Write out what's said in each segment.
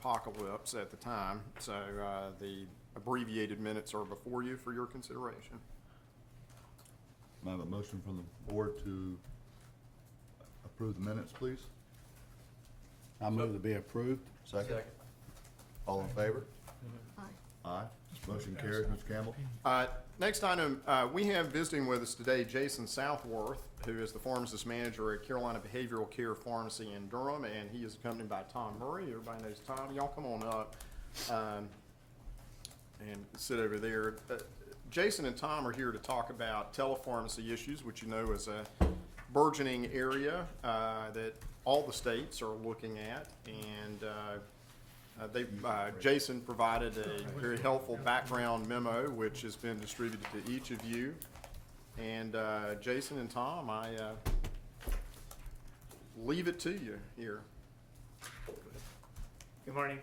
apocalypse at the time. So the abbreviated minutes are before you for your consideration. May I have a motion from the board to approve the minutes, please? I move to be approved. Second. All in favor? Aye. Motion carries. Mr. Campbell? Next item, we have visiting with us today Jason Southworth, who is the pharmacist manager at Carolina Behavioral Care Pharmacy in Durham, and he is accompanied by Tom Murray. Everybody knows Tom. Y'all come on up and sit over there. Jason and Tom are here to talk about telepharmacy issues, which you know is a burgeoning area that all the states are looking at, and Jason provided a very helpful background memo, which has been distributed to each of you. And Jason and Tom, I leave it to you here. Good morning.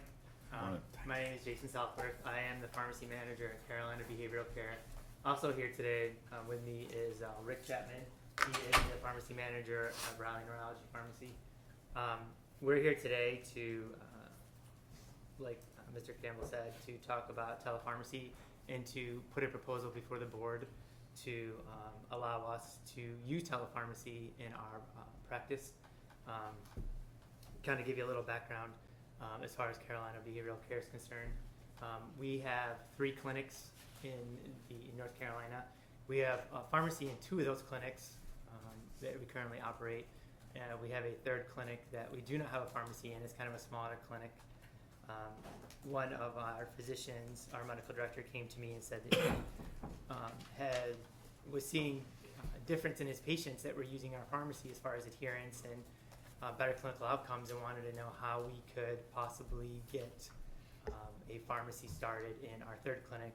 Morning. My name is Jason Southworth. I am the pharmacy manager at Carolina Behavioral Care. Also here today with me is Rick Chapman. He is the pharmacy manager at Raleigh Neurology Pharmacy. We're here today to, like Mr. Campbell said, to talk about telepharmacy and to put a proposal before the board to allow us to use telepharmacy in our practice. Kind of give you a little background as far as Carolina Behavioral Care is concerned. We have 3 clinics in North Carolina. We have a pharmacy in 2 of those clinics that we currently operate. We have a 3rd clinic that we do not have a pharmacy in. It's kind of a smaller clinic. One of our physicians, our medical director, came to me and said that he was seeing a difference in his patients that were using our pharmacy as far as adherence and better clinical outcomes, and wanted to know how we could possibly get a pharmacy started in our 3rd clinic.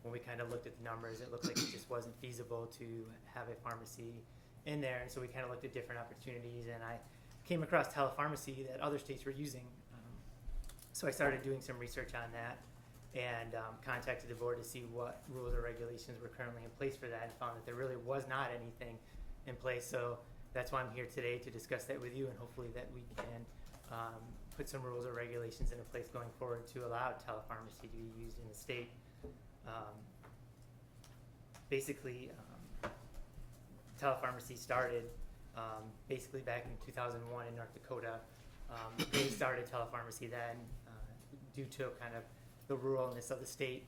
When we kind of looked at the numbers, it looked like it just wasn't feasible to have a pharmacy in there, and so we kind of looked at different opportunities, and I came across telepharmacy that other states were using. So I started doing some research on that and contacted the board to see what rules or regulations were currently in place for that, and found that there really was not anything in place. So that's why I'm here today, to discuss that with you, and hopefully that we can put some rules or regulations into place going forward to allow telepharmacy to be used in the state. Basically, telepharmacy started basically back in 2001 in North Dakota. They started telepharmacy then due to kind of the ruralness of the state.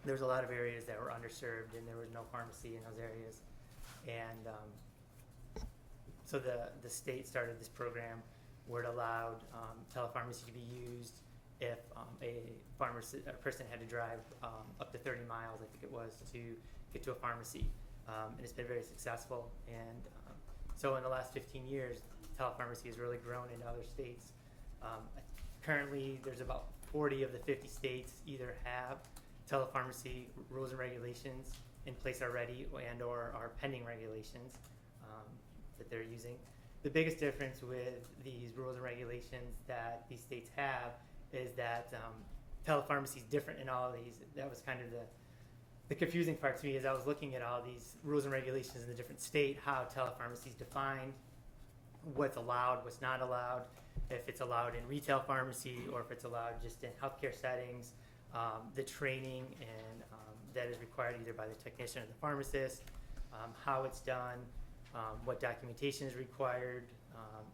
There was a lot of areas that were underserved and there was no pharmacy in those areas. And so the state started this program where it allowed telepharmacy to be used if a person had to drive up to 30 miles, I think it was, to get to a pharmacy. And it's been very successful. And so in the last 15 years, telepharmacy has really grown into other states. Currently, there's about 40 of the 50 states either have telepharmacy rules and regulations in place already and or are pending regulations that they're using. The biggest difference with these rules and regulations that these states have is that telepharmacy is different in all of these. That was kind of the confusing part to me as I was looking at all these rules and regulations in the different state, how telepharmacy is defined, what's allowed, what's not allowed, if it's allowed in retail pharmacy or if it's allowed just in healthcare settings, the training and that is required either by the technician or the pharmacist, how it's done, what documentation is required,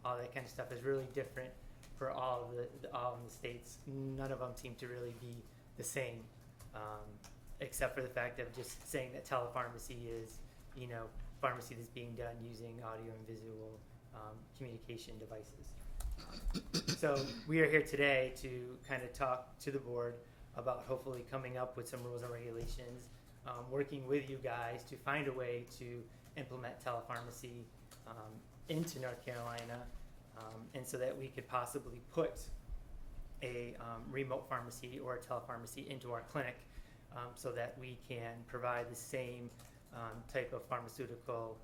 all that kind of stuff is really different for all of the states. None of them seem to really be the same, except for the fact of just saying that telepharmacy is, pharmacy that's being done using audio and visual communication devices. So we are here today to kind of talk to the board about hopefully coming up with some rules and regulations, working with you guys to find a way to implement telepharmacy into North Carolina, and so that we could possibly put a remote pharmacy or a telepharmacy into our clinic, so that we can provide the same type of pharmaceutical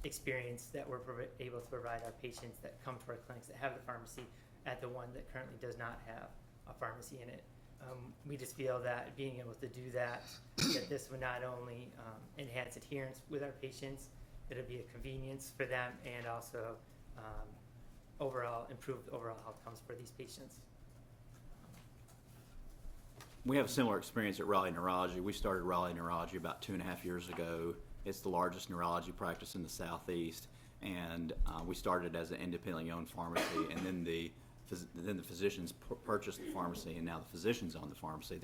experience that we're able to provide our patients that come to our clinics that have the pharmacy at the one that currently does not have a pharmacy in it. We just feel that being able to do that this would not only enhance adherence with our patients, it'll be a convenience for them, and also improved overall outcomes for these patients. We have a similar experience at Raleigh Neurology. We started Raleigh Neurology about 2.5 years ago. It's the largest neurology practice in the Southeast, and we started as an independently owned pharmacy, and then the physicians purchased the pharmacy, and now the physicians own the pharmacy.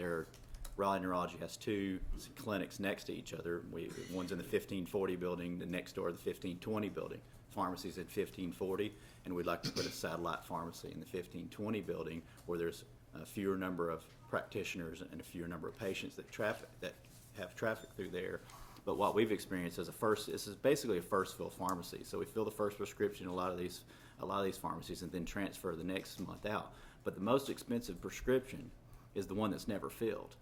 Raleigh Neurology has two clinics next to each other. One's in the 1540 building, the next door, the 1520 building. Pharmacy's at 1540, and we'd like to put a satellite pharmacy in the 1520 building where there's a fewer number of practitioners and a fewer number of patients that have traffic through there. But what we've experienced this is basically a first fill pharmacy. So we fill the first prescription in a lot of these pharmacies and then transfer the next month out. But the most expensive prescription is the one that's never filled.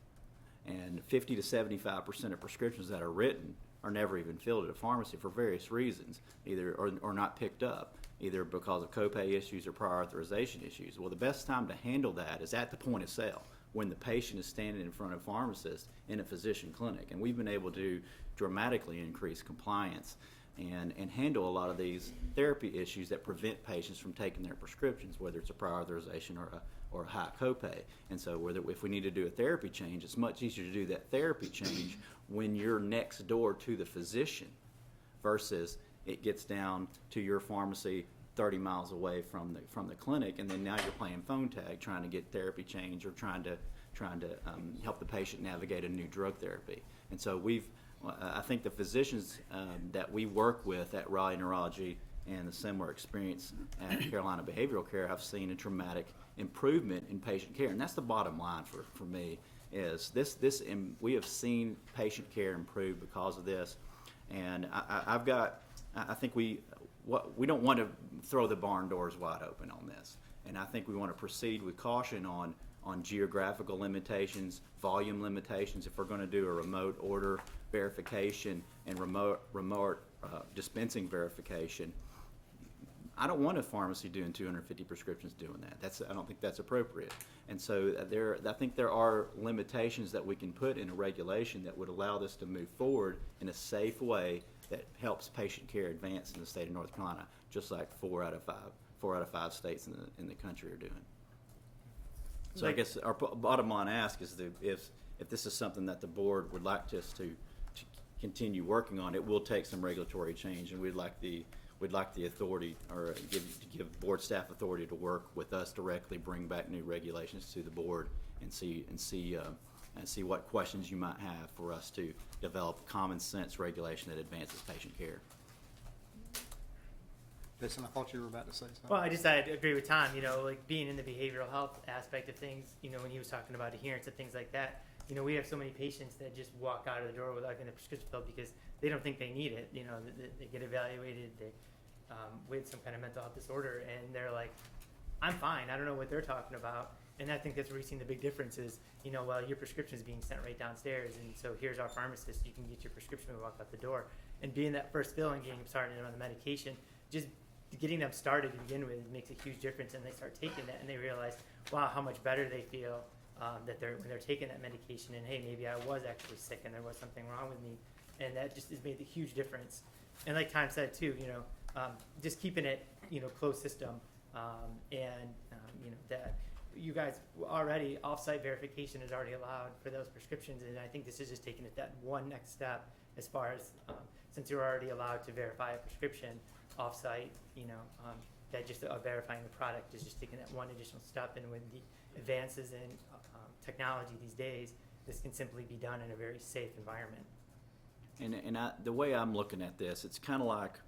And 50 to 75% of prescriptions that are written are never even filled at a pharmacy for various reasons, either or not picked up, either because of copay issues or prior authorization issues. Well, the best time to handle that is at the point of sale, when the patient is standing in front of a pharmacist in a physician clinic. And we've been able to dramatically increase compliance and handle a lot of these therapy issues that prevent patients from taking their prescriptions, whether it's a prior authorization or a high copay. And so if we need to do a therapy change, it's much easier to do that therapy change when you're next door to the physician versus it gets down to your pharmacy 30 miles away from the clinic, and then now you're playing phone tag trying to get therapy change or trying to help the patient navigate a new drug therapy. And so I think the physicians that we work with at Raleigh Neurology and the similar experience at Carolina Behavioral Care have seen a dramatic improvement in patient care. And that's the bottom line for me is we have seen patient care improve because of this. And I think we don't want to throw the barn doors wide open on this. And I think we want to proceed with caution on geographical limitations, volume limitations. If we're going to do a remote order verification and remote dispensing verification, I don't want a pharmacy doing 250 prescriptions doing that. I don't think that's appropriate. And so I think there are limitations that we can put in a regulation that would allow this to move forward in a safe way that helps patient care advance in the state of North Carolina, just like 4 out of 5 states in the country are doing. So I guess our bottom line ask is if this is something that the board would like us to continue working on, it will take some regulatory change, and we'd like the authority or give board staff authority to work with us directly, bring back new regulations to the board, and see what questions you might have for us to develop common sense regulation that advances patient care. Jason, I thought you were about to say something. Well, I agree with Tom, like being in the behavioral health aspect of things, when he was talking about adherence and things like that, we have so many patients that just walk out of the door without getting a prescription filled because they don't think they need it. They get evaluated with some kind of mental health disorder, and they're like, I'm fine. I don't know what they're talking about. And I think that's where we've seen the big difference is, well, your prescription is being sent right downstairs, and so here's our pharmacist. You can get your prescription when we walk out the door. And being that first fill and getting them started on the medication, just getting them started to begin with makes a huge difference, and they start taking that, and they realize, wow, how much better they feel when they're taking that medication, and hey, maybe I was actually sick and there was something wrong with me, and that just has made a huge difference. And like Tom said too, just keeping it, closed system, that you guys already off-site verification is already allowed for those prescriptions, and I think this is just taking it that one next step as far as since you're already allowed to verify a prescription off-site, that just verifying the product is just taking that one additional step. And with the advances in technology these days, this can simply be done in a very safe environment. And the way I'm looking at this, it's kind of like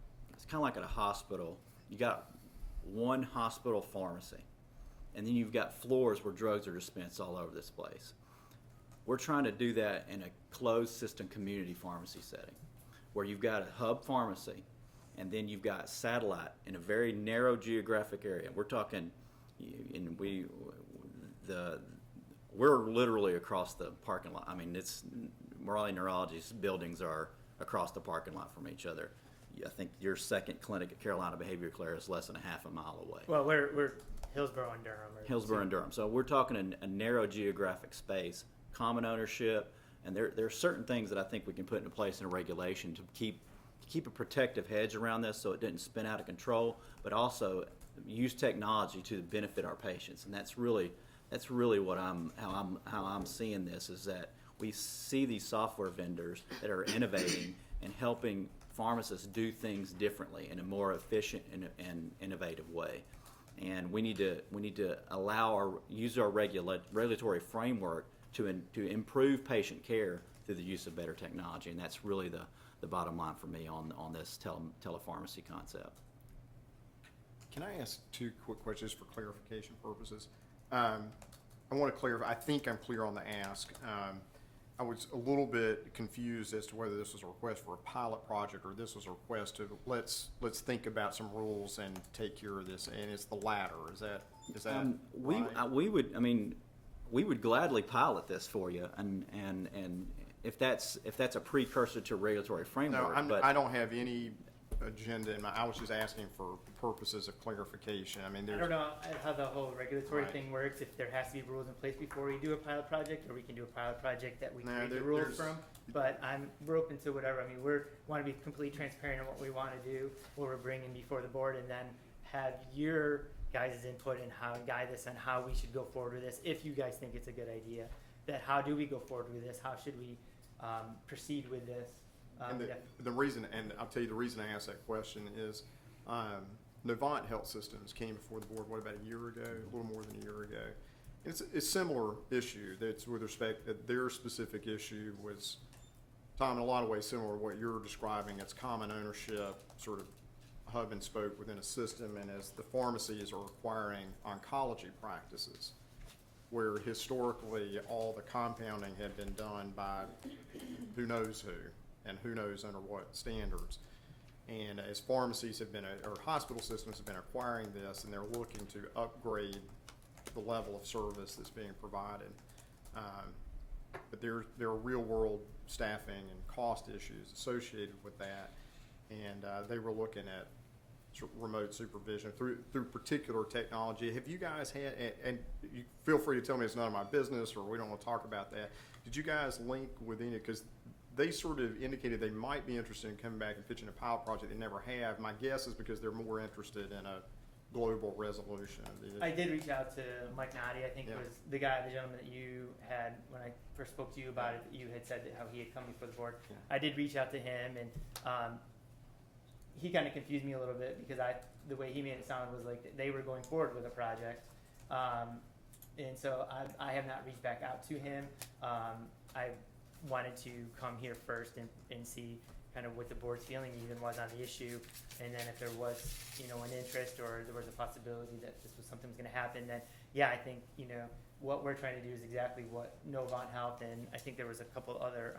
at a hospital. You got one hospital pharmacy, and then you've got floors where drugs are dispensed all over this place. We're trying to do that in a closed system community pharmacy setting, where you've got a hub pharmacy, and then you've got satellite in a very narrow geographic area. We're talking, and we're literally across the parking lot. I mean, Raleigh Neurology's buildings are across the parking lot from each other. I think your second clinic at Carolina Behavioral Care is less than a half a mile away. Well, we're Hillsborough and Durham. Hillsborough and Durham. So we're talking a narrow geographic space, common ownership, and there are certain things that I think we can put into place in a regulation to keep a protective hedge around this so it didn't spin out of control, but also use technology to benefit our patients, and that's really what how I'm seeing this, is that we see these software vendors that are innovating and helping pharmacists do things differently in a more efficient and innovative way. And we need to use our regulatory framework to improve patient care through the use of better technology, and that's really the bottom line for me on this telepharmacy concept. Can I ask two quick questions for clarification purposes? I want to clarify, I think I'm clear on the ask. I was a little bit confused as to whether this was a request for a pilot project or this was a request to, let's think about some rules and take care of this, and it's the latter. Is that right? We would gladly pilot this for you, and if that's a precursor to regulatory No, framework. But I don't have any agenda in my, I was just asking for purposes of clarification. I mean, I there's. don't know how the whole regulatory Right. thing works, if there has to be rules in place before we do a pilot project, or we can do a pilot project that we No, create the there- rules there's- from. But we're open to whatever. I mean, want to be completely transparent in what we want to do, what we're bringing before the board, and then have your guys' input and how guide us on how we should go forward with this. If you guys think it's a good idea, that how do we go forward with this? How should we proceed with this? And Yeah. the reason, and I'll tell you the reason I asked that question is, Novant Health Systems came before the board, about a year ago, a little more than a year ago. It's a similar issue that's with respect that their specific issue was, Tom, in a lot of ways similar to what you're describing. It's common ownership, sort of hub and spoke within a system, and as the pharmacies are acquiring oncology practices, where historically all the compounding had been done by who knows who, and who knows under what standards. And as pharmacies have been, or hospital systems have been acquiring this, and they're looking to upgrade the level of service that's being provided. But there are real-world staffing and cost issues associated with that, and they were looking at remote supervision through particular technology. Have you guys had, and you feel free to tell me it's none of my business, or we don't want to talk about that. Did you guys link with any, because they sort of indicated they might be interested in coming back and pitching a pilot project. They never have. My guess is because they're more interested in a global resolution of the issue. I did reach out to Mike Noddy, I think Yeah. was the gentleman that you had, when I first spoke to you about it, you had said that how he had come before the board. Yeah. I did reach out to him, and he kind of confused me a little bit, because the way he made it sound was like they were going forward with a project. And so I have not reached back out to him. I wanted to come here first and see kind of what the board's feeling even was on the issue, and then if there was, an interest or there was a possibility that this was something was going to happen, then yeah, I think, what we're trying to do is exactly what Novant Health, and I think there was a couple other,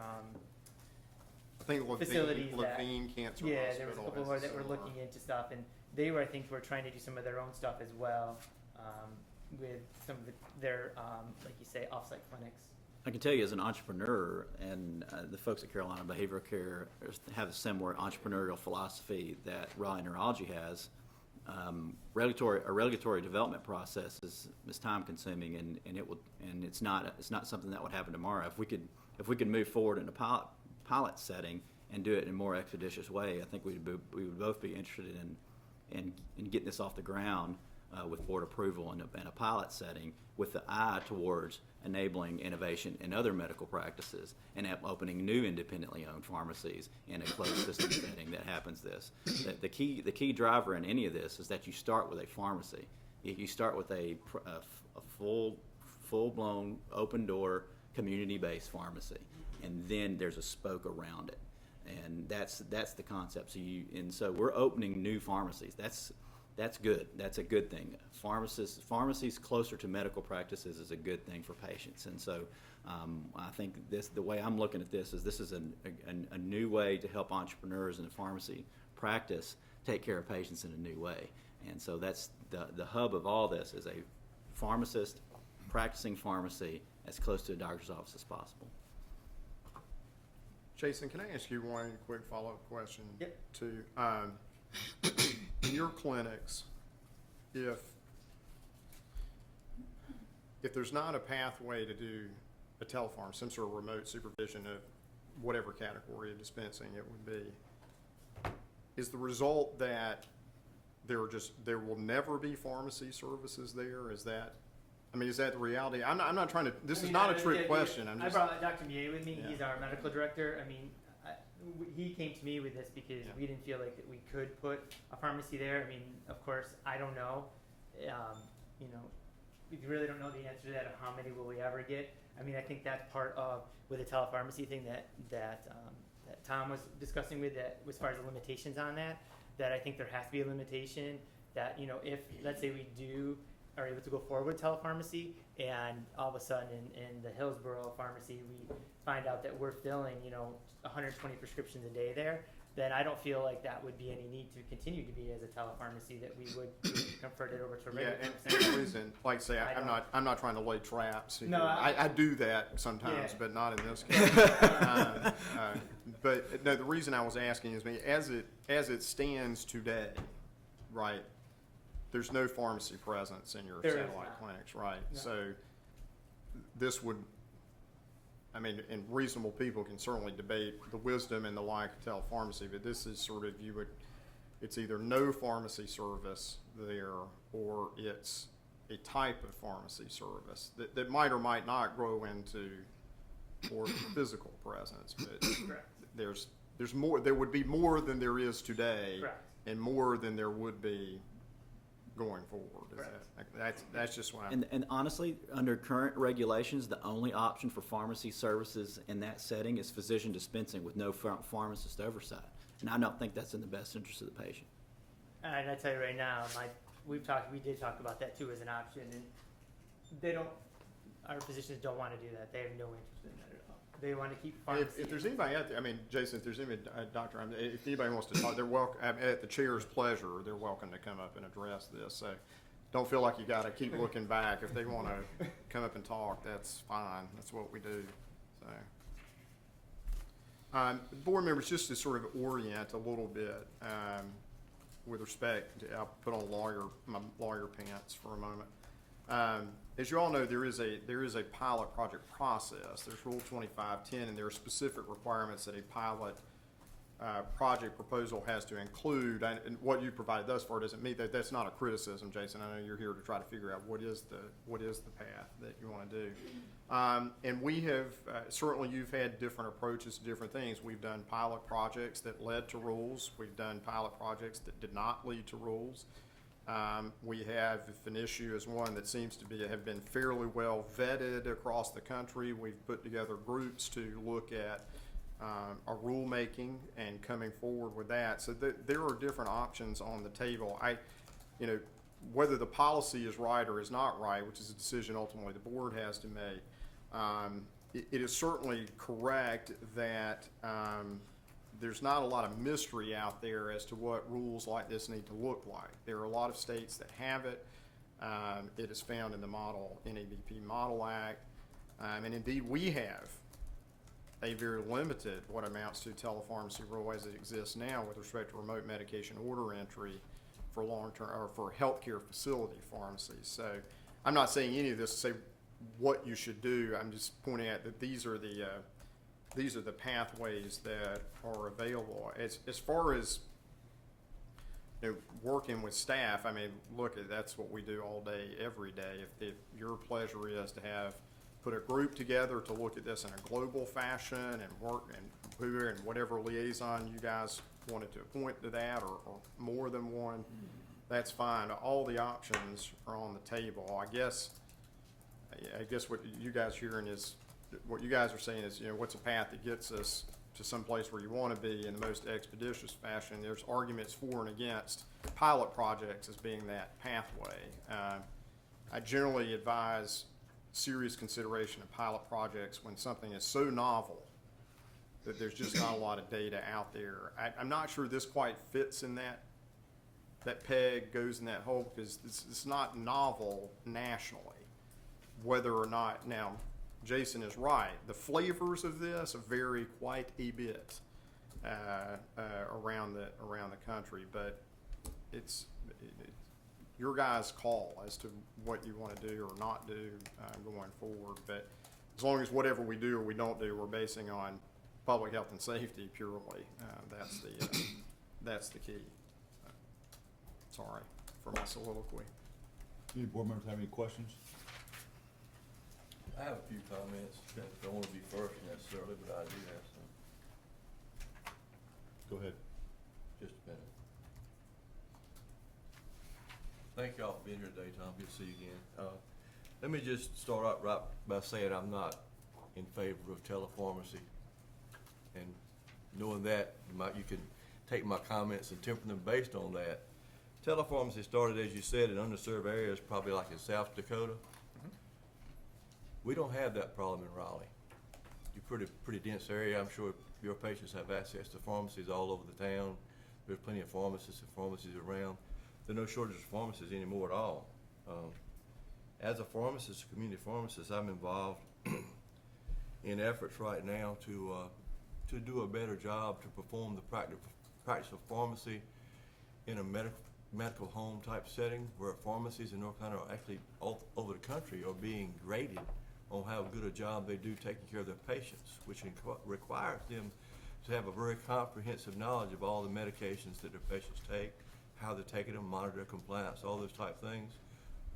I think facilities that- Levine Cancer yeah, Hospital there was a couple has more that were similar. looking into stuff, and they were, I think, were trying to do some of their own stuff as well, with some of their, like you say, offsite clinics. I can tell you as an entrepreneur, and the folks at Carolina Behavioral Care have a similar entrepreneurial philosophy that Raleigh Neurology has. A regulatory development process is time consuming, and it's not something that would happen tomorrow. If we could move forward in a pilot setting and do it in a more expeditious way, I think we would both be interested in getting this off the ground with board approval in a pilot setting, with the eye towards enabling innovation in other medical practices and opening new independently owned pharmacies in a closed system setting that happens this. The key driver in any of this is that you start with a pharmacy. You start with a full-blown, open-door, community-based pharmacy, and then there's a spoke around it. And that's the concept. So we're opening new pharmacies. That's good. That's a good thing. Pharmacies closer to medical practices is a good thing for patients. And so I think the way I'm looking at this is a new way to help entrepreneurs in the pharmacy practice take care of patients in a new way. And so that's the hub of all this is a pharmacist practicing pharmacy as close to a doctor's office as possible. Jason, can I ask you one quick follow-up question? Yep. Too? In your clinics, if there's not a pathway to do a telepharm, some sort of remote supervision of whatever category of dispensing it would be, is the result that there will never be pharmacy services there? Is that, I mean, is that the reality? I'm not trying to, this is not a trick question, I'm I just, brought Dr. Mier with me, Yeah. he's our medical director, I mean, he came to me with this because Yeah. we didn't feel like that we could put a pharmacy there, I mean, of course, I don't know, you know, we really don't know the answer to that, of how many will we ever get. I mean, I think that's part of, with the telepharmacy thing that Tom was discussing with, that, as far as the limitations on that I think there has to be a limitation, that, you know, if, let's say we are able to go forward with telepharmacy, and all of a sudden in the Hillsborough pharmacy, we find out that we're filling, you know, 120 prescriptions a day there, then I don't feel like that would be any need to continue to be as a telepharmacy, that we would convert it over to a yeah, regular and the reason, like I say, I I'm not trying to lay traps here. No, I do that sometimes, Yeah. but not in this case. But, no, the reason I was asking is, as it stands today, right, there's no pharmacy presence in your There is satellite not. clinics, right? No. So this would, I mean, and reasonable people can certainly debate the wisdom and the like of telepharmacy, but this is sort of, it's either no pharmacy service there, or it's a type of pharmacy service that might or might not grow into more physical presence, but Correct. there's more, there would be more than there is today. Correct. And more than there would be going forward. Is Correct. that's just what I'm. And honestly, under current regulations, the only option for pharmacy services in that setting is physician dispensing with no pharmacist oversight. And I don't think that's in the best interest of the patient. And I tell you right now, we did talk about that too as an option, and our physicians don't want to do that. They have no interest in that at all. They want to keep pharmacy. If there's anybody out there, I mean, Jason, if there's any doctor, I mean, if anybody wants to talk, they're welcome, at the chair's pleasure, they're welcome to come up and address this. So don't feel like you got to keep looking back. If they want to come up and talk, that's fine. That's what we do. So, board members, just to sort of orient a little bit with respect to, I'll put on my lawyer pants for a moment. As you all know, there is a pilot project process. There's Rule 2510, and there are specific requirements that a pilot project proposal has to include. And what you provided thus far doesn't mean that. That's not a criticism, Jason. I know you're here to try to figure out what is the path that you want to do. And we have certainly, you've had different approaches to different things. We've done pilot projects that led to rules. We've done pilot projects that did not lead to rules. We have, if an issue is one that seems to have been fairly well vetted across the country, we've put together groups to look at our rulemaking and coming forward with that. So there are different options on the table. Whether the policy is right or is not right, which is a decision ultimately the board has to make, it is certainly correct that there's not a lot of mystery out there as to what rules like this need to look like. There are a lot of states that have it. It is found in the NABP Model Act. And indeed, we have a very limited, what amounts to telepharmacy rule as it exists now with respect to remote medication order entry for long-term, or for healthcare facility pharmacies. So I'm not saying any of this to say what you should do. I'm just pointing out that these are the pathways that are available. As far as working with staff, I mean, look, that's what we do all day, every day. If your pleasure is to put a group together to look at this in a global fashion and work, and whatever liaison you guys wanted to appoint to that, or more than one, that's fine. All the options are on the table. I guess what you guys are saying is, what's a path that gets us to some place where you want to be in the most expeditious fashion. There's arguments for and against pilot projects as being that pathway. I generally advise serious consideration of pilot projects when something is so novel that there's just not a lot of data out there. I'm not sure this quite fits in that peg, goes in that hole, because it's not novel nationally. Whether or not, now, Jason is right, the flavors of this vary quite a bit around the country, but it's your guys' call as to what you want to do or not do going forward. But as long as whatever we do or we don't do, we're basing on public health and safety purely, that's the key. Sorry for my soliloquy. Any board members have any questions? I have a few comments. I don't want to be first necessarily, but I do have some. Go ahead. Just a minute. Thank y'all for being here today, Tom. Good to see you again. Let me just start out right by saying I'm not in favor of telepharmacy. And knowing that, you can take my comments and temper them based on that. Telepharmacy started, as you said, in underserved areas, probably like in South Dakota. We don't have that problem in Raleigh. You're pretty dense area. I'm sure your patients have access to pharmacies all over the town. There's plenty of pharmacists and pharmacies around. There's no shortage of pharmacists anymore at all. As a pharmacist, a community pharmacist, I'm involved in efforts right now to do a better job to perform the practice of pharmacy in a medical home type setting, where pharmacies in North Carolina are actually all over the country are being graded on how good a job they do taking care of their patients, which requires them to have a very comprehensive knowledge of all the medications that their patients take, how they're taking them, monitor their compliance, all those type things.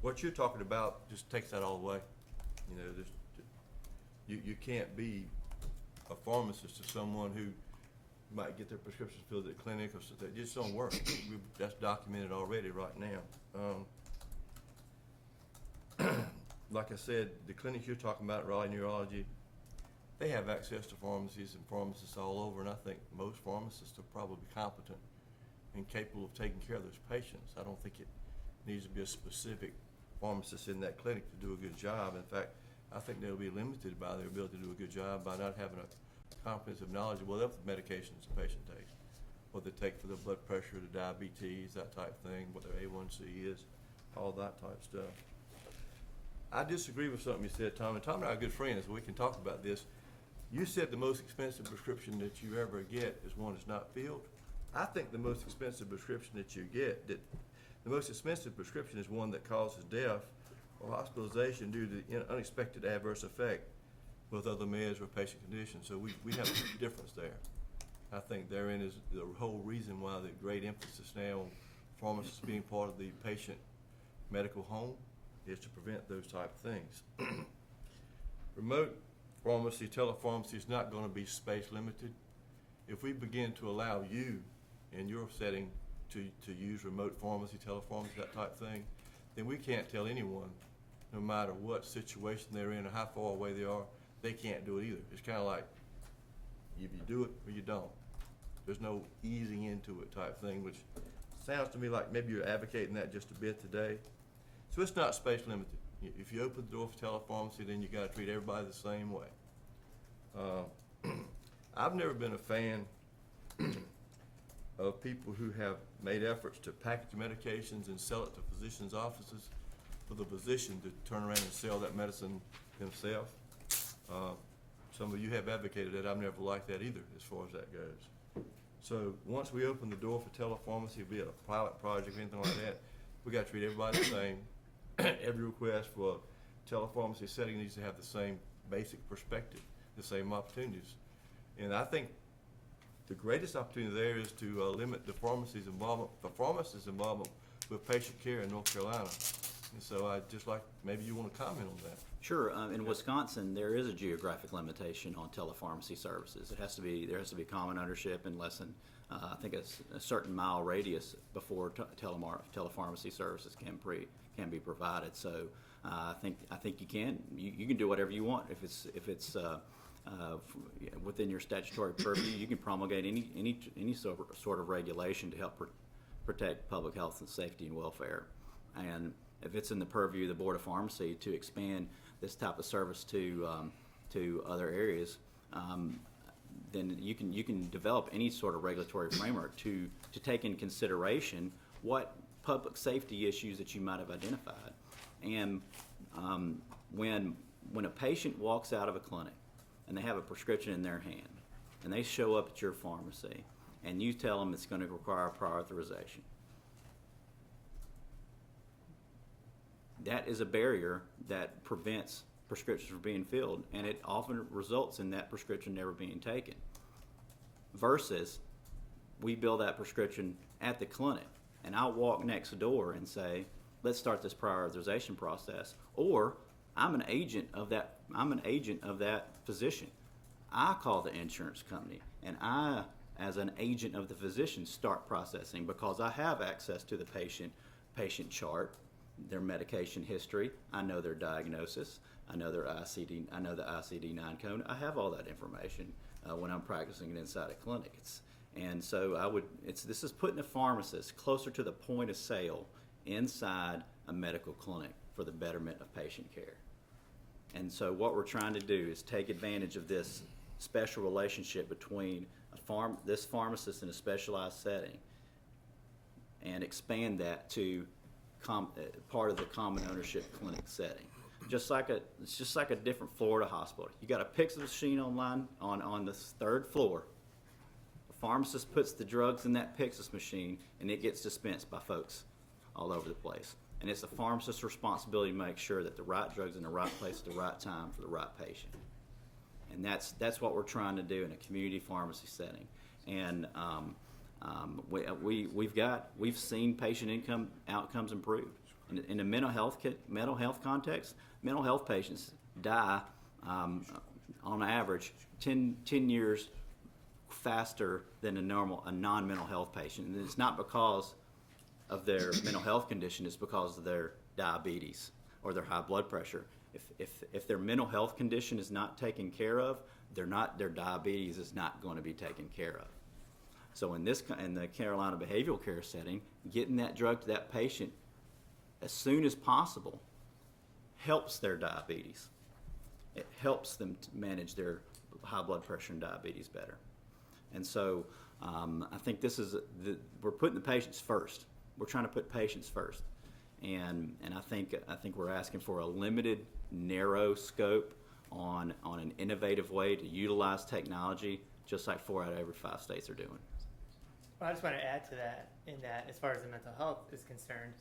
What you're talking about just takes that all away. You know, you can't be a pharmacist to someone who might get their prescriptions filled at the clinic or something. It just don't work. That's documented already right now. Like I said, the clinics you're talking about, Raleigh Neurology, they have access to pharmacies and pharmacists all over, and I think most pharmacists are probably competent and capable of taking care of those patients. I don't think it needs to be a specific pharmacist in that clinic to do a good job. In fact, I think they'll be limited by their ability to do a good job by not having a comprehensive knowledge of what other medications the patient takes, what they take for the blood pressure, the diabetes, that type of thing, what their A1C is, all that type of stuff. I disagree with something you said, Tom, and Tom and I are good friends, so we can talk about this. You said the most expensive prescription that you ever get is one that's not filled. I think the most expensive prescription that you get, the most expensive prescription is one that causes death or hospitalization due to unexpected adverse effect with other meds or patient conditions. So we have a difference there. I think therein is the whole reason why the great emphasis now on pharmacists being part of the patient medical home is to prevent those type of things. Remote pharmacy, telepharmacy is not going to be space limited. If we begin to allow you in your setting to use remote pharmacy, telepharmacy, that type of thing, then we can't tell anyone, no matter what situation they're in or how far away they are, they can't do it either. It's kind of like if you do it or you don't. There's no easing into it type thing, which sounds to me like maybe you're advocating that just a bit today. So it's not space limited. If you open the door for telepharmacy, then you got to treat everybody the same way. I've never been a fan of people who have made efforts to package medications and sell it to physicians' offices for the physician to turn around and sell that medicine himself. Some of you have advocated that. I've never liked that either, as far as that goes. So once we open the door for telepharmacy, be it a pilot project or anything like that, we got to treat everybody the same. Every request for a telepharmacy setting needs to have the same basic perspective, the same opportunities. And I think the greatest opportunity there is to limit the pharmacist's involvement with patient care in North Carolina. And so I'd just like, maybe you want to comment on that. Sure. In Wisconsin, there is a geographic limitation on telepharmacy services. There has to be common ownership in less than, I think, a certain mile radius before telepharmacy services can be provided. So I think you can do whatever you want if it's within your statutory purview. You can promulgate any sort of regulation to help protect public health and safety and welfare. And if it's in the purview of the Board of Pharmacy to expand this type of service to other areas, then you can develop any sort of regulatory framework to take in consideration what public safety issues that you might have identified. And when a patient walks out of a clinic and they have a prescription in their hand and they show up at your pharmacy and you tell them it's going to require prior authorization, that is a barrier that prevents prescriptions from being filled, and it often results in that prescription never being taken. Versus, we bill that prescription at the clinic, and I'll walk next door and say, let's start this prior authorization process. Or I'm an agent of that physician. I call the insurance company, and I, as an agent of the physician, start processing because I have access to the patient chart, their medication history. I know their diagnosis. I know their I know the ICD-9 code. I have all that information when I'm practicing it inside a clinic. This is putting a pharmacist closer to the point of sale inside a medical clinic for the betterment of patient care. And so what we're trying to do is take advantage of this special relationship between this pharmacist in a specialized setting and expand that to part of the common ownership clinic setting. It's just like a different Florida hospital. You got a Pyxis machine on the third floor. The pharmacist puts the drugs in that Pyxis machine, and it gets dispensed by folks all over the place. And it's the pharmacist's responsibility to make sure that the right drugs in the right place at the right time for the right patient. And that's what we're trying to do in a community pharmacy setting. And we've seen patient outcomes improve. In a mental health context, mental health patients die on average 10 years faster than a non-mental health patient. And it's not because of their mental health condition, it's because of their diabetes or their high blood pressure. If their mental health condition is not taken care of, their diabetes is not going to be taken care of. So in the Carolina behavioral care setting, getting that drug to that patient as soon as possible helps their diabetes. It helps them to manage their high blood pressure and diabetes better. And so I think we're putting the patients first. We're trying to put patients first. And I think we're asking for a limited, narrow scope on an innovative way to utilize technology, just like 4 out of every 5 states are doing. Well, I just want to add to that, in that as far as the mental health is concerned,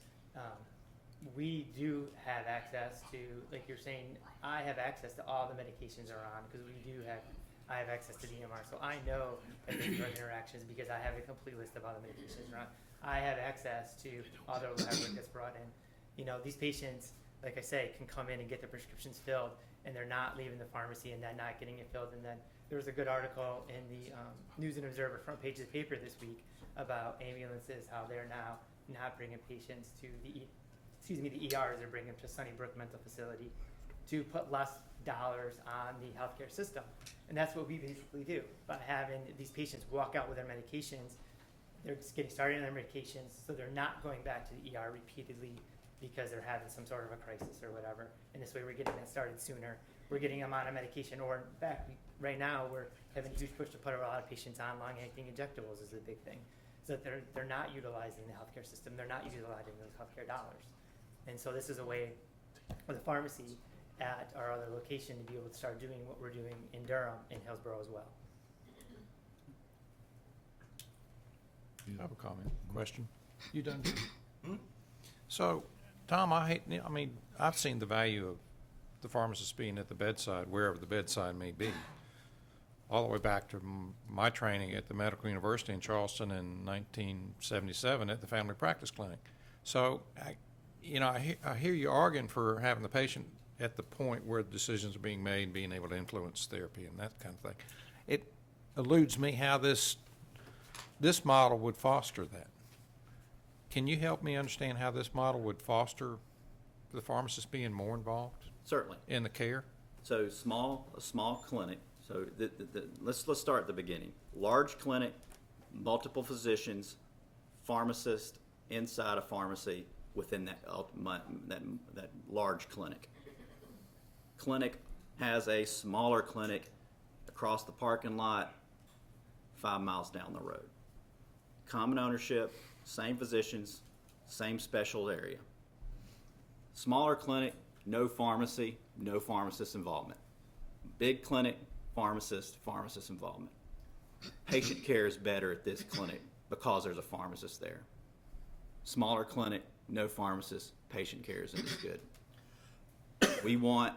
we do have access to, like you're saying, I have access to all the medications are on because I have access to the EMR. So I know that there's drug interactions because I have a complete list of all the medications are on. I have access to all the lab work that's brought in. These patients, like I say, can come in and get their prescriptions filled, and they're not leaving the pharmacy and then not getting it filled. And then there was a good article in the News and Observer front page of the paper this week about ambulances, how they're now not bringing patients to the ERs. They're bringing them to Sunnybrook Mental Facility to put less dollars on the healthcare system. And that's what we basically do. By having these patients walk out with their medications, they're just getting started on their medications, so they're not going back to the ER repeatedly because they're having some sort of a crisis or whatever. And this way we're getting that started sooner. We're getting them on a medication, or in fact, right now we're having a huge push to put a lot of patients on long-acting injectables is a big thing. So that they're not utilizing the healthcare system, they're not utilizing those healthcare dollars. And so this is a way for the pharmacy at our other location to be able to start doing what we're doing in Durham and Hillsborough as well. I have a comment, question. You done? So, Tom, I've seen the value of the pharmacist being at the bedside, wherever the bedside may be, all the way back to my training at the Medical University in Charleston in 1977 at the Family Practice Clinic. So, I hear you arguing for having the patient at the point where the decisions are being made, being able to influence therapy and that kind of thing. It eludes me how this model would foster that. Can you help me understand how this model would foster the pharmacist being more involved Certainly. in the care? So a small clinic. So let's start at the beginning. Large clinic, multiple physicians, pharmacist inside a pharmacy within that large clinic. Clinic has a smaller clinic across the parking lot 5 miles down the road. Common ownership, same physicians, same special area. Smaller clinic, no pharmacy, no pharmacist involvement. Big clinic, pharmacist involvement. Patient care is better at this clinic because there's a pharmacist there. Smaller clinic, no pharmacist, patient care isn't as good. We want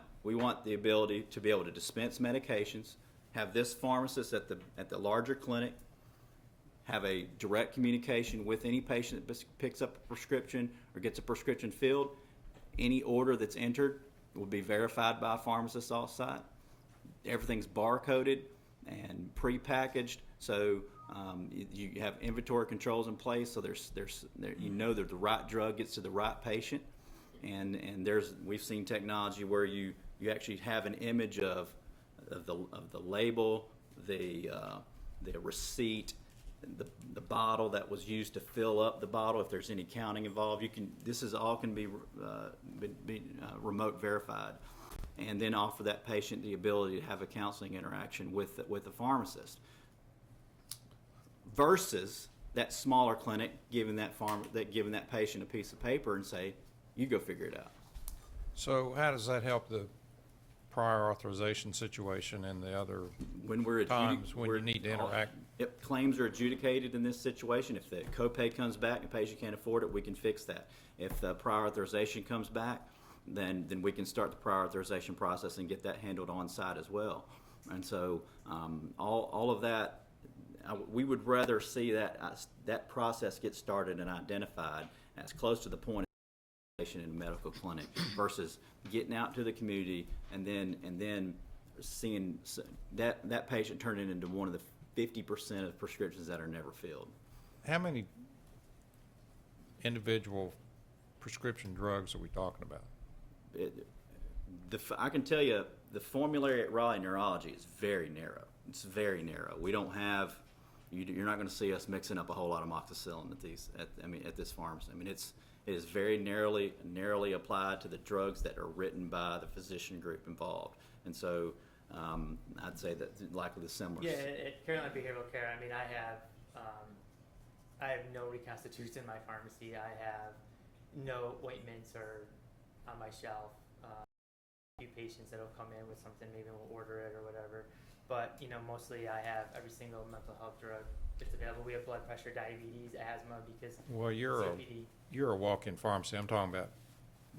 the ability to be able to dispense medications, have this pharmacist at the larger clinic have a direct communication with any patient that picks up a prescription or gets a prescription filled. Any order that's entered will be verified by a pharmacist off-site. Everything's barcoded and pre-packaged, so you have inventory controls in place, so you know that the right drug gets to the right patient, and we've seen technology where you actually have an image of the label, the receipt, the bottle that was used to fill up the bottle. If there's any counting involved, this is all can be remote verified, and then offer that patient the ability to have a counseling interaction with the pharmacist. Versus that smaller clinic giving that patient a piece of paper and say, "You go figure it out." So how does that help the prior authorization situation and the other When we're times when you need to interact? Yep, claims are adjudicated in this situation. If the copay comes back and the patient can't afford it, we can fix that. If the prior authorization comes back, then we can start the prior authorization process and get that handled on site as well. And so all of that, we would rather see that process get started and identified as close to the point in a medical clinic versus getting out to the community and then seeing that patient turn it into one of the 50% of prescriptions that are never filled. How many individual prescription drugs are we talking about? I can tell you the formulary at Raleigh Neurology is very narrow. It's very narrow. We don't have, you're not going to see us mixing up a whole lot of amoxicillin at this pharmacy. I mean, it is very narrowly applied to the drugs that are written by the physician group involved. And so I'd say that likely the similar. Yeah, at Carolina Behavioral Care, I mean, I have no reconstitution in my pharmacy. I have no ointments or on my shelf. A few patients that'll come in with something, maybe we'll order it or whatever. But mostly I have every single mental health drug that's available. We have blood pressure, diabetes, asthma, because Well, you're a walk-in pharmacy. I'm talking about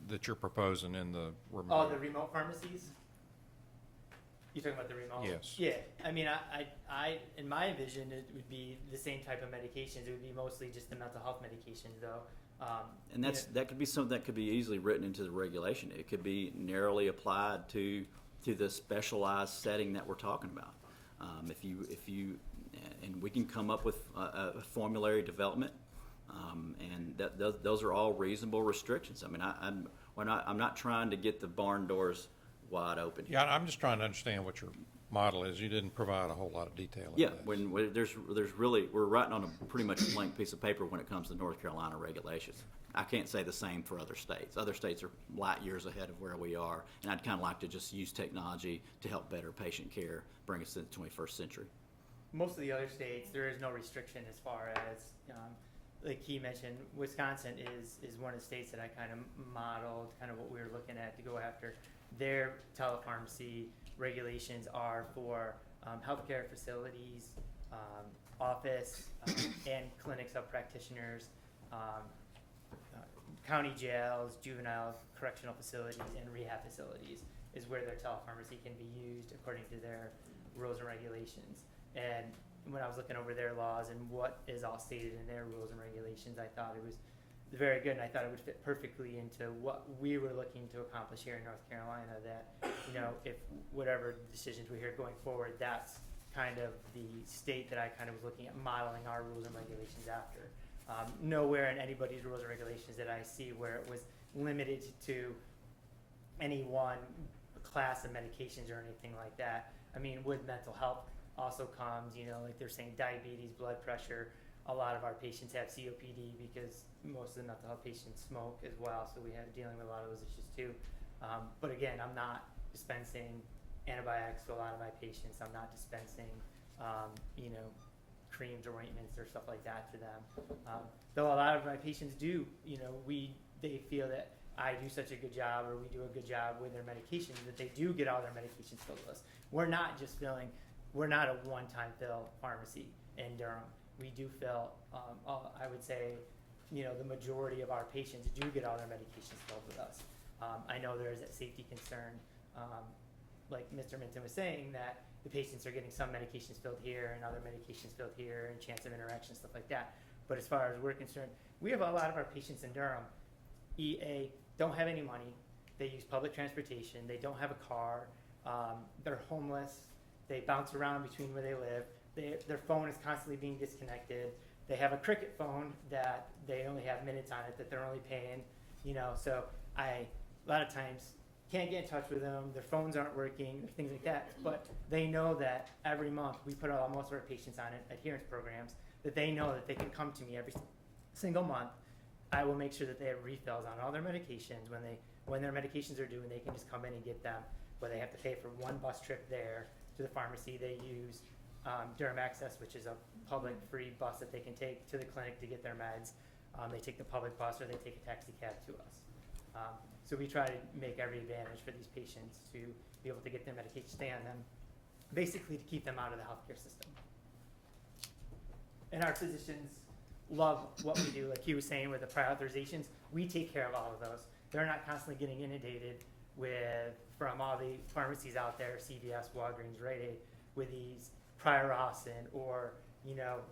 that you're proposing in the remote. Oh, the remote pharmacies? You talking about the remote? Yes. Yeah. I mean, I in my vision, it would be the same type of medications. It would be mostly just the mental health medications, though. And that could be something that could be easily written into the regulation. It could be narrowly applied to the specialized setting that we're talking about. If you and we can come up with a formulary development, and those are all reasonable restrictions. I mean, I'm not trying to get the barn doors wide open. Yeah, I'm just trying to understand what your model is. You didn't provide a whole lot of detail. Yeah, when we're writing on a pretty much blank piece of paper when it comes to North Carolina regulations. I can't say the same for other states. Other states are light years ahead of where we are, and I'd kind of like to just use technology to help better patient care, bring us to the 21st century. Most of the other states, there is no restriction as far as, like he mentioned, Wisconsin is one of the states that I kind of modeled kind of what we were looking at to go after. Their telepharmacy regulations are for healthcare facilities, office and clinics of practitioners, county jails, juvenile correctional facilities, and rehab facilities is where their telepharmacy can be used according to their rules and regulations. And when I was looking over their laws and what is all stated in their rules and regulations, I thought it was very good, and I thought it would fit perfectly into what we were looking to accomplish here in North Carolina, that, if whatever decisions we hear going forward, that's kind of the state that I kind of was looking at modeling our rules and regulations after. Nowhere in anybody's rules and regulations that I see where it was limited to any one class of medications or anything like that. I mean, with mental health also comes, like they're saying diabetes, blood pressure. A lot of our patients have COPD because most of the mental health patients smoke as well, so we have dealing with a lot of those issues too. But again, I'm not dispensing antibiotics to a lot of my patients. I'm not dispensing, creams or ointments or stuff like that to them. Though a lot of my patients do, they feel that I do such a good job, or we do a good job with their medications, that they do get all their medications filled with us. We're not a one-time fill pharmacy in Durham. We do fill, I would say, the majority of our patients do get all their medications filled with us. I know there is that safety concern, like Mr. Minton was saying, that the patients are getting some medications filled here and other medications filled here and chance of interaction, stuff like that. But as far as we're concerned, we have a lot of our patients in Durham, EA, don't have any money. They use public transportation. They don't have a car. They're homeless. They bounce around between where they live. Their phone is constantly being disconnected. They have a Cricket phone that they only have minutes on it that they're only paying, so a lot of times can't get in touch with them. Their phones aren't working, things like that. But they know that every month we put most of our patients on adherence programs, that they know that they can come to me every single month. I will make sure that they have refills on all their medications. When their medications are due, and they can just come in and get them, where they have to pay for one bus trip there to the pharmacy. They use Durham Access, which is a public free bus that they can take to the clinic to get their meds. They take the public bus or they take a taxi cab to us. So we try to make every advantage for these patients to be able to get their medication, stay on them, basically to keep them out of the healthcare system. And our physicians love what we do. Like he was saying with the prior authorizations, we take care of all of those. They're not constantly getting inundated from all the pharmacies out there, CVS, Walgreens, Rite Aid, with these prior auths or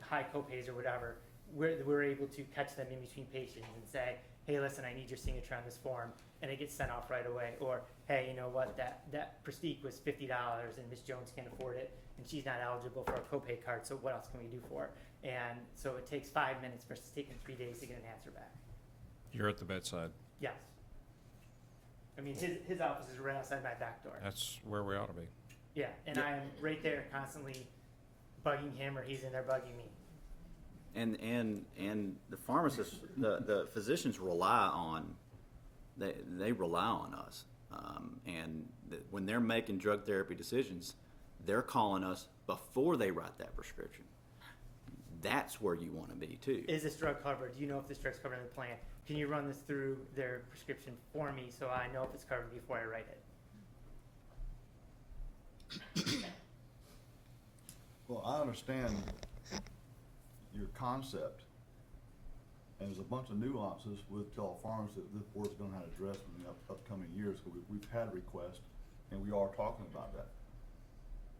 high copays or whatever. We're able to catch them in between patients and say, hey, listen, I need your signature on this form, and it gets sent off right away. Or, hey, you know what, that Prestige was $50 and Miss Jones can't afford it, and she's not eligible for a copay card, so what else can we do for her? And so it takes 5 minutes versus taking 3 days to get an answer back. You're at the bedside. Yes. I mean, his office is right outside my back door. That's where we ought to be. Yeah, and I am right there constantly bugging him, or he's in there bugging me. And the pharmacists, the physicians rely on, they rely on us. When they're making drug therapy decisions, they're calling us before they write that prescription. That's where you want to be too. Is this drug covered? Do you know if this drug's covered in the plan? Can you run this through their prescription for me so I know if it's covered before I write it? Well, I understand your concept, and there's a bunch of nuances with telepharmacy that this board's gonna have to address in the upcoming years, because we've had requests, and we are talking about that.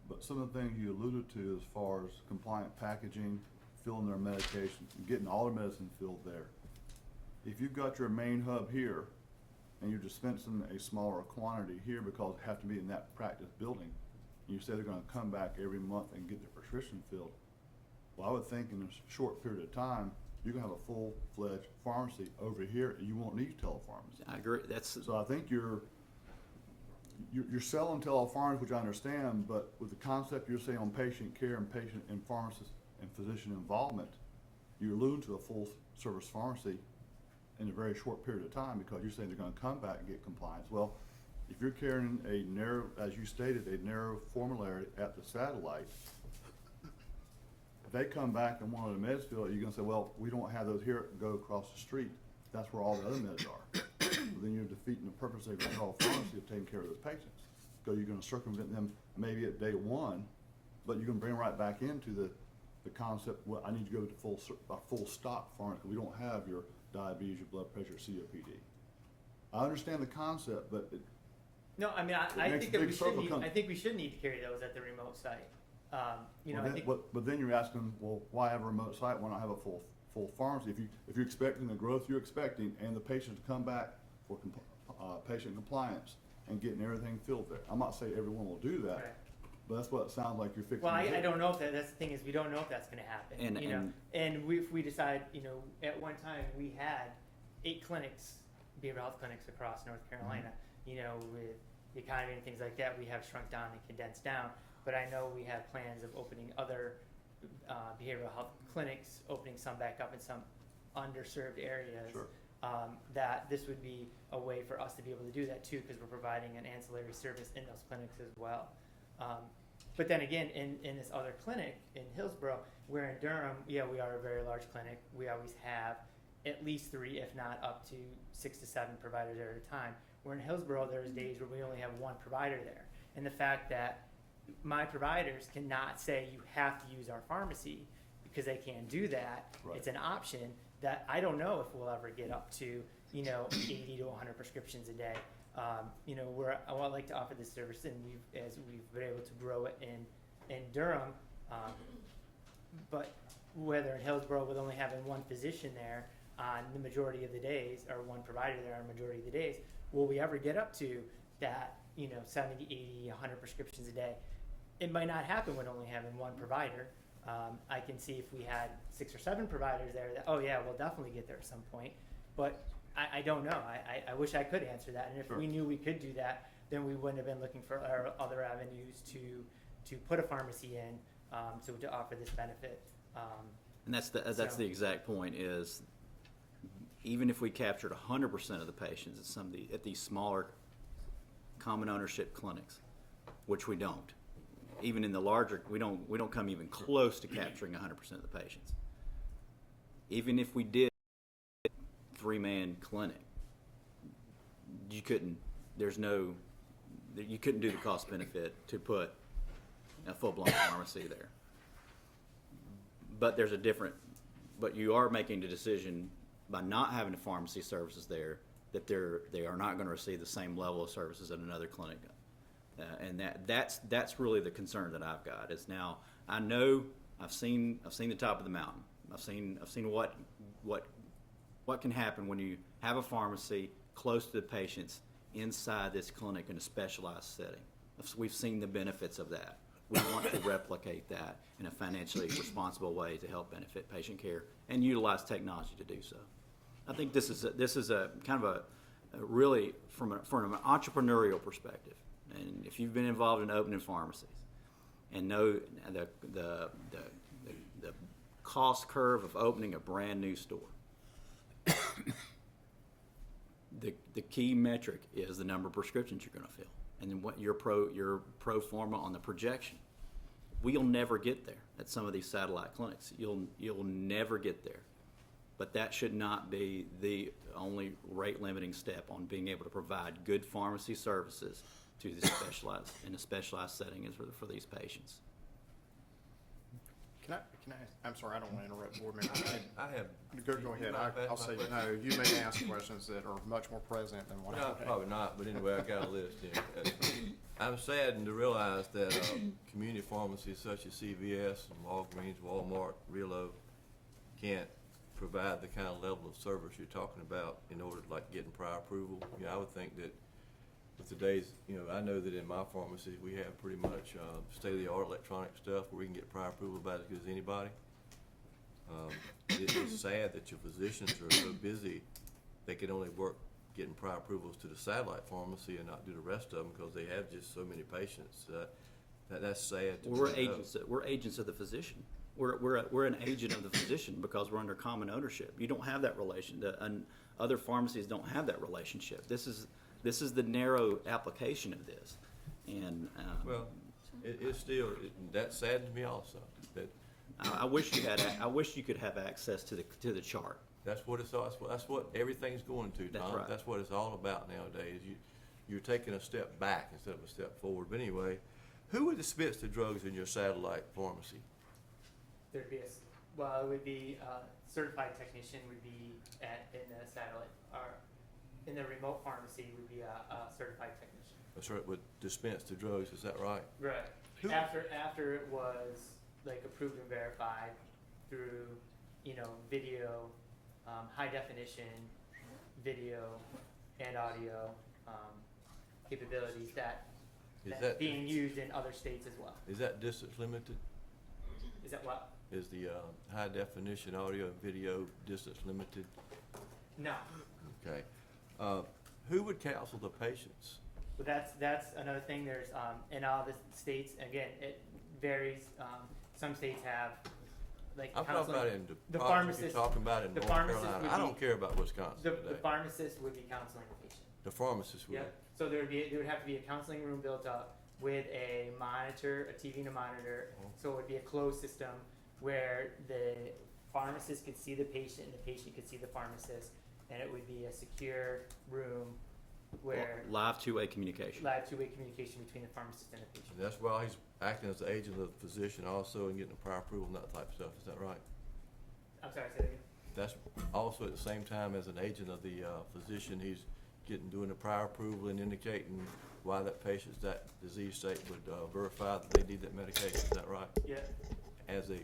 But some of the things you alluded to as far as compliant packaging, filling their medication, getting all their medicine filled there. If you've got your main hub here, and you're dispensing a smaller quantity here because it have to be in that practice building, and you say they're gonna come back every month and get their prescription filled, well, I would think in a short period of time, you're gonna have a full-fledged pharmacy over here, and you won't need telepharmacy. I agree. So I think you're selling telepharmacy, which I understand, but with the concept you're saying on patient care and patient and pharmacist and physician involvement, you're alluding to a full-service pharmacy in a very short period of time, because you're saying they're gonna come back and get compliance. Well, if you're carrying a narrow, as you stated, a narrow formulary at the satellite, if they come back and want the meds filled, you're gonna say, well, we don't have those here, go across the street. That's where all the other meds are. But then you're defeating the purpose of the whole pharmacy of taking care of those patients. Because you're gonna circumvent them maybe at day one, but you're gonna bring right back into the concept, well, I need to go to a full stop pharmacy, because we don't have your diabetes, your blood pressure, COPD. I understand the concept, but No, I mean, I makes think a that big circle come- I think we should need to carry those at the remote site. I think. But then you're asking, well, why have a remote site? Why not have a full pharmacy? If you're expecting the growth you're expecting and the patients to come back for patient compliance and getting everything filled there. I'm not saying everyone will do that, Right. but that's what it sounds like you're fixing. Well, to do. I don't know if that's the thing, is we don't know if that's gonna happen, and if we decide, at one time, we had 8 clinics, behavioral health clinics across North Carolina, with the economy and things like that, we have shrunk down and condensed down, but I know we have plans of opening other, behavioral health clinics, opening some back up in some underserved areas. Sure. That this would be a way for us to be able to do that too, because we're providing an ancillary service in those clinics as well. But then again, in this other clinic in Hillsborough, we're in Durham, we are a very large clinic. We always have at least 3, if not up to 6 to 7 providers there at a time. Where in Hillsborough, there's days where we only have 1 provider there. And the fact that my providers cannot say you have to use our pharmacy, because they can't do that. Right. It's an option. that I don't know if we'll ever get up to, 80 to 100 prescriptions a day. I would like to offer this service, and as we've been able to grow it in Durham, but whether in Hillsborough with only having one physician there on the majority of the days, or one provider there on the majority of the days, will we ever get up to that, 70, 80, 100 prescriptions a day? It might not happen with only having one provider. I can see if we had 6 or 7 providers there that, oh yeah, we'll definitely get there at some point. But I don't know. I wish I could answer that. And if Sure. we knew we could do that, then we wouldn't have been looking for our other avenues to put a pharmacy in, to offer this benefit. And that's the exact point is, even if we captured 100% of the patients at these smaller common ownership clinics, which we don't, even in the larger, we don't come even close to capturing 100% of the patients. Even if we did a 3-man clinic, you couldn't do the cost benefit to put a full-blown pharmacy there. But you are making the decision by not having the pharmacy services there that they are not going to receive the same level of services at another clinic. And that's really the concern that I've got. Is now I know I've seen the top of the mountain. I've seen what can happen when you have a pharmacy close to the patients inside this clinic in a specialized setting. We've seen the benefits of that. We want to replicate that in a financially responsible way to help benefit patient care and utilize technology to do so. I think this is a kind of a really from an entrepreneurial perspective. And if you've been involved in opening pharmacies and know the cost curve of opening a brand new store, the key metric is the number of prescriptions you're going to fill, and then what your pro forma on the projection. We'll never get there at some of these satellite clinics. You'll never get there, but that should not be the only rate limiting step on being able to provide good pharmacy services to the in a specialized setting is for these patients. Can I ask, I'm sorry, I don't want to interrupt board member. I have. Go ahead. I'll say, no, you may ask questions that are much more present than what I No, have. probably not, but anyway, I got a list here. I'm saddened to realize that community pharmacies such as CVS and Walgreens, Walmart, Relo can't provide the kind of level of service you're talking about in order to like getting prior approval. I would think that with today's, I know that in my pharmacy we have pretty much state-of-the-art electronic stuff where we can get prior approval about as good as anybody. It's sad that your physicians are so busy they can only work getting prior approvals to the satellite pharmacy and not do the rest of them because they have just so many patients. That's sad. We're agents of the physician. We're an agent of the physician because we're under common ownership. You don't have that relation. And other pharmacies don't have that relationship. This is the narrow application of this, and well, it's still that saddens me also. That I wish you could have access to the chart. that's what it's all. That's what everything's going to, Tom. That's right. That's what it's all about nowadays. You're taking a step back instead of a step forward. But anyway, who would dispense the drugs in your satellite pharmacy? There'd be it would be certified technician would be in the satellite, or in the remote pharmacy would be a certified technician. That's right, would dispense the drugs. Is that right? Right. Who- After it was like approved and verified through, video, high definition video and audio capabilities Is that's that being used in other states as well. is that distance limited? Is that what? Is the high definition audio and video distance limited? No. Okay. Who would counsel the patients? But that's another thing. There's in all the states, again, it varies. Some states have like I'm talking counseling. about in The you're pharmacist- talking about in the North pharmacist Carolina. would I don't be- care about Wisconsin The today. pharmacist would be counseling the patient. The pharmacist would. Yep. So there would have to be a counseling room built up with a monitor, a TV and a monitor. So it would be a closed system where the pharmacist could see the patient and the patient could see the pharmacist, and it would be a secure room where Live two-way communication. live two-way communication between the pharmacist and the patient. And that's why he's acting as the agent of the physician also and getting the prior approval and that type of stuff. Is that right? I'm sorry, say that again. that's also at the same time as an agent of the physician, he's doing a prior approval and indicating why that patient's that disease state would verify that they need that medication, is that right? Yeah. As a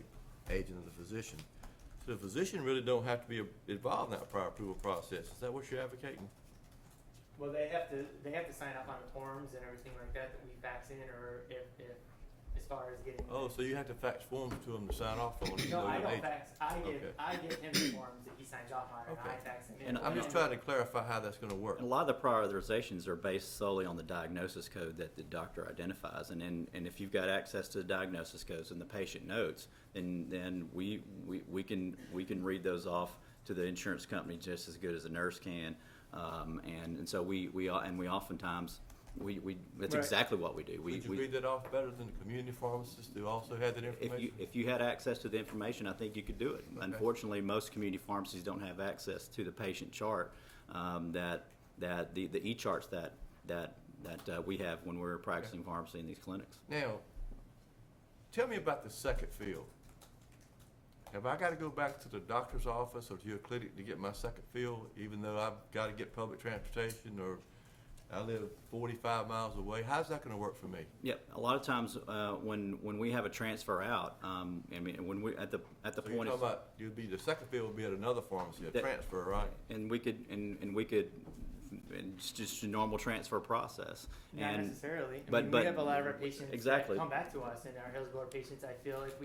agent of the physician. So the physician really don't have to be involved in that prior approval process, is that what you're advocating? Well, they have to sign up on the forms and everything like that we fax in, or if as far as getting. Oh, so you have to fax forms to him to sign off on it? No, I don't agent. fax, Okay. I give him the forms that he signs off on, and Okay. I fax them in. And I'm just trying to clarify how that's gonna work. And a lot of the prior authorizations are based solely on the diagnosis code that the doctor identifies. And if you've got access to the diagnosis codes and the patient notes, then we can read those off to the insurance company just as good as a nurse can. And so we oftentimes, that's Right. exactly what we do. Would you read that off better than the community pharmacists who also have that information? If you had access to the information, I think you could do it. Okay. Unfortunately, most community pharmacies don't have access to the patient chart, that the e-charts that we have when we're practicing pharmacy in these clinics. Now, tell me about the second fill. Have I gotta go back to the doctor's office or to your clinic to get my second fill, even though I've gotta get public transportation, or I live 45 miles away? How's that gonna work for me? Yep, a lot of times, when we have a transfer out, I mean, when we, at the So you're point talking of, about, the second fill would be at another pharmacy, a That- transfer, right? and we could, and it's just a normal transfer process. Not And necessarily. I but- mean, but- we have a lot of our patients exactly. that come back to us, and our Hillsborough patients, I feel like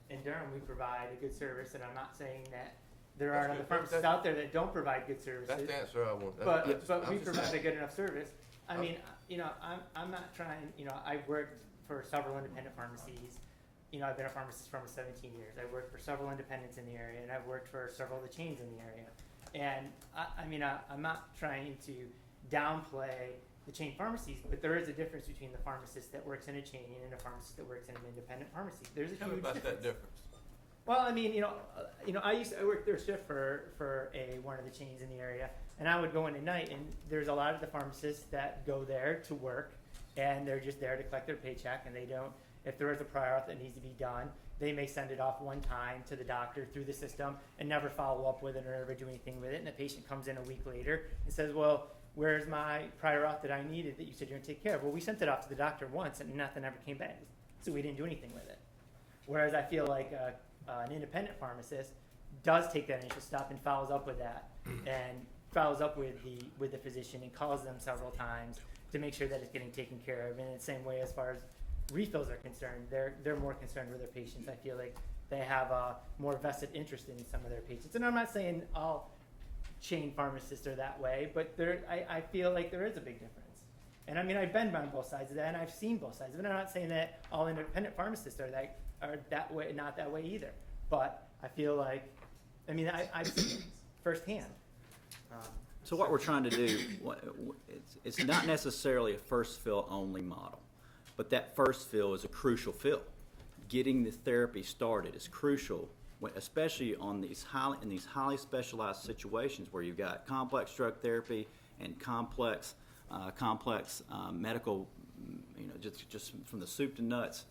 in Durham, we provide a good service, and I'm not saying that there That's aren't other good. pharmacists out there that don't provide good services. That's the answer I want. But I'm we just provide a asking. good enough service. I Oh. mean, I'm not trying, I've worked for several independent pharmacies. I've been a pharmacist for almost 17 years. I worked for several independents in the area, and I've worked for several of the chains in the area. And I'm not trying to downplay the chain pharmacies, but there is a difference between the pharmacist that works in a chain and a pharmacist that works in an independent pharmacy. There's a Tell me huge about difference. that difference. Well, I worked their shift for one of the chains in the area, and I would go in at night, and there's a lot of the pharmacists that go there to work, and they're just there to collect their paycheck, and they don't, if there is a prior auth that needs to be done, they may send it off one time to the doctor through the system and never follow up with it or never do anything with it, and the patient comes in a week later and says, well, where's my prior auth that I needed that you said you're gonna take care of? Well, we sent it off to the doctor once, and nothing ever came back, so we didn't do anything with it. Whereas I feel like an independent pharmacist does take that initial step and follows up with that, and follows up with the physician and calls them several times to make sure that it's getting taken care of. And in the same way, as far as refills are concerned, they're more concerned with their patients. I feel like they have a more vested interest in some of their patients. And I'm not saying all chain pharmacists are that way, but I feel like there is a big difference. And I've been on both sides of that, and I've seen both sides of it. I'm not saying that all independent pharmacists are that way, not that way either. But I feel like, I've seen it firsthand. So what we're trying to do, it's not necessarily a first fill only model, but that first fill is a crucial fill. Getting the therapy started is crucial, especially in these highly specialized situations where you've got complex drug therapy and complex medical, just from the soup to nuts.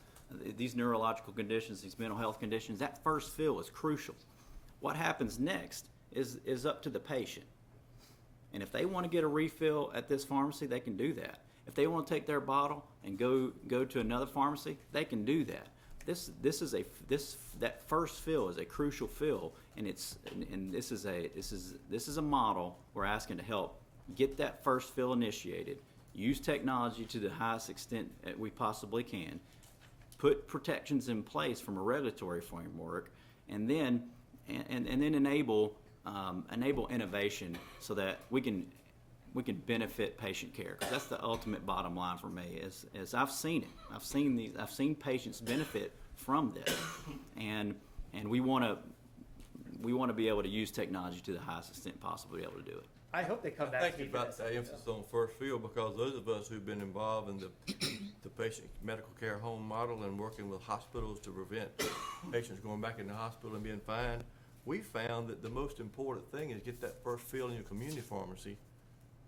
These neurological conditions, these mental health conditions, that first fill is crucial. What happens next is up to the patient. And if they want to get a refill at this pharmacy, they can do that. If they want to take their bottle and go to another pharmacy, they can do that. That first fill is a crucial fill, and this is a model we're asking to help get that first fill initiated, use technology to the highest extent that we possibly can, put protections in place from a regulatory framework, and then enable innovation so that we can benefit patient care. 'Cause that's the ultimate bottom line for me. Is I've seen it. I've seen patients benefit from this, and we want to be able to use technology to the highest extent possible to be able to do it. I hope they come back Thank to you me for about this. that emphasis on first field, because those of us who've been involved in the patient medical care home model and working with hospitals to prevent patients going back in the hospital and being fined, we found that the most important thing is get that first fill in your community pharmacy,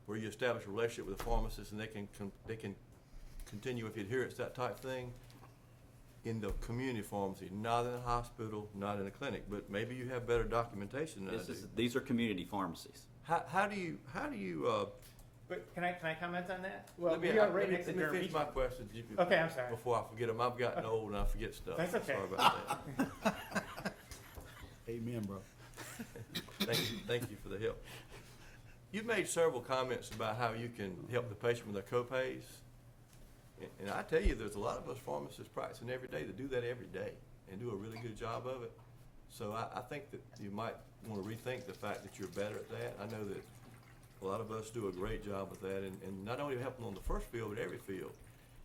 where you establish a relationship with the pharmacist and they can continue with adherence, that type thing. in the community pharmacy, not in a hospital, not in a clinic, but maybe you have better documentation than I do. These are community pharmacies. How do you, But can I comment on that? Well, let me we are right next to let me Durham finish my Regional. questions. Okay, I'm sorry. Before I forget them, I've gotten old and I forget stuff. That's okay. Sorry about that. Amen, bro. Thank you for the help. You've made several comments about how you can help the patient with their copays. And I tell you, there's a lot of us pharmacists practicing every day that do that every day and do a really good job of it. So I think that you might want to rethink the fact that you're better at that. I know that a lot of us do a great job with that, and not only helping on the first field, but every field.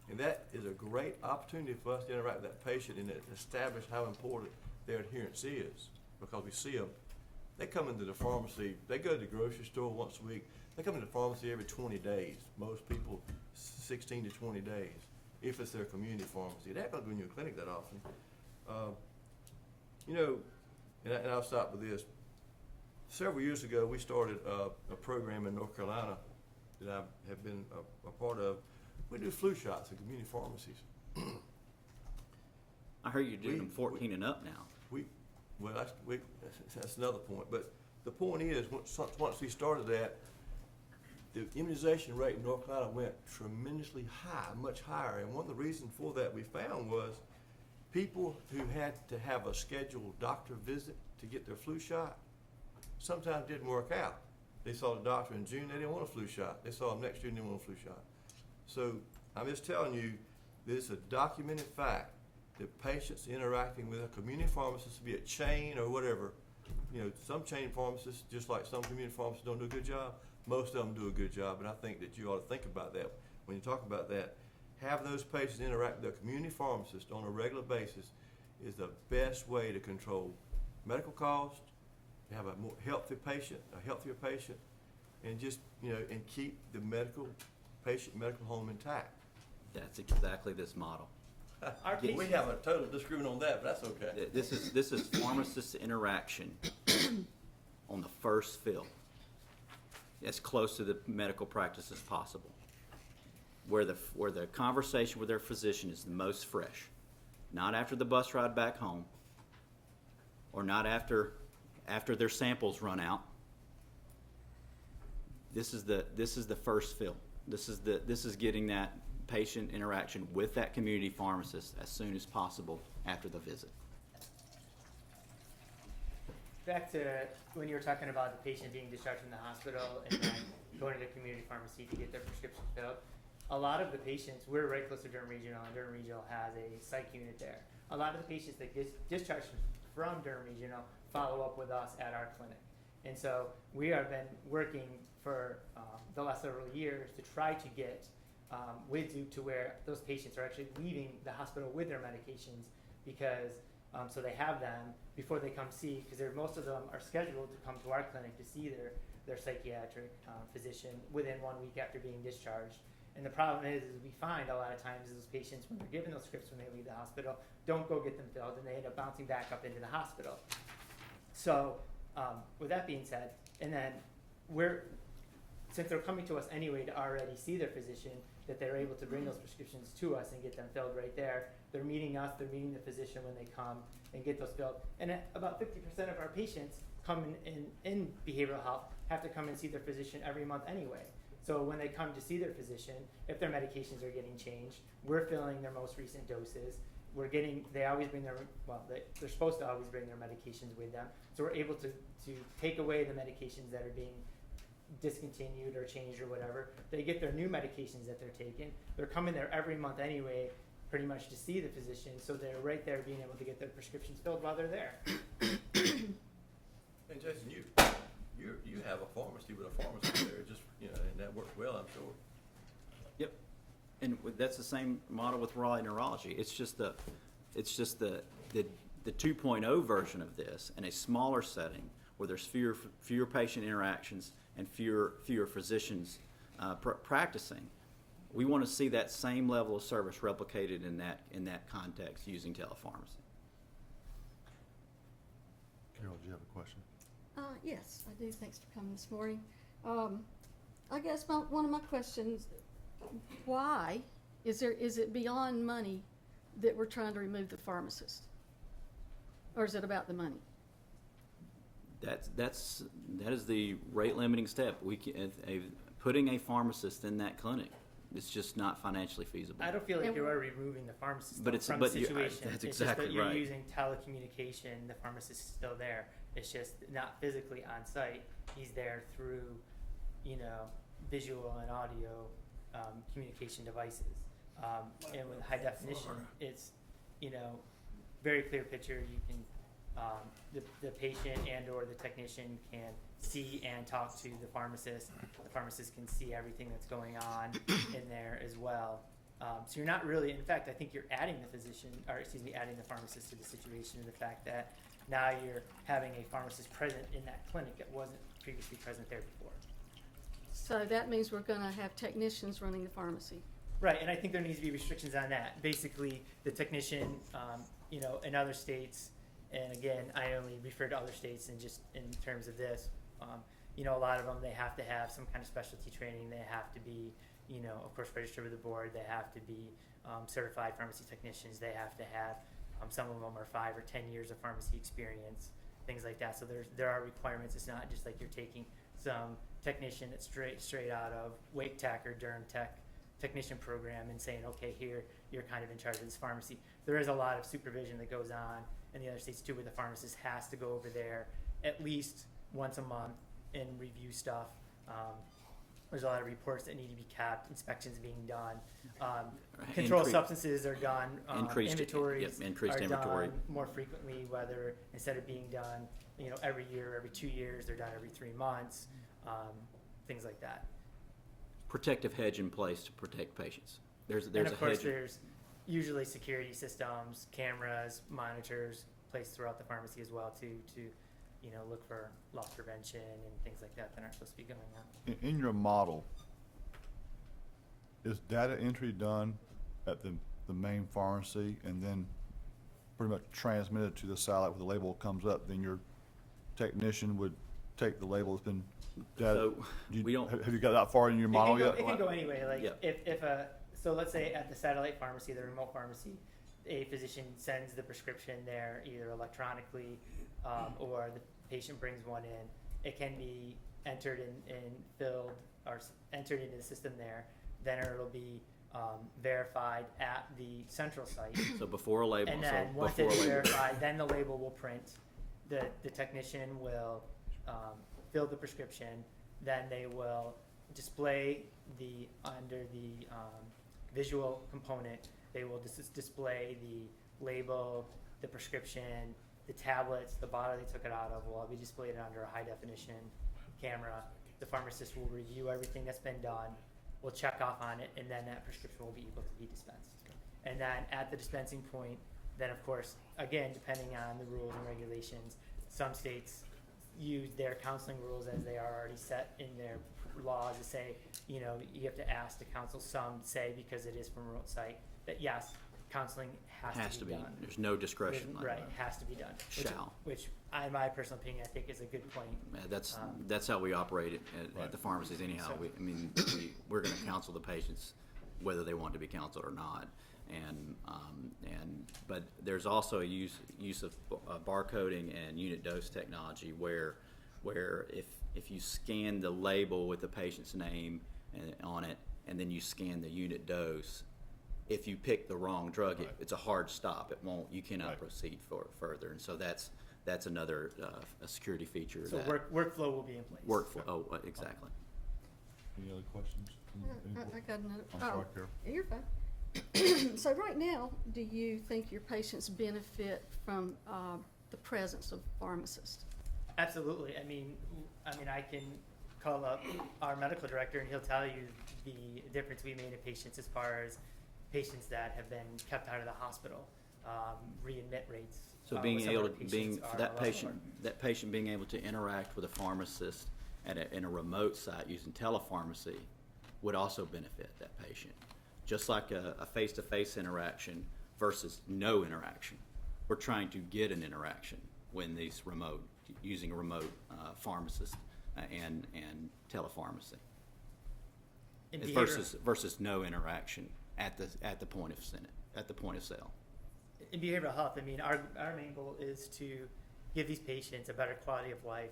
And that is a great opportunity for us to interact with that patient and establish how important their adherence is, because we see them. They come into the pharmacy, they go to the grocery store once a week. They come into the pharmacy every 20 days. Most people, 16 to 20 days, if it's their community pharmacy. That doesn't do in your clinic that often. You know, and I'll stop with this. Several years ago, we started a program in North Carolina that I have been a part of. We do flu shots in community pharmacies. I heard you're doing We- them 14 and up now. That's another point. But the point is, once we started that, the immunization rate in North Carolina went tremendously high, much higher. And one of the reasons for that we found was people who had to have a scheduled doctor visit to get their flu shot sometimes didn't work out. They saw the doctor in June, they didn't want a flu shot. They saw him next year and didn't want a flu shot. So I'm just telling you, this is a documented fact that patients interacting with a community pharmacist, be it chain or whatever, you know, some chain pharmacists, just like some community pharmacists don't do a good job, most of them do a good job, and I think that you ought to think about that. When you talk about that, have those patients interact with their community pharmacist on a regular basis is the best way to control medical costs, to have a more healthy patient, a healthier patient, and just, you know, and keep the medical home intact. That's exactly this model. Our We patients- have a total disagreement on that, but that's okay. This is pharmacist interaction on the first fill, as close to the medical practice as possible, where the conversation with their physician is the most fresh, not after the bus ride back home, or not after their samples run out. This is the first fill. This is getting that patient interaction with that community pharmacist as soon as possible after the visit. Back to when you were talking about the patient being discharged from the hospital and then going to the community pharmacy to get their prescription filled. A lot of the patients, we're right close to Durham Regional, and Durham Regional has a psych unit there. A lot of the patients that get discharged from Durham Regional follow up with us at our clinic. And so we have been working for the last several years to try to get with Duke to where those patients are actually leaving the hospital with their medications, because so they have them before they come see, because most of them are scheduled to come to our clinic to see their psychiatric physician within 1 week after being discharged. And the problem is we find a lot of times those patients, when they're given those scripts when they leave the hospital, don't go get them filled, and they end up bouncing back up into the hospital. So with that being said, and then since they're coming to us anyway to already see their physician, that they're able to bring those prescriptions to us and get them filled right there. They're meeting us, they're meeting the physician when they come and get those filled. And about 50% of our patients come in behavioral health have to come and see their physician every month anyway. So when they come to see their physician, if their medications are getting changed, we're filling their most recent doses. They always bring they're supposed to always bring their medications with them. So we're able to take away the medications that are being discontinued or changed or whatever. They get their new medications that they're taking. They're coming there every month anyway, pretty much to see the physician. So they're right there being able to get their prescriptions filled while they're there. And Jason, you have a pharmacy with a pharmacist there, just, you know, and that works well, I'm sure. Yep, and that's the same model with Raleigh Neurology. It's just the 2.0 version of this in a smaller setting where there's fewer patient interactions and fewer physicians practicing. We want to see that same level of service replicated in that context using telepharmacy. Carol, do you have a question? Yes, I do. Thanks for coming this morning. I guess one of my questions, why is it beyond money? that we're trying to remove the pharmacist? Or is it about the money? That is the rate limiting step. Putting a pharmacist in that clinic, it's just not financially feasible. I don't feel like And- you are removing the pharmacist But though it's- from but the you- situation. that's It's exactly just that you're right. using telecommunication, the pharmacist is still there. It's just not physically on site. He's there through, visual and audio communication devices. And with high definition, it's, very clear picture. You can, the patient and or the technician can see and talk to the pharmacist. The pharmacist can see everything that's going on in there as well. So you're not really, in fact, I think you're adding the physician, or adding the pharmacist to the situation, and the fact that now you're having a pharmacist present in that clinic that wasn't previously present there before. So that means we're gonna have technicians running the pharmacy. Right, and I think there needs to be restrictions on that. Basically, the technician, in other states, and again, I only refer to other states and just in terms of this, a lot of them, they have to have some kind of specialty training. They have to be, of course, registered with the board. They have to be certified pharmacy technicians. They have to have, some of them are 5 or 10 years of pharmacy experience, things like that. So there are requirements. It's not just like you're taking some technician that's straight out of Wake Tech or Durham Tech technician program and saying, okay, here, you're kind of in charge of this pharmacy. There is a lot of supervision that goes on in the other states too, where the pharmacist has to go over there at least once a month and review stuff. There's a lot of reports that need to be kept, inspections being done. Controlled Incre- substances are done, Increased- inventories yep, increased are inventory. done more frequently, whether instead of being done, every year, every 2 years, they're done every 3 months, things like that. Protective hedge in place to protect patients. There's And a of course, hedge. there's usually security systems, cameras, monitors placed throughout the pharmacy as well to look for loss prevention and things like that that aren't supposed to be going on. In your model, is data entry done at the main pharmacy and then pretty much transmitted to the satellite where the label comes up? Then your technician would take the label that's been data. So, we don't- Have you got that far in your model yet? It can go anyway, like, Yep. so let's say at the satellite pharmacy, the remote pharmacy, a physician sends the prescription there either electronically, or the patient brings one in. It can be entered and filled, or entered into the system there, then it'll be, verified at the central site. So before a label. And so then once before a it's label. verified, then the label will print. The technician will fill the prescription. Then they will display under the visual component, they will display the label, the prescription, the tablets, the bottle they took it out of will all be displayed under a high definition camera. The pharmacist will review everything that's been done, will check off on it, and then that prescription will be able to be dispensed. And then at the dispensing point, then of course, again, depending on the rules and regulations, some states use their counseling rules as they are already set in their laws to say, you have to ask the council. Some say, because it is from a remote site, that yes, counseling has to be done. There's no discretion. like Right, that. has to be done. Shall. Which, in my personal opinion, I think is a good point. That's how we operate it at the pharmacies anyhow. So- We're gonna counsel the patients whether they want to be counseled or not. But there's also a use of barcoding and unit dose technology where if you scan the label with the patient's name on it, and then you scan the unit dose, if you pick the wrong drug, it's a hard stop. You cannot proceed further. And so that's another a security feature. So that workflow will be in place. workflow. Exactly. Any other questions? I got another. I'm sorry, Carol. You're fine. So right now, do you think your patients benefit from the presence of pharmacists? Absolutely. I mean, I can call up our medical director and he'll tell you the difference we made in patients as far as patients that have been kept out of the hospital, readmit rates. So with being some of able the to, patients are a lot lower. that patient being able to interact with a pharmacist in a remote site using telepharmacy would also benefit that patient. Just like a face-to-face interaction versus no interaction. We're trying to get an interaction when using a remote pharmacist and telepharmacy. In behavioral- Versus no interaction at the point of sale. in behavioral health, I mean, our main goal is to give these patients a better quality of life.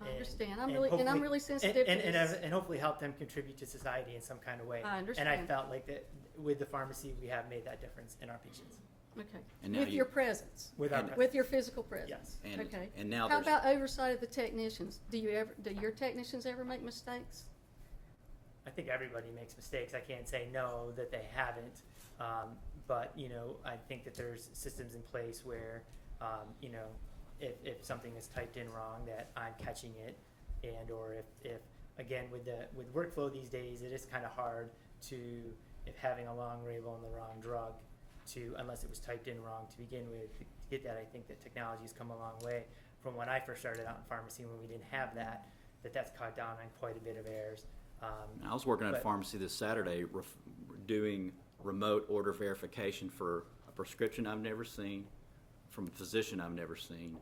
I and- understand. and I'm hopefully- really sensitive to and this. and hopefully help them contribute to society in some kind of way. I And I understand. felt like that with the pharmacy, we have made that difference in our patients. Okay. And now With you- your presence, With our And- with your physical presence. Yes. And, Okay. and now How there's, about oversight of the technicians? Do your technicians ever make mistakes? I think everybody makes mistakes. I can't say no that they haven't, but you know, I think that there's systems in place where, you know, if something is typed in wrong, that I'm catching it, and or if again with workflow these days, it is kind of hard to if having a long label on the wrong drug, to unless it was typed in wrong to begin with. To get that, I think that technology has come a long way from when I first started out in pharmacy when we didn't have that. That's cut down on quite a bit of errors. I was working at a but- pharmacy this Saturday, doing remote order verification for a prescription I've never seen, from a physician I've never seen,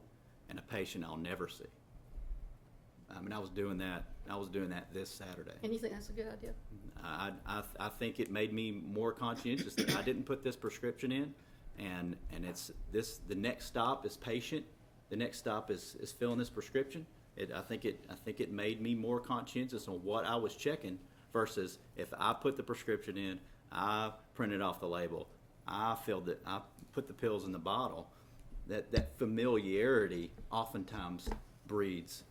and a patient I'll never see. I mean, I was doing that this Saturday. And you think that's a good idea? I think it made me more conscientious that I didn't put this prescription in, and it's this, the next stop is patient, the next stop is filling this prescription. I think it made me more conscientious on what I was checking versus if I put the prescription in, I printed off the label, I put the pills in the bottle. That familiarity oftentimes breeds,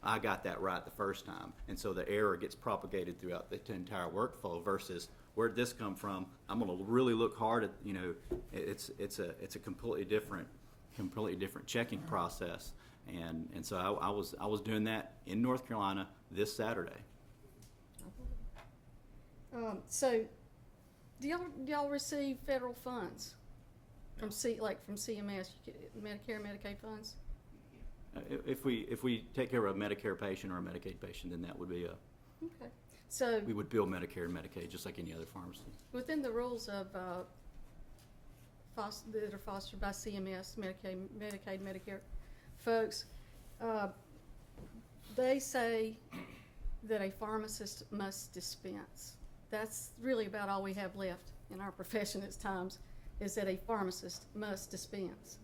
I got that right the first time. And so the error gets propagated throughout the entire workflow versus where'd this come from? I'm gonna really look hard at, you know, it's a completely different checking process. And so I was doing that in North Carolina this Saturday. So, do y'all receive federal funds from from CMS, Medicare, Medicaid funds? If we take care of a Medicare patient or a Medicaid patient, then that would be Okay. So, we would bill Medicare and Medicaid just like any other pharmacy. within the rules of that are fostered by CMS, Medicaid, Medicare folks, they say that a pharmacist must dispense. That's really about all we have left in our profession at times, is that a pharmacist must dispense.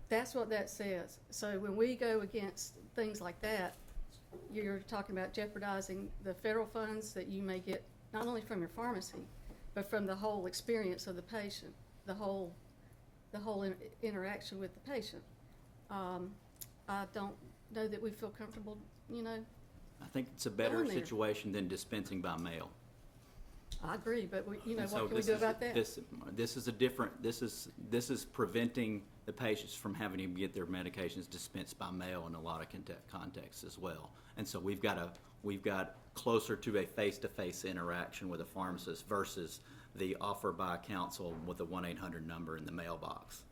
That's what that says. So when we go against things like that, you're talking about jeopardizing the federal funds that you may get not only from your pharmacy, but from the whole experience of the patient, the whole interaction with the patient. I don't know that we feel comfortable, you know. I think it's a better Going there. situation than dispensing by mail. I agree, but we, And so what can we this do is- about that? This is a different, this is preventing the patients from having to get their medications dispensed by mail in a lot of contexts as well. And so we've got closer to a face-to-face interaction with a pharmacist versus the offer by counsel with a 1-800 number in the mailbox.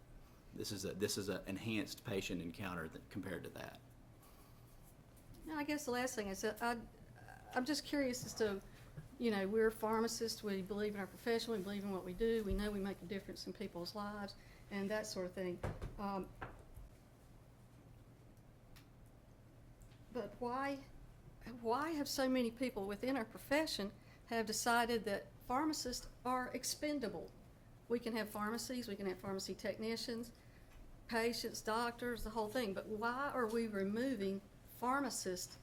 This is an enhanced patient encounter compared to that. Now, I guess the last thing is that I'm just curious as to, you know, we're pharmacists, we believe in our profession, we believe in what we do, we know we make a difference in people's lives, and that sort of thing. But why have so many people within our profession have decided that pharmacists are expendable? We can have pharmacies, we can have pharmacy technicians, patients, doctors, the whole thing, but why are we removing pharmacists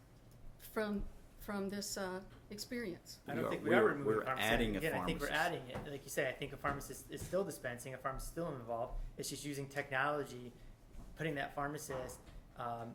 from this experience? I don't We think are- we are we're- removing we're pharmacy. adding a Again, I think we're pharmacist. adding it. Like you say, I think a pharmacist is still dispensing, a pharmacist is still involved. It's just using technology, putting that pharmacist,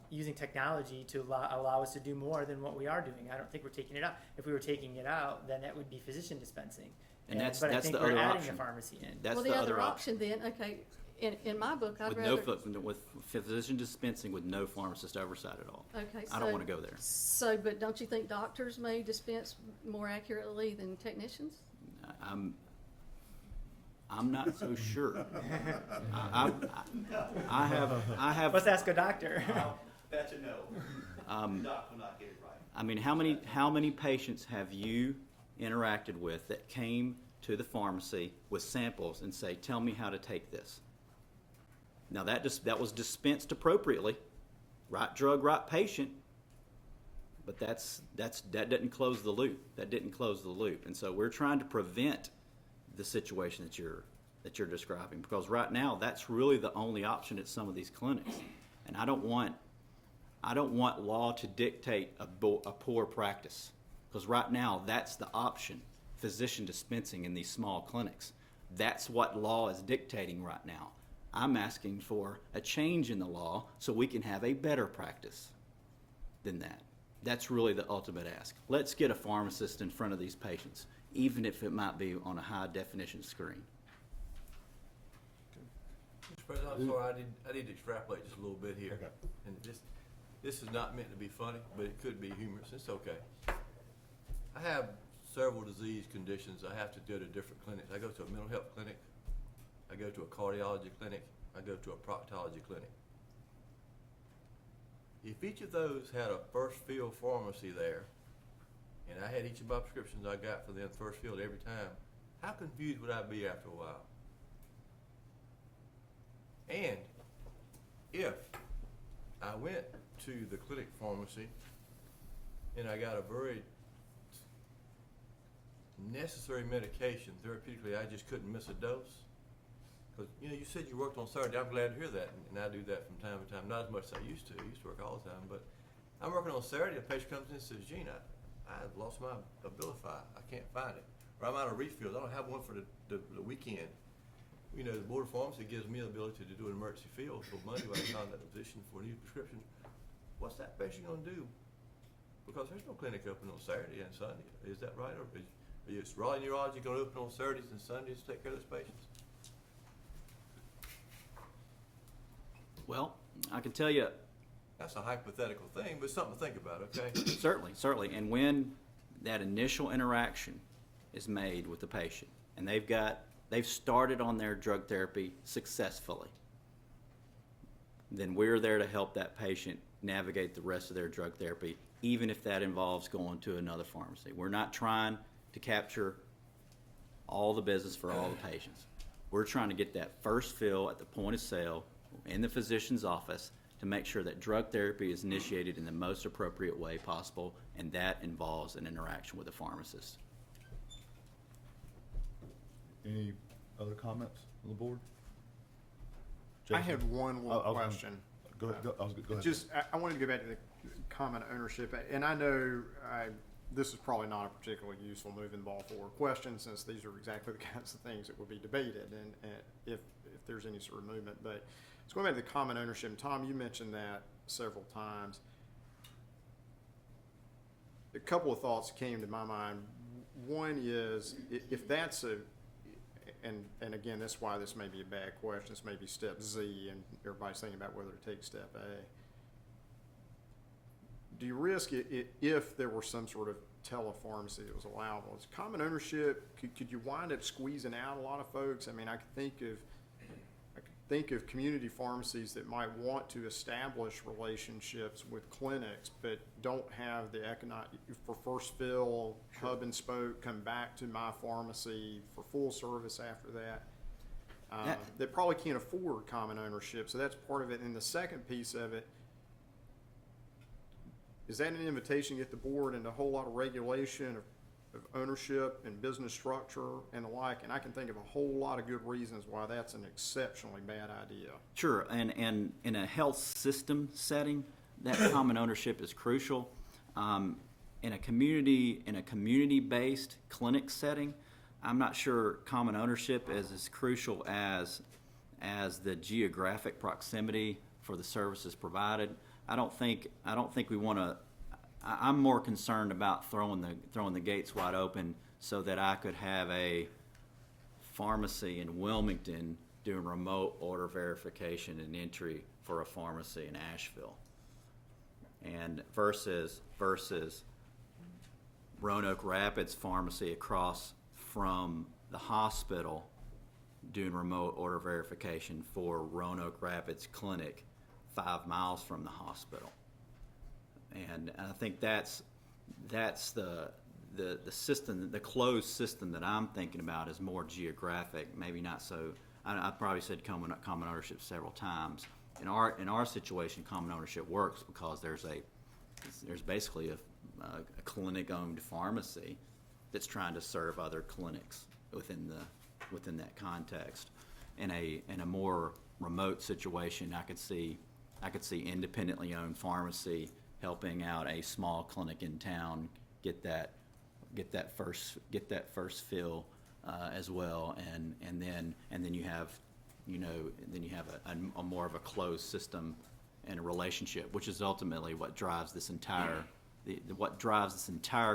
using technology to allow us to do more than what we are doing. I don't think we're taking it out. If we were taking it out, then that would be physician dispensing. And that's but I the think other we're adding option. a pharmacy in. That's Well, the other option. then, okay, in my book, I'd With rather. with physician dispensing with no pharmacist oversight at all. Okay, I don't so- want to go there. So, but don't you think doctors may dispense more accurately than technicians? I'm not so sure. I have. Let's ask a doctor. That's a no. Doc will not get it right. I mean, how many patients have you interacted with that came to the pharmacy with samples and say, "Tell me how to take this"? Now that was dispensed appropriately, right drug, right patient, but that didn't close the loop. That didn't close the loop, and so we're trying to prevent the situation that you're describing, because right now, that's really the only option at some of these clinics. And I don't want law to dictate a poor practice, because right now, that's the option, physician dispensing in these small clinics. That's what law is dictating right now. I'm asking for a change in the law so we can have a better practice than that. That's really the ultimate ask. Let's get a pharmacist in front of these patients, even if it might be on a high-definition screen. Mr. President, I'm sorry, I need to extrapolate just a little bit here. Okay. And this is not meant to be funny, but it could be humorous. It's okay. I have several disease conditions. I have to go to different clinics. I go to a mental health clinic. I go to a cardiology clinic. I go to a proctology clinic. If each of those had a first fill pharmacy there, and I had each of my prescriptions I got for them first filled every time, how confused would I be after a while? And if I went to the clinic pharmacy and I got a very necessary medication, therapeutically, I just couldn't miss a dose. Because, you said you worked on Saturday. I'm glad to hear that, and I do that from time to time. Not as much as I used to. I used to work all the time, but I'm working on Saturday. A patient comes in and says, "Gene, I've lost my Abilify. I can't find it. Or I'm out of refills. I don't have one for the weekend." The Board of Pharmacy gives me the ability to do an emergency fill for Monday when I contact the physician for a new prescription. What's that patient going to do? Because there's no clinic open on Saturday and Sunday. Is that right? Or is Raleigh Neurology going to open on Saturdays and Sundays to take care of those patients? Well, I can tell you, That's a hypothetical thing, but something to think about, okay? certainly, and when that initial interaction is made with the patient, and they've started on their drug therapy successfully, then we're there to help that patient navigate the rest of their drug therapy, even if that involves going to another pharmacy. We're not trying to capture all the business for all the patients. We're trying to get that first fill at the point of sale in the physician's office to make sure that drug therapy is initiated in the most appropriate way possible, and that involves an interaction with a pharmacist. Any other comments on the board? I Jason? have one I little was gonna- question. Go ahead. Just, I wanted to go back to the common ownership, and I know this is probably not a particularly useful moving the ball forward question, since these are exactly the kinds of things that would be debated, and if there's any sort of movement. But let's go back to the common ownership. And Tom, you mentioned that several times. A couple of thoughts came to my mind. One is, if that's and again, that's why this may be a bad question. This may be step Z, and everybody's thinking about whether to take step A. Do you risk it if there were some sort of telepharmacy that was allowable? It's common ownership. Could you wind up squeezing out a lot of folks? I mean, I could think of community pharmacies that might want to establish relationships with clinics, but don't have the economic, for first fill, hub and spoke, come back to my pharmacy for full service after that. That probably can't afford common ownership, so that's part of it. And the second piece of it, is that an invitation to get the board into a whole lot of regulation of ownership and business structure and the like? And I can think of a whole lot of good reasons why that's an exceptionally bad idea. Sure, and in a health system setting, that common ownership is crucial. In a community-based clinic setting, I'm not sure common ownership is as crucial as the geographic proximity for the services provided. I don't think we want to. I'm more concerned about throwing the gates wide open so that I could have a pharmacy in Wilmington doing remote order verification and entry for a pharmacy in Asheville, and versus Roanoke Rapids Pharmacy across from the hospital doing remote order verification for Roanoke Rapids Clinic 5 miles from the hospital. And I think that's the system, the closed system that I'm thinking about is more geographic, maybe not so. I probably said common ownership several times. In our situation, common ownership works because there's basically a clinic-owned pharmacy that's trying to serve other clinics within that context. in a more remote situation, I could see independently owned pharmacy helping out a small clinic in town get that first fill as well, and then you have a more of a closed system and a relationship, which is ultimately what drives this entire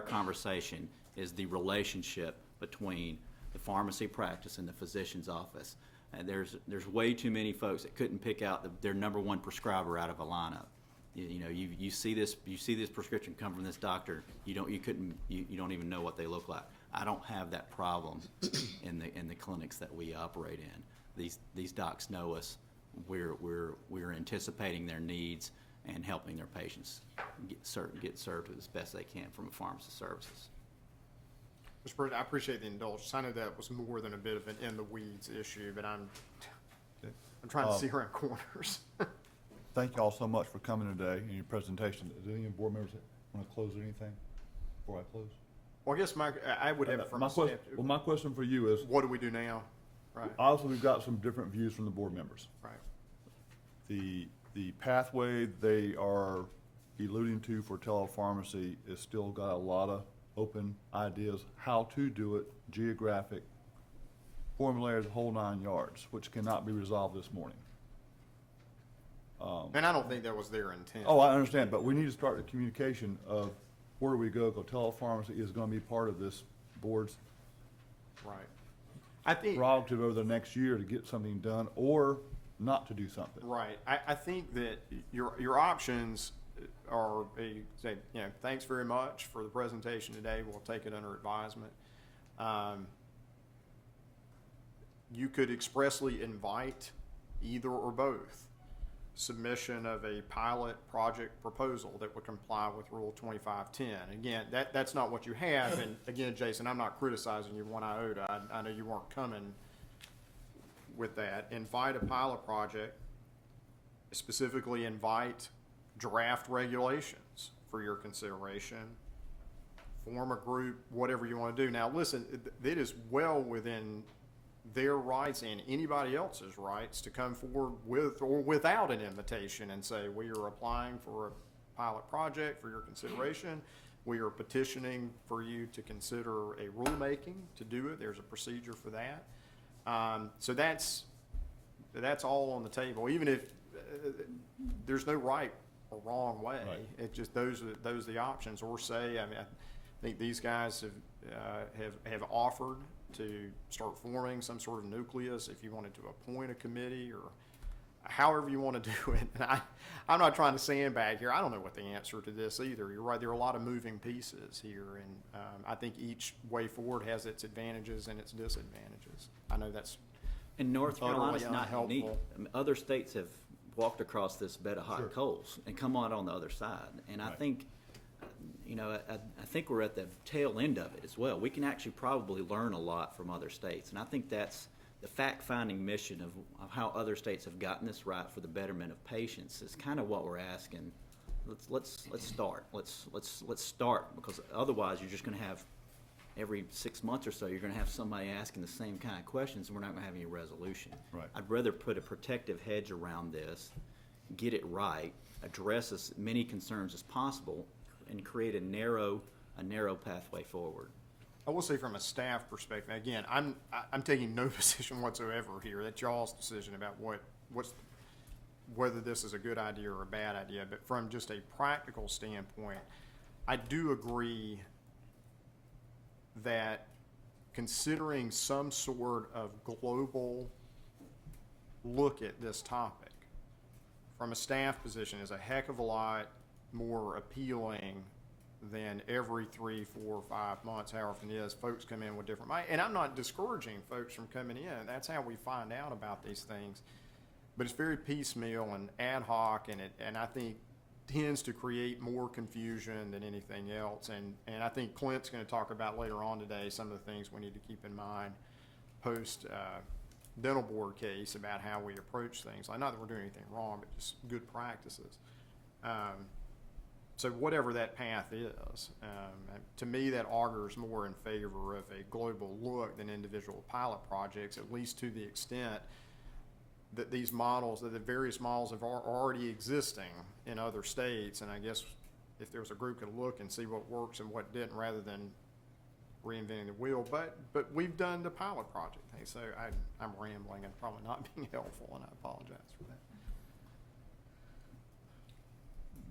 conversation is the relationship between the pharmacy practice and the physician's office. And there's way too many folks that couldn't pick out their number one prescriber out of a lineup. You see this prescription come from this doctor. You don't even know what they look like. I don't have that problem in the clinics that we operate in. These docs know us. We're anticipating their needs and helping their patients get served as best they can from a pharmacist services. Mr. President, I appreciate the indulgence. I know that was more than a bit of an in-the-weeds issue, but I'm trying to see around corners. Thank you all so much for coming today and your presentation. Do any of the board members want to close anything before I close? Well, I guess I would have it from a staff. Well, my question for you is, What do we do now? Right, obviously, we've got some different views from the board members. right. The pathway they are alluding to for telepharmacy is still got a lot of open ideas how to do it, geographic, formularies, the whole 9 yards, which cannot be resolved this morning. And I don't think that was their intent. Oh, I understand, but we need to start the communication of where do we go, because telepharmacy is gonna be part of this board's Right. I think. prerogative over the next year to get something done or not to do something. Right. I think that your options are say, thanks very much for the presentation today. We'll take it under advisement. You could expressly invite either or both submission of a pilot project proposal that would comply with Rule 2510. Again, that's not what you have. And again, Jason, I'm not criticizing you one iota. I know you weren't coming with that. Invite a pilot project, specifically invite draft regulations for your consideration, form a group, whatever you want to do. Now, listen, it is well within their rights and anybody else's rights to come forward with or without an invitation and say, we are applying for a pilot project for your consideration. We are petitioning for you to consider a rulemaking to do it. There's a procedure for that. So that's all on the table. Even if there's no right or wrong way, Right. it just those are the options. Or say, I think these guys have offered to start forming some sort of nucleus if you wanted to appoint a committee or however you want to do it. And I'm not trying to sandbag here. I don't know what the answer to this either. You're right. There are a lot of moving pieces here, and I think each way forward has its advantages and its disadvantages. I know that's And North Utterly Carolina's not unhelpful. unique. I mean, other states have walked across this bed of hot Sure. coals and come out on the other side. And I Right. think, I think we're at the tail end of it as well. We can actually probably learn a lot from other states. And I think that's the fact-finding mission of how other states have gotten this right for the betterment of patients is kind of what we're asking. Let's start. Let's start, because otherwise you're just going to have every 6 months or so, you're going to have somebody asking the same kind of questions, and we're not going to have any resolution. Right. I'd rather put a protective hedge around this, get it right, address as many concerns as possible, and create a narrow pathway forward. I will say from a staff perspective, again, I'm taking no position whatsoever here. That's y'all's decision about whether this is a good idea or a bad idea. But from just a practical standpoint, I do agree that considering some sort of global look at this topic from a staff position is a heck of a lot more appealing than every 3, 4, 5 months, how often it is, folks come in with different, and I'm not discouraging folks from coming in. That's how we find out about these things. But it's very piecemeal and ad hoc, and I think tends to create more confusion than anything else. And I think Clint's going to talk about later on today some of the things we need to keep in mind post dental board case about how we approach things. Like, not that we're doing anything wrong, but just good practices. So whatever that path is, to me that augurs more in favor of a global look than individual pilot projects, at least to the extent that these models, that the various models are already existing in other states, and I guess if there was a group could look and see what works and what didn't, rather than reinventing the wheel. But we've done the pilot project thing, so I'm rambling and probably not being helpful, and I apologize for that.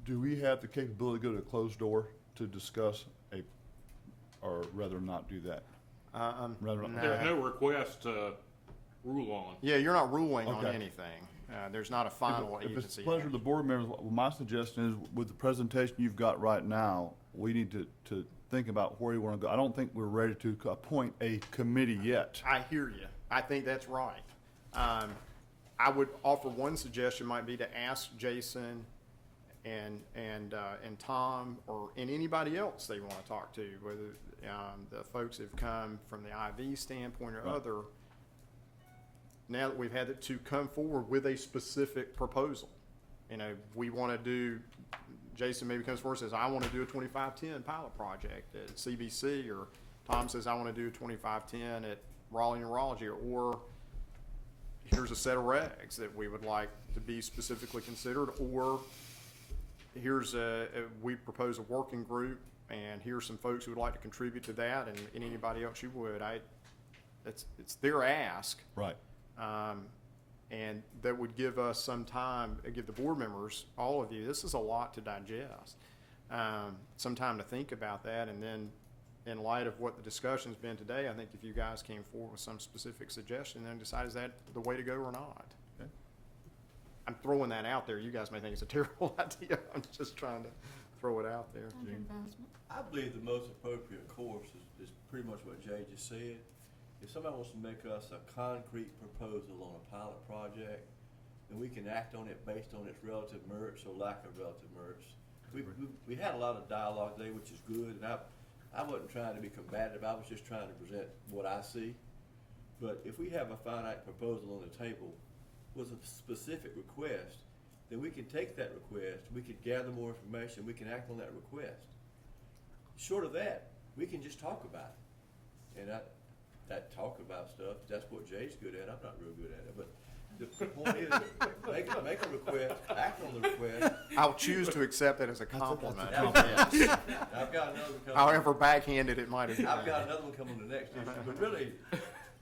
Do we have the capability to go to a closed door to discuss or rather not do that? Rather not- No. There's no request to rule on. Yeah, you're not ruling on Okay. anything. There's not a final If it's agency. the pleasure of the board members, my suggestion is, with the presentation you've got right now, we need to think about where you want to go. I don't think we're ready to appoint a committee yet. I hear you. I think that's right. I would offer one suggestion might be to ask Jason and Tom and anybody else they want to talk to, whether the folks have come from the IV standpoint or Right. other. Now that we've had it to come forward with a specific proposal, we want to do. Jason maybe comes forward and says, I want to do a 2510 pilot project at CBC, or Tom says, I want to do a 2510 at Raleigh Neurology, or here's a set of regs that we would like to be specifically considered, or here's we propose a working group, and here's some folks who would like to contribute to that, and anybody else you would. It's their ask. Right. And that would give us some time, give the board members, all of you, this is a lot to digest, some time to think about that. And then in light of what the discussion's been today, I think if you guys came forward with some specific suggestion and decide is that the way to go or not. Okay. I'm throwing that out there. You guys may think it's a terrible idea. I'm just trying to throw it out there. Under advisement. I believe the most appropriate course is pretty much what Jay just said. If somebody wants to make us a concrete proposal on a pilot project, then we can act on it based on its relative merits or lack of relative merits. We had a lot of dialogue today, which is good, and I wasn't trying to be combative, I was just trying to present what I see. But if we have a finite proposal on the table with a specific request, then we can take that request, we could gather more information, we can act on that request. Short of that, we can just talk about it. And that talk about stuff, that's what Jay's good at, I'm not real good at it, but the point is, make a request, act on the request. I'll choose to accept that as a compliment. That's- Yes. I've got another one coming. However backhanded it might have been. I've got another one coming on the next issue, but really,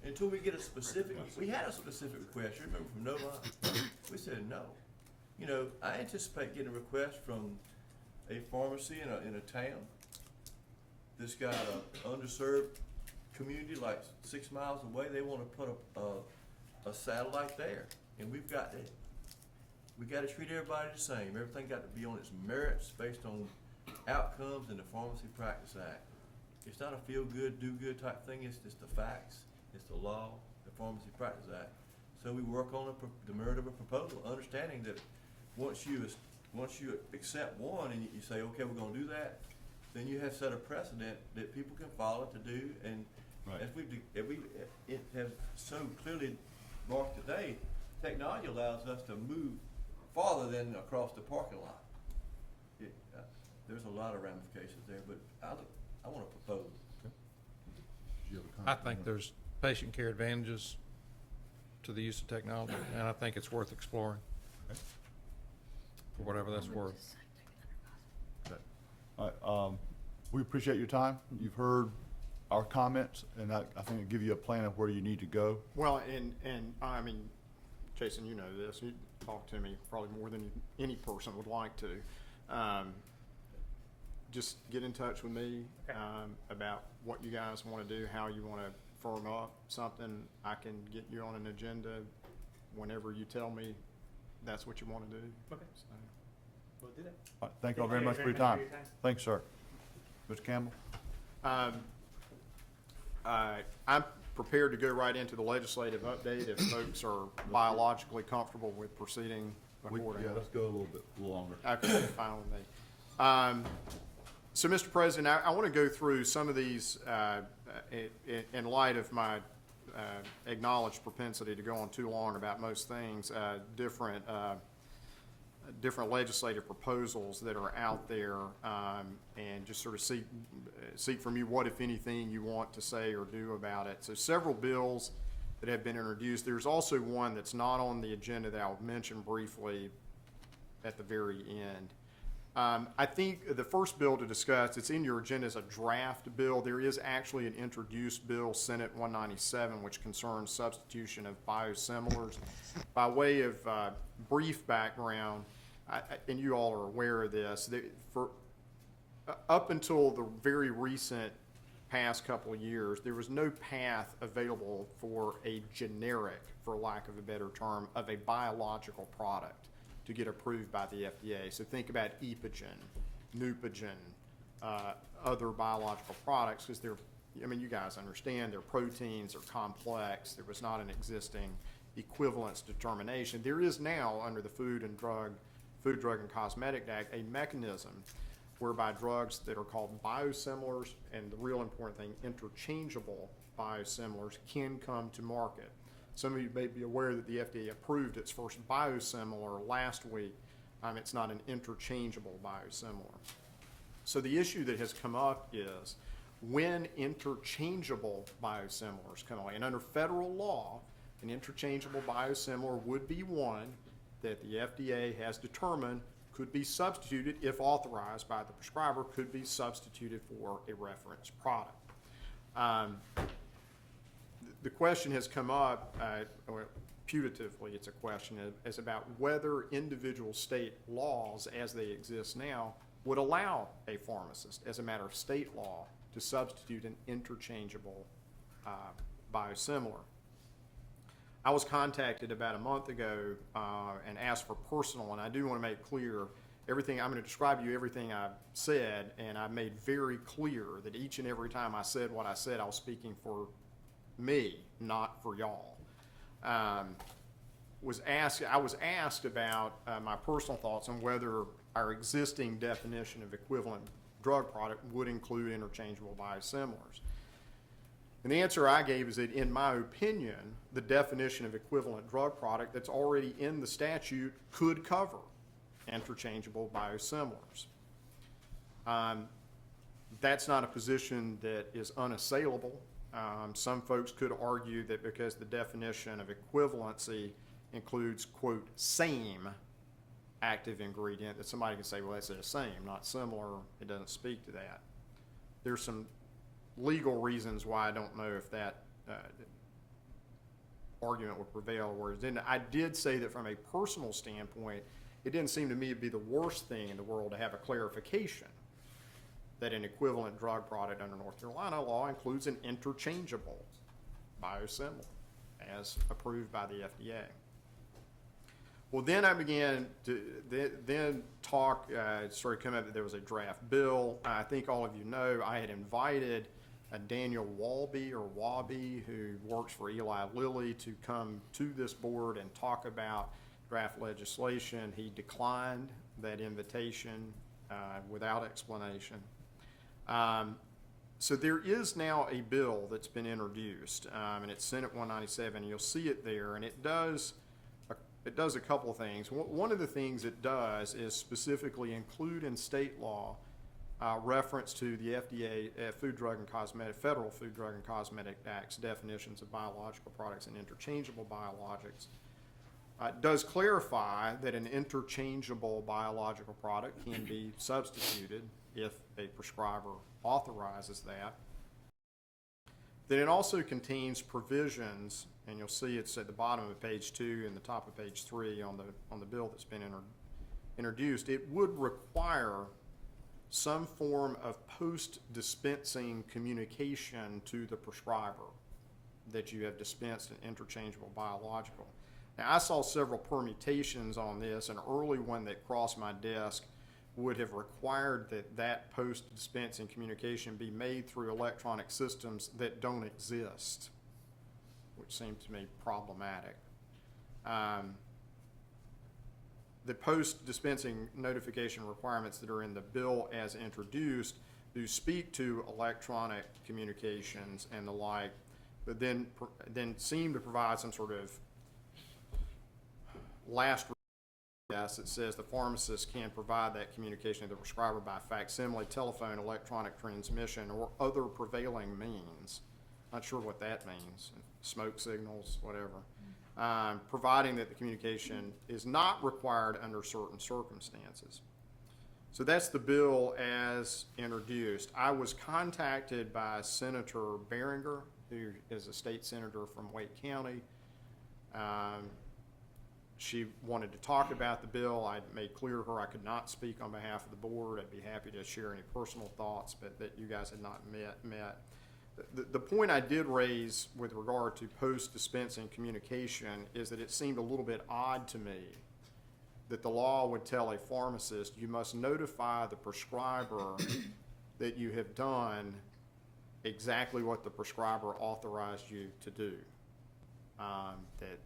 until we get a specific, we had a specific request, you remember from Novant? We said no. I anticipate getting a request from a pharmacy in a town that's got an underserved community like 6 miles away. They want to put a satellite there, and we got to treat everybody the same. Everything got to be on its merits based on outcomes in the Pharmacy Practice Act. It's not a feel-good, do-good type thing. It's just the facts. It's the law, the Pharmacy Practice Act. So we work on the merit of a proposal, understanding that once you accept one and you say, okay, we're going to do that, then you have set a precedent that people can follow to do. And Right. as we have so clearly marked today, technology allows us to move farther than across the parking lot. There's a lot of ramifications there, but I want to propose. Do you have a I comment? think there's patient care advantages to the use of technology, and I think it's worth exploring. For whatever that's worth. Okay. All right, we appreciate your time. You've heard our comments, and I think it'll give you a plan of where you need to go. Well, and I mean, Jason, you know this, you talk to me probably more than any person would like to. Just get in touch with me, about what you guys want to do, how you want to firm up something. I can get you on an agenda whenever you tell me that's what you want to do. Okay. So, We'll do that. All right, thank you all very much for your time. Thanks, sir. Mr. Campbell? I'm prepared to go right into the legislative update if folks are biologically comfortable with proceeding accordingly. Yeah, let's go a little bit longer. Okay, fine with me. So, Mr. President, I want to go through some of these in light of my acknowledged propensity to go on too long about most things, different legislative proposals that are out there, and just sort of seek from you what, if anything, you want to say or do about it. So several bills that have been introduced. There's also one that's not on the agenda that I'll mention briefly at the very end. I think the first bill to discuss, it's in your agenda as a draft bill. There is actually an introduced bill, Senate 197, which concerns substitution of biosimilars. By way of brief background, and you all are aware of this, up until the very recent past couple of years, there was no path available for a generic, for lack of a better term, of a biological product to get approved by the FDA. So think about Epogen, Neupogen, other biological products, because they're, I mean, you guys understand, they're proteins, they're complex. There was not an existing equivalence determination. There is now, under the Food, Drug, and Cosmetic Act, a mechanism whereby drugs that are called biosimilars, and the real important thing, interchangeable biosimilars, can come to market. Some of you may be aware that the FDA approved its first biosimilar last week. It's not an interchangeable biosimilar. So the issue that has come up is when interchangeable biosimilars come along, and under federal law, an interchangeable biosimilar would be one that the FDA has determined could be substituted, if authorized by the prescriber, could be substituted for a reference product. The question has come up, or putatively it's a question, as about whether individual state laws as they exist now would allow a pharmacist, as a matter of state law, to substitute an interchangeable biosimilar. I was contacted about a month ago and asked for personal, and I do want to make clear everything, I'm going to describe to you everything I've said, and I made very clear that each and every time I said what I said, I was speaking for me, not for y'all. I was asked about my personal thoughts on whether our existing definition of equivalent drug product would include interchangeable biosimilars. And the answer I gave is that, in my opinion, the definition of equivalent drug product that's already in the statute could cover interchangeable biosimilars. That's not a position that is unassailable. Some folks could argue that because the definition of equivalency includes, quote, same active ingredient, that somebody can say, well, that's the same, not similar. It doesn't speak to that. There's some legal reasons why I don't know if that argument would prevail. Whereas then I did say that from a personal standpoint, it didn't seem to me to be the worst thing in the world to have a clarification that an equivalent drug product under North Carolina law includes an interchangeable biosimilar as approved by the FDA. Well, then I began to then talk, started coming up that there was a draft bill. I think all of you know I had invited Daniel Walby, who works for Eli Lilly, to come to this board and talk about draft legislation. He declined that invitation without explanation. So there is now a bill that's been introduced, and it's Senate 197. You'll see it there, and it does a couple of things. One of the things it does is specifically include in state law reference to the FDA Food, Drug, and Cosmetic, Federal Food, Drug, and Cosmetic Act's definitions of biological products and interchangeable biologics. It does clarify that an interchangeable biological product can be substituted if a prescriber authorizes that. Then it also contains provisions, and you'll see it's at the bottom of page 2 and the top of page 3 on the bill that's been introduced. It would require some form of post-dispensing communication to the prescriber that you have dispensed an interchangeable biological. Now, I saw several permutations on this. An early one that crossed my desk would have required that post-dispensing communication be made through electronic systems that don't exist, which seemed to me problematic. The post-dispensing notification requirements that are in the bill as introduced do speak to electronic communications and the like, but then seem to provide some sort of last that says the pharmacist can provide that communication to the prescriber by facsimile, telephone, electronic transmission, or other prevailing means. not sure what that means, smoke signals, whatever. Providing that the communication is not required under certain circumstances. So that's the bill as introduced. I was contacted by Senator Behringer, who is a state senator from Wake County. She wanted to talk about the bill. I made clear to her I could not speak on behalf of the board. I'd be happy to share any personal thoughts, but that you guys had not met. The point I did raise with regard to post-dispensing communication is that it seemed a little bit odd to me that the law would tell a pharmacist, you must notify the prescriber that you have done exactly what the prescriber authorized you to do. That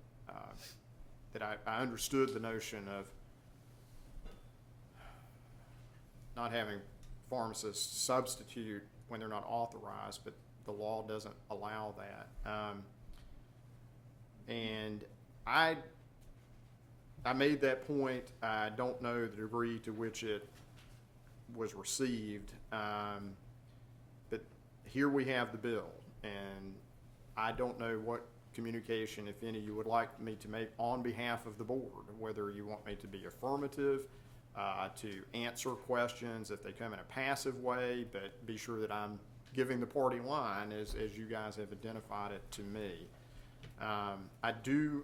I understood the notion of not having pharmacists substitute when they're not authorized, but the law doesn't allow that. And I made that point. I don't know the degree to which it was received, but here we have the bill, and I don't know what communication, if any, you would like me to make on behalf of the board, whether you want me to be affirmative, to answer questions if they come in a passive way, but be sure that I'm giving the party line as you guys have identified it to me. I do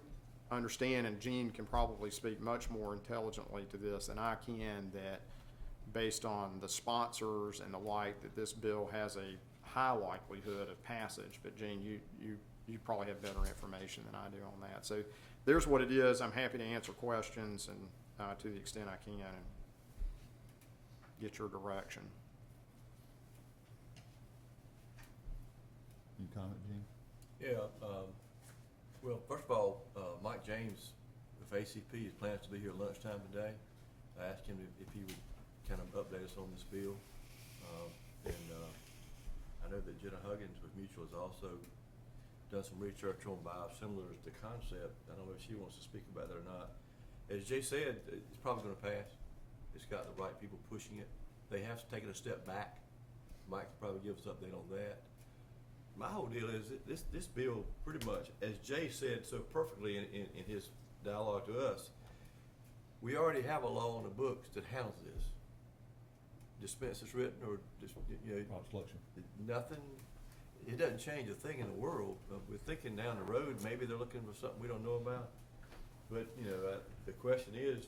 understand, and Gene can probably speak much more intelligently to this than I can, that based on the sponsors and the like, that this bill has a high likelihood of passage. But Gene, you probably have better information than I do on that. So there's what it is. I'm happy to answer questions and to the extent I can and get your direction. Any comment, Gene? Yeah, well, first of all, Mike James with ACP is plans to be here at lunchtime today. I asked him if he would kind of update us on this bill. I know that Jenna Huggins with Mutual has also done some research on biosimilars, the concept. I don't know if she wants to speak about that or not. As Jay said, it's probably gonna pass. It's got the right people pushing it. They have taken a step back. Mike can probably give us an update on that. My whole deal is that this bill pretty much, as Jay said so perfectly in his dialogue to us, we already have a law on the books that handles this. Dispense is written or just, Product selection. nothing, it doesn't change a thing in the world. We're thinking down the road, maybe they're looking for something we don't know about. But, the question is,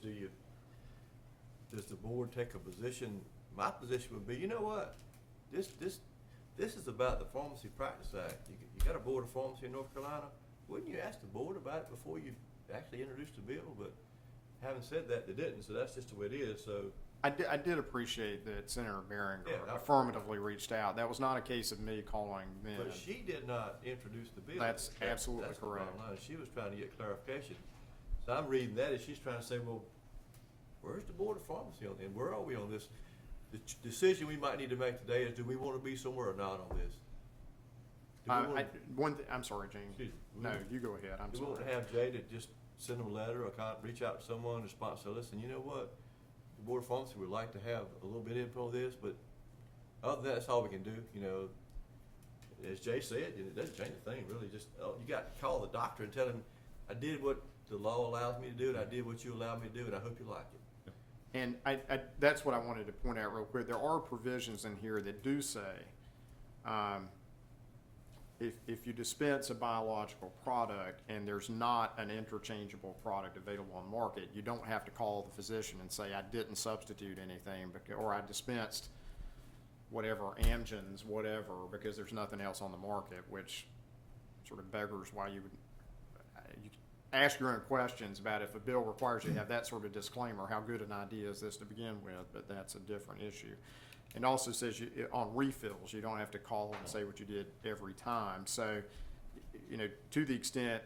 does the board take a position? My position would be, you know what? This is about the Pharmacy Practice Act. You got a board of pharmacy in North Carolina. Wouldn't you ask the board about it before you actually introduced the bill? But having said that, they didn't, so that's just the way it is, so. I did appreciate that Senator Behringer Yeah, affirmatively reached out. That was not a case of me calling them. But she did not introduce the bill. That's absolutely that's the correct. bottom line. She was trying to get clarification. So I'm reading that as she's trying to say, well, where's the Board of Pharmacy on, and where are we on this? The decision we might need to make today is, do we want to be somewhere or not on this? Do we wanna- I'm sorry, Gene. Excuse me. No, you go ahead. I'm Do we want sorry. to have Jay to just send them a letter or reach out to someone to sponsor, listen, you know what? The Board of Pharmacy would like to have a little bit of input on this, but other than that, that's all we can do, As Jay said, it doesn't change a thing, really, just, you got to call the doctor and tell him, I did what the law allows me to do, and I did what you allowed me to do, and I hope you like it. And that's what I wanted to point out real quick. There are provisions in here that do say, if you dispense a biological product and there's not an interchangeable product available on the market, you don't have to call the physician and say, I didn't substitute anything, or I dispensed whatever, Amgen's, whatever, because there's nothing else on the market, which sort of beggars why you would ask your own questions about if a bill requires you to have that sort of disclaimer, how good an idea is this to begin with, but that's a different issue. It also says on refills, you don't have to call and say what you did every time. So, to the extent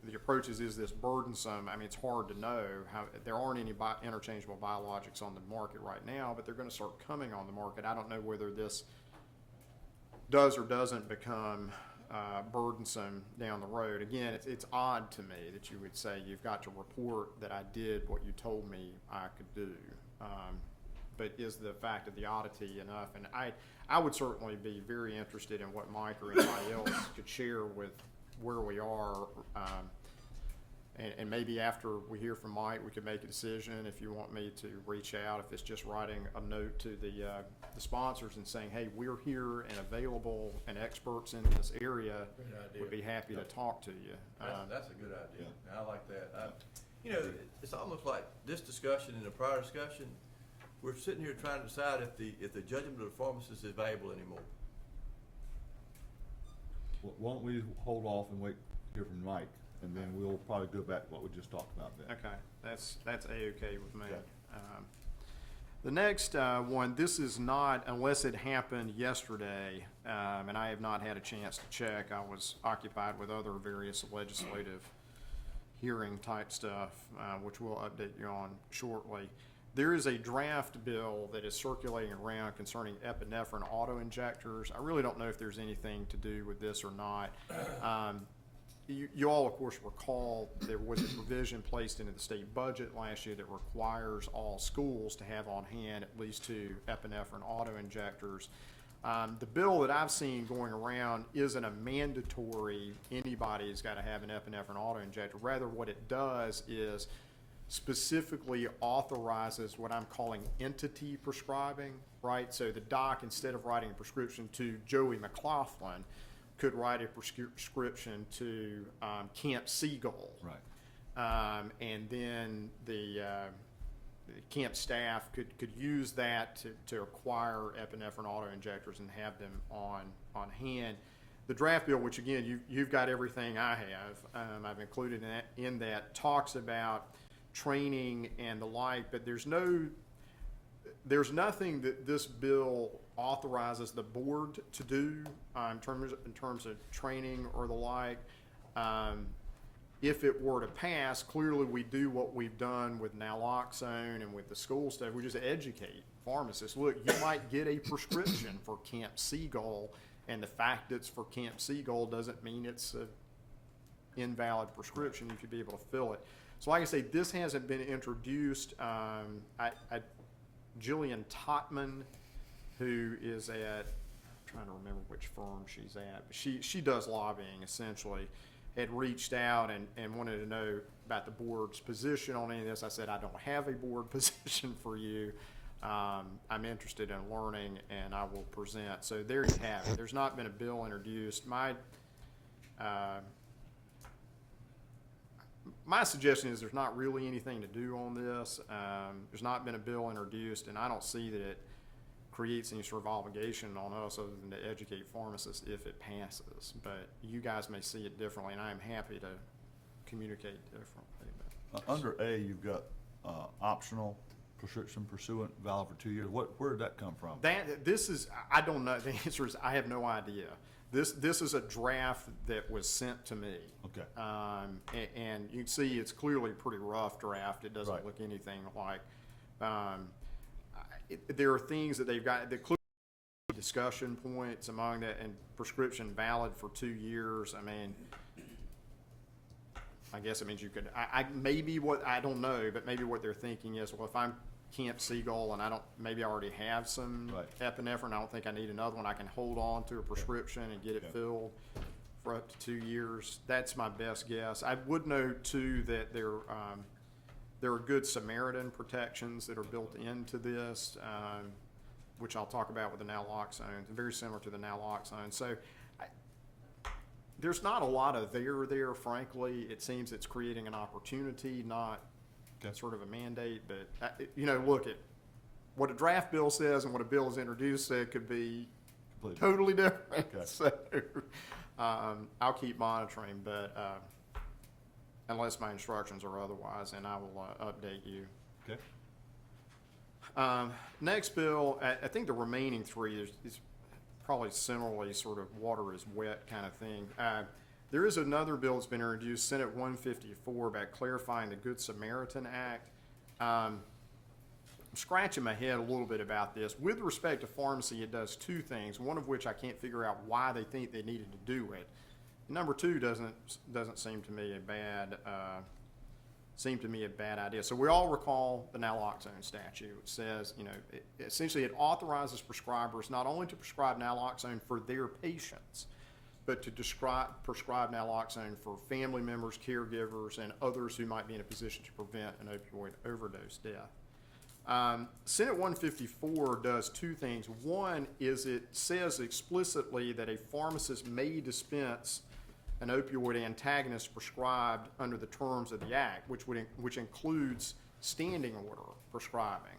the approach is this burdensome, I mean, it's hard to know how, there aren't any interchangeable biologics on the market right now, but they're gonna start coming on the market. I don't know whether this does or doesn't become burdensome down the road. Again, it's odd to me that you would say you've got to report that I did what you told me I could do. but is the fact of the oddity enough? And I would certainly be very interested in what Mike or anybody else could share with where we are. And maybe after we hear from Mike, we could make a decision if you want me to reach out, if it's just writing a note to the sponsors and saying, hey, we're here and available and experts in this area would be happy to talk to you. That's a good idea. I like that. You know, it's almost like this discussion and the prior discussion, we're sitting here trying to decide if the judgment of the pharmacist is valuable anymore. Why don't we hold off and wait, hear from Mike, and then we'll probably go back to what we just talked about then. Okay, that's A-okay with me. Okay. The next one, this is not, unless it happened yesterday, and I have not had a chance to check. I was occupied with other various legislative hearing type stuff, which we'll update you on shortly. There is a draft bill that is circulating around concerning epinephrine auto injectors. I really don't know if there's anything to do with this or not. You all, of course, recall there was a provision placed into the state budget last year that requires all schools to have on hand at least 2 epinephrine auto injectors. The bill that I've seen going around isn't a mandatory, anybody's got to have an epinephrine auto injector. Rather, what it does is specifically authorizes what I'm calling entity prescribing, right? So the doc, instead of writing a prescription to Joey McLaughlin, could write a prescription to Camp Seagull. Right. And then the camp staff could use that to acquire epinephrine auto injectors and have them on hand. The draft bill, which again, you've got everything I have, I've included in that, talks about training and the like, but there's nothing that this bill authorizes the board to do in terms of training or the like. If it were to pass, clearly we do what we've done with naloxone and with the school stuff. We just educate pharmacists. Look, you might get a prescription for Camp Seagull, and the fact it's for Camp Seagull doesn't mean it's an invalid prescription. You should be able to fill it. So like I say, this hasn't been introduced. Jillian Totman, who is at, I'm trying to remember which firm she's at, but she does lobbying essentially, had reached out and wanted to know about the board's position on any of this. I said, I don't have a board position for you. I'm interested in learning and I will present. So there you have it. There's not been a bill introduced. My suggestion is there's not really anything to do on this. There's not been a bill introduced, and I don't see that it creates any sort of obligation on us other than to educate pharmacists if it passes. But you guys may see it differently, and I am happy to communicate differently. Under A, you've got optional prescription pursuant valid for 2 years. Where did that come from? I don't know. The answer is I have no idea. This is a draft that was sent to me. Okay. And you can see it's clearly a pretty rough draft. It doesn't Right. look anything like. There are things that they've got that clearly discussion points among that, and prescription valid for 2 years. I mean, I guess it means you could. I don't know, but maybe what they're thinking is, well, if I'm Camp Seagull and maybe I already have some Right. epinephrine, I don't think I need another one. I can hold on to a prescription and get it filled for up to 2 years. That's my best guess. I would note too that there are Good Samaritan protections that are built into this, which I'll talk about with the naloxone. Very similar to the naloxone. So there's not a lot of there, frankly. It seems it's creating an opportunity, not sort of a mandate. But, look at what a draft bill says and what a bill is introduced said could be Completely. totally different. Okay. So I'll keep monitoring, but unless my instructions are otherwise, and I will update you. Okay. Next bill, I think the remaining 3 is probably similarly sort of water is wet kind of thing. There is another bill that's been introduced, Senate 154, about clarifying the Good Samaritan Act. I'm scratching my head a little bit about this. With respect to pharmacy, it does 2 things, one of which I can't figure out why they think they needed to do it. Number 2 doesn't seem to me a seemed to me a bad idea. So we all recall the naloxone statute, which says, you know, essentially it authorizes prescribers not only to prescribe naloxone for their patients, but to prescribe naloxone for family members, caregivers, and others who might be in a position to prevent an opioid overdose death. Senate 154 does two things. One is it says explicitly that a pharmacist may dispense an opioid antagonist prescribed under the terms of the act, which includes standing order prescribing.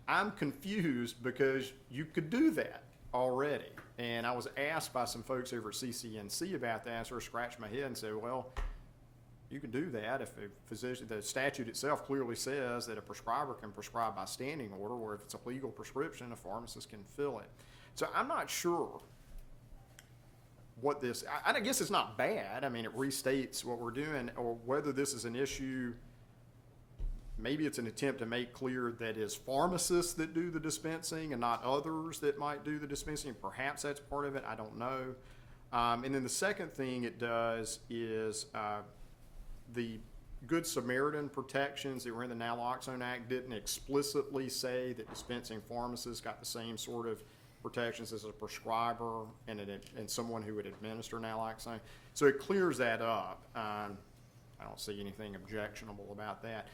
I'm confused because you could do that already. And I was asked by some folks over at CCNC about that, and sort of scratched my head and said, well, you can do that if a physician, the statute itself clearly says that a prescriber can prescribe by standing order, or if it's a legal prescription, a pharmacist can fill it. So I'm not sure what this, I guess it's not bad. I mean, it restates what we're doing, or whether this is an issue. Maybe it's an attempt to make clear that it's pharmacists that do the dispensing and not others that might do the dispensing. Perhaps that's part of it. I don't know. And then the second thing it does is the Good Samaritan protections that were in the Naloxone Act didn't explicitly say that dispensing pharmacists got the same sort of protections as a prescriber and someone who would administer naloxone. So it clears that up. I don't see anything objectionable about that.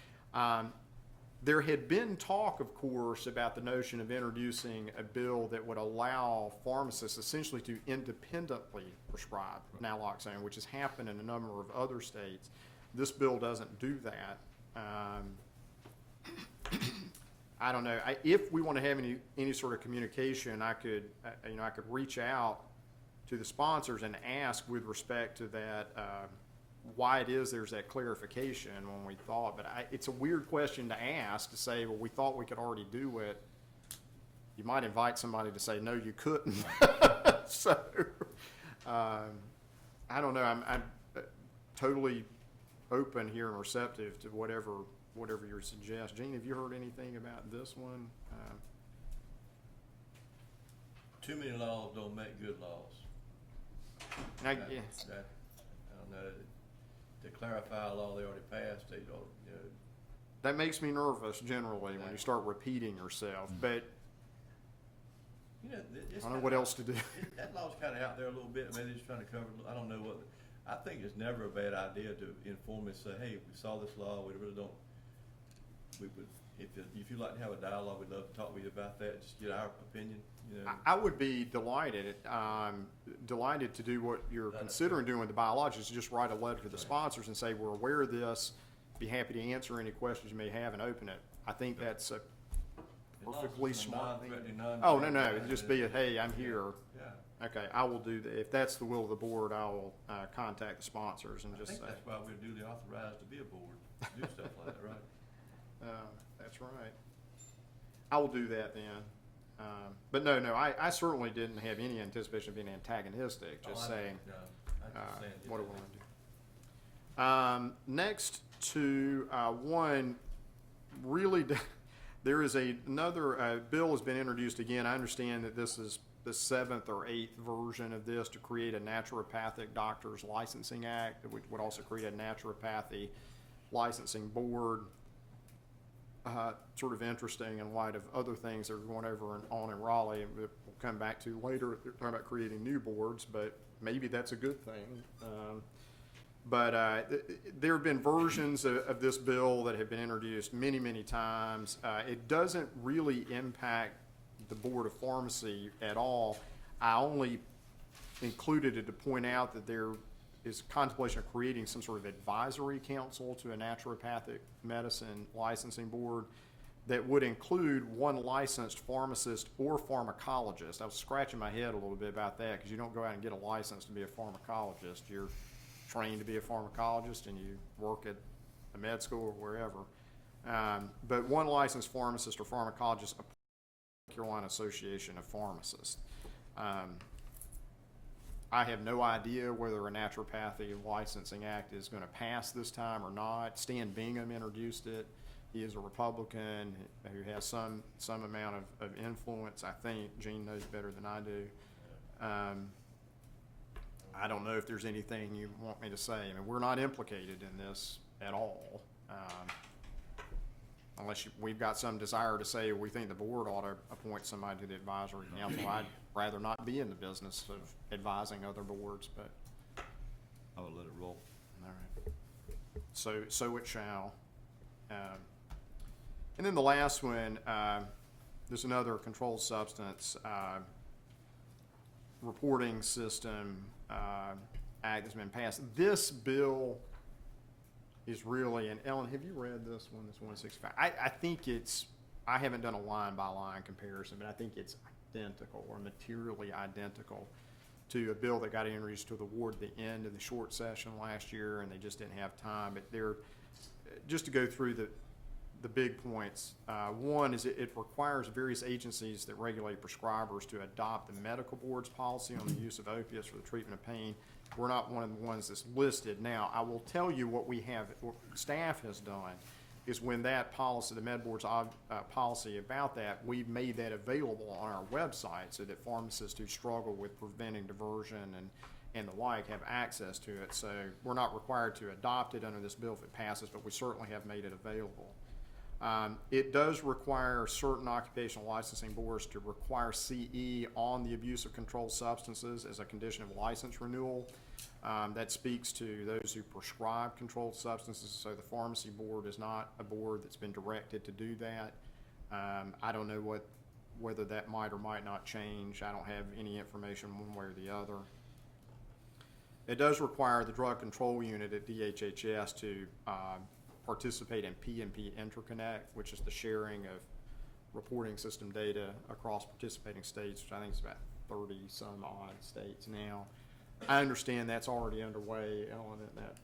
There had been talk, of course, about the notion of introducing a bill that would allow pharmacists essentially to independently prescribe naloxone, which has happened in a number of other states. This bill doesn't do that. I don't know. If we want to have any sort of communication, I could reach out to the sponsors and ask with respect to that, why it is there's that clarification when we thought. But it's a weird question to ask, to say, well, we thought we could already do it. You might invite somebody to say, no, you couldn't. So, I don't know. I'm totally open here and receptive to whatever you suggest. Gene, have you heard anything about this one? Too many laws don't make good laws. I don't know. To clarify a law they already passed, they don't, you know. that makes me nervous generally when you start repeating yourself, but You know, I don't know what else to do. That law's kind of out there a little bit. Maybe they're just trying to cover. I don't know what. I think it's never a bad idea to inform and say, "Hey, we saw this law. We really don't. We would, if you'd like to have a dialogue, we'd love to talk with you about that. Just get our opinion." You know. I would be delighted to do what you're considering doing with the biologics, just write a letter to the sponsors and say, we're aware of this, be happy to answer any questions you may have and open it. I think that's a perfectly smart thing. Oh, no, it'd just be a, hey, I'm here. Yeah. Okay, I will do that. If that's the will of the board, I will contact the sponsors and I just think say. that's why we're duly authorized to be a board, to do stuff like that, right? That's right. I will do that then. But no, I certainly didn't have any anticipation of being antagonistic, just saying, what do we want to do? Next to one, really, there is another bill has been introduced again. I understand that this is the 7th or 8th version of this to create a naturopathic doctors licensing act, which would also create a naturopathy licensing board. Sort of interesting in light of other things that are going on in Raleigh, and we'll come back to later. They're talking about creating new boards, but maybe that's a good thing. There have been versions of this bill that have been introduced many, many times. It doesn't really impact the Board of Pharmacy at all. I only included it to point out that there is contemplation of creating some sort of advisory council to a naturopathic medicine licensing board that would include one licensed pharmacist or pharmacologist. I was scratching my head a little bit about that, because you don't go out and get a license to be a pharmacologist. You're trained to be a pharmacologist and you work at a med school or wherever. But one licensed pharmacist or pharmacologist, a Carolina Association of Pharmacists. I have no idea whether a naturopathy licensing act is going to pass this time or not. Stan Bingham introduced it. He is a Republican who has some amount of influence, I think. Gene knows better than I do. I don't know if there's anything you want me to say. I mean, we're not implicated in this at all. Unless we've got some desire to say we think the board ought to appoint somebody to the advisory council. I'd rather not be in the business of advising other boards, but, I would let it roll. all right. So it shall. And then the last one, there's another controlled substance reporting system act that's been passed. This bill is really, and Ellen, have you read this one, this 165? I think it's, I haven't done a line-by-line comparison, but I think it's identical or materially identical to a bill that got introduced to the ward at the end of the short session last year, and they just didn't have time. But they're, just to go through the big points, one is it requires various agencies that regulate prescribers to adopt the medical board's policy on the use of opiates for the treatment of pain. We're not one of the ones that's listed. Now, I will tell you what we have, what staff has done, is when that policy, the med board's policy about that, we've made that available on our website so that pharmacists who struggle with preventing diversion and the like have access to it. So we're not required to adopt it under this bill if it passes, but we certainly have made it available. It does require certain occupational licensing boards to require CE on the abuse of controlled substances as a condition of license renewal. That speaks to those who prescribe controlled substances, so the pharmacy board is not a board that's been directed to do that. I don't know whether that might or might not change. I don't have any information one way or the other. It does require the drug control unit at DHHS to participate in PNP Interconnect, which is the sharing of reporting system data across participating states, which I think is about 30 some odd states now. I understand that's already underway, Ellen,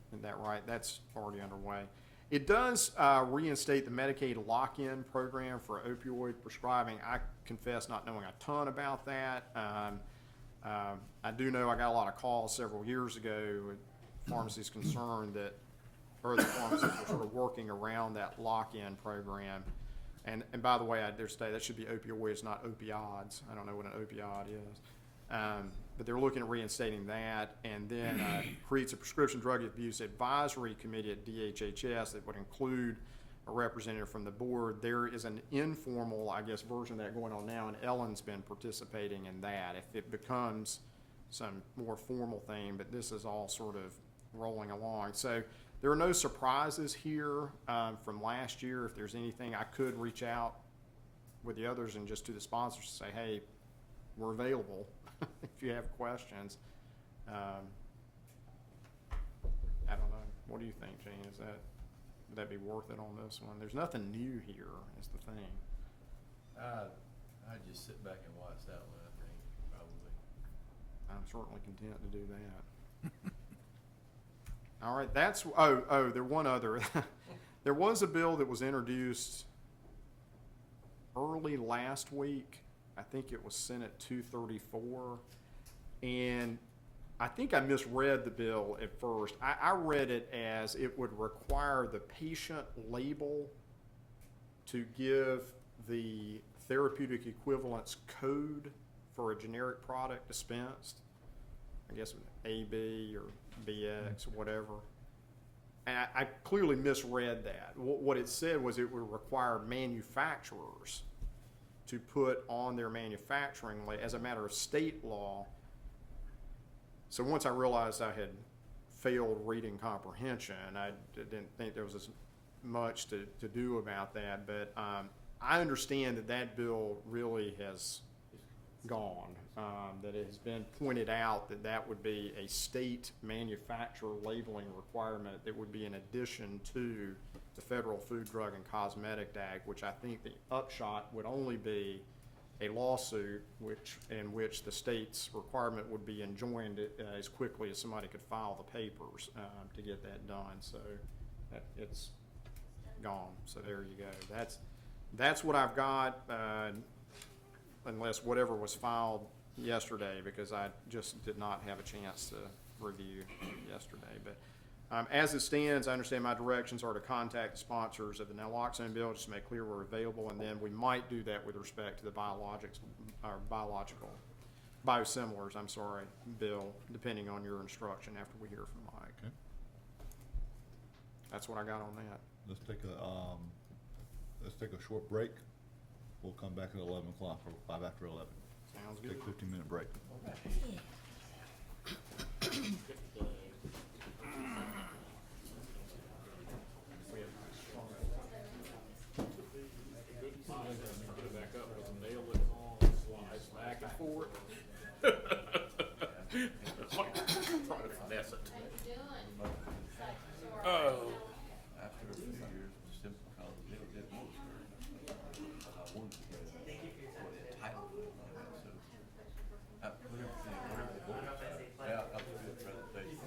isn't that right? That's already underway. It does reinstate the Medicaid lock-in program for opioid prescribing. I confess not knowing a ton about that. I do know I got a lot of calls several years ago with pharmacies concerned that the pharmacists were sort of working around that lock-in program. And by the way, I dare say that should be opioids, not opioids. I don't know what an opioid is. But they're looking at reinstating that, and then creates a prescription drug abuse advisory committee at DHHS that would include a representative from the board. There is an informal, I guess, version of that going on now, and Ellen's been participating in that. If it becomes some more formal thing, but this is all sort of rolling along. So there are no surprises here from last year. If there's anything, I could reach out with the others and just to the sponsors to say, hey, we're available if you have questions. I don't know. What do you think, Gene? Would that be worth it on this one? There's nothing new here is the thing. I'd just sit back and watch that one, I think, probably. I'm certainly content to do that. All right, there one other. There was a bill that was introduced early last week. I think it was Senate 234. And I think I misread the bill at first. I read it as it would require the patient label to give the therapeutic equivalence code for a generic product dispensed. I guess AB or BX or whatever. And I clearly misread that. What it said was it would require manufacturers to put on their manufacturing as a matter of state law. So once I realized I had failed reading comprehension, I didn't think there was as much to do about that. But I understand that bill really has gone, that it has been pointed out that would be a state manufacturer labeling requirement that would be in addition to the Federal Food, Drug, and Cosmetic Act, which I think the upshot would only be a lawsuit in which the state's requirement would be enjoined as quickly as somebody could file the papers to get that done. So it's gone. So there you go. That's what I've got, unless whatever was filed yesterday, because I just did not have a chance to review yesterday. But as it stands, I understand my directions are to contact the sponsors of the naloxone bill just to make clear we're available, and then we might do that with respect to the biosimilars, bill, depending on your instruction after we hear from Mike. Okay. That's what I got on that. Let's take a short break. We'll come back at 11 o'clock or 5 after 11. Sounds Take good. a 15-minute break. Put it back up, because nail it on, slides back and forth. Like, trying to finesse it. Oh. After a few years, it's simple because they'll get more. I wanted to get a title on that, so. Put everything, whatever the board, yeah, up to the presentation.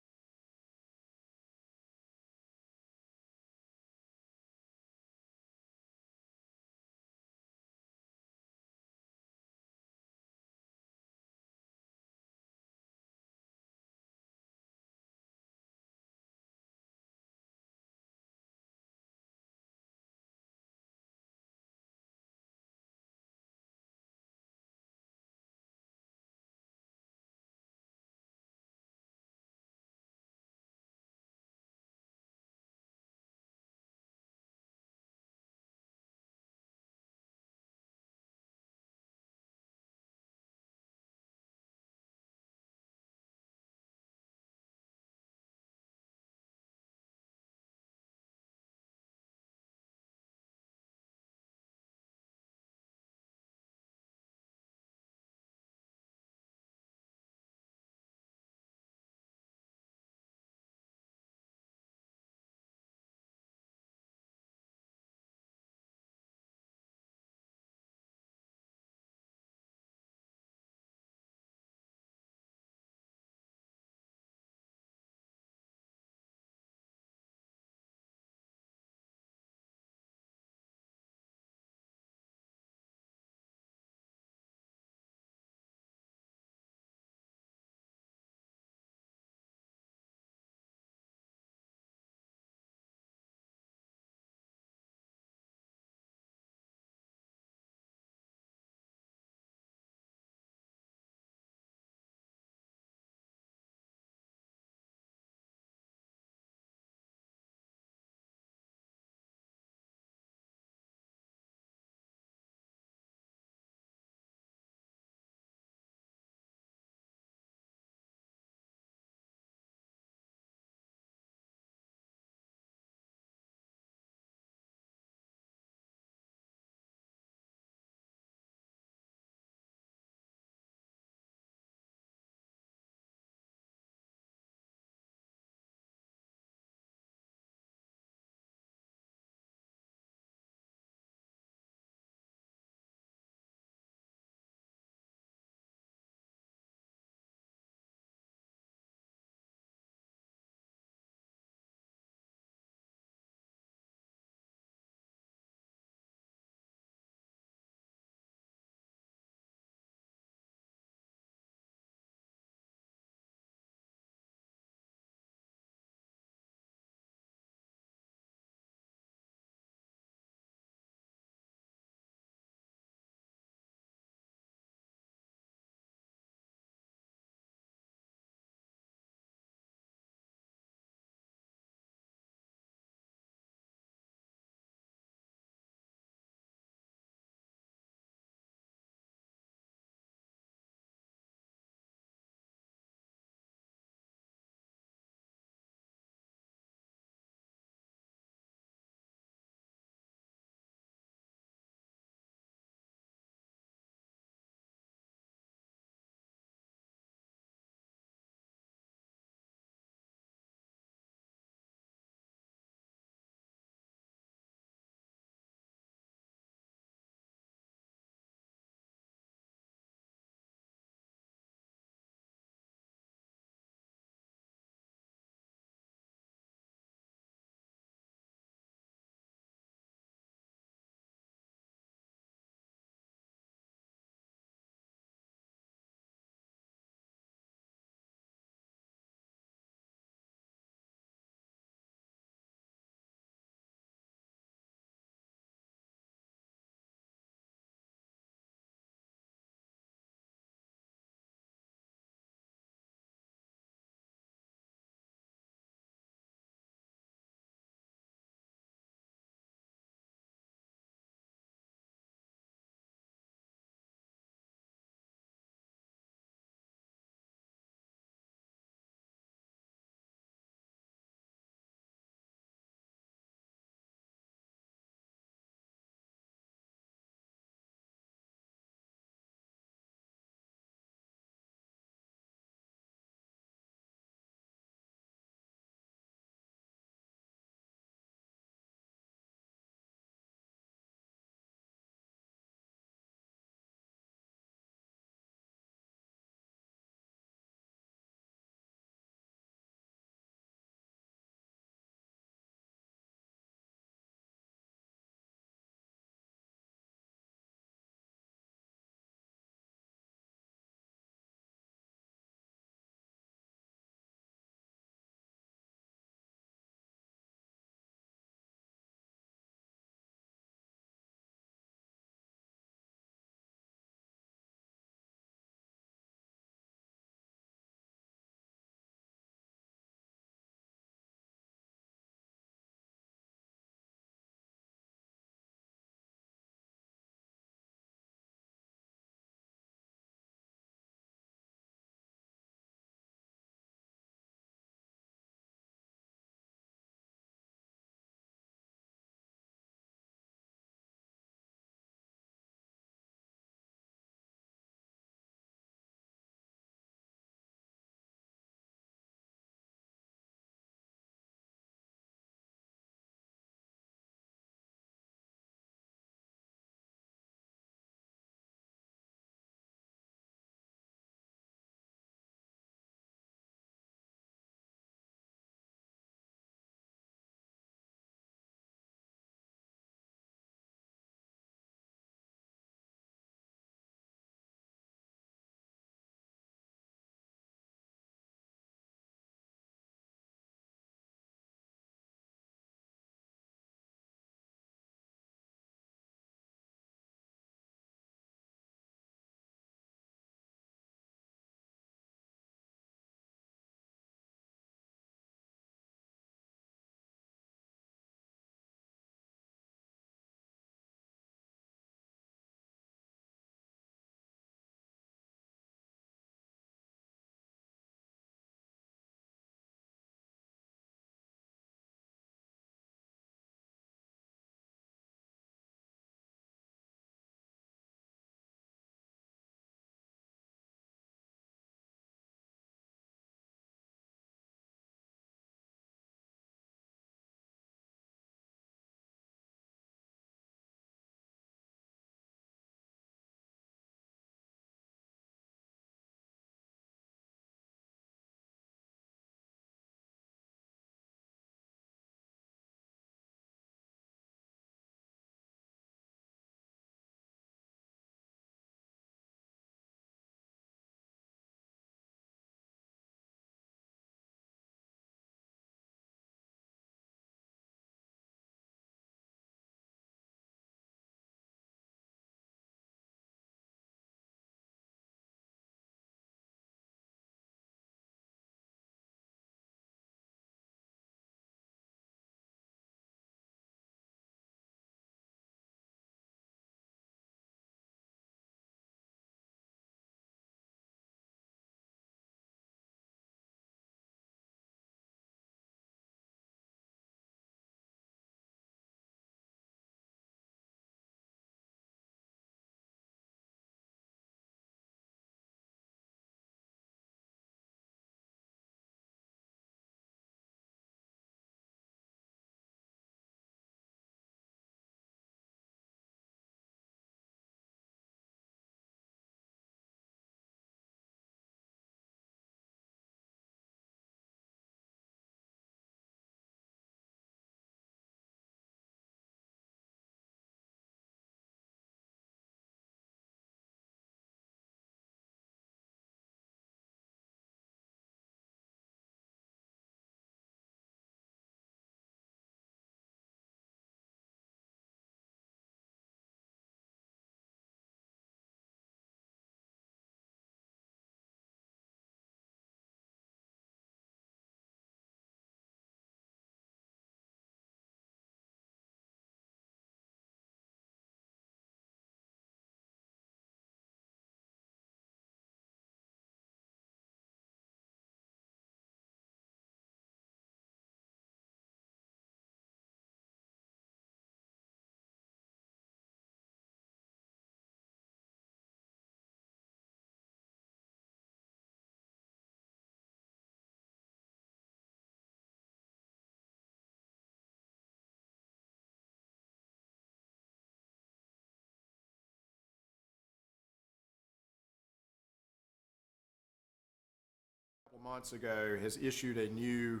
months ago, has issued a new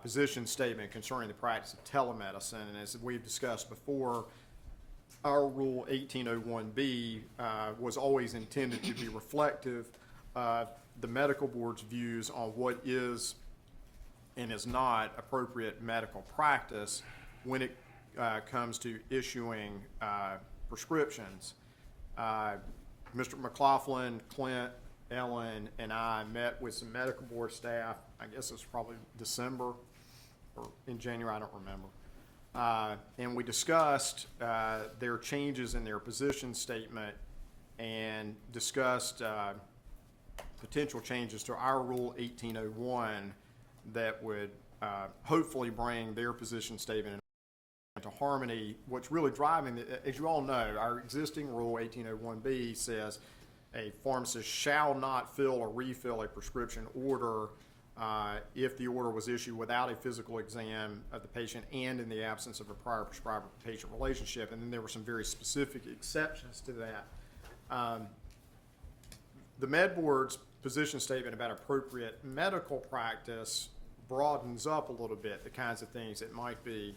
position statement concerning the practice of telemedicine. And as we've discussed before, our Rule 1801B was always intended to be reflective of the medical board's views on what is and is not appropriate medical practice when it comes to issuing prescriptions. Mr. McLaughlin, Clint, Ellen, and I met with some medical board staff, I guess it was probably December or in January, I don't remember. And we discussed their changes in their position statement and discussed potential changes to our Rule 1801 that would hopefully bring their position statement into harmony. What's really driving, as you all know, our existing Rule 1801B says a pharmacist shall not fill or refill a prescription order if the order was issued without a physical exam of the patient and in the absence of a prior prescriber-patient relationship. And then there were some very specific exceptions to that. The Med Board's position statement about appropriate medical practice broadens up a little bit the kinds of things that might be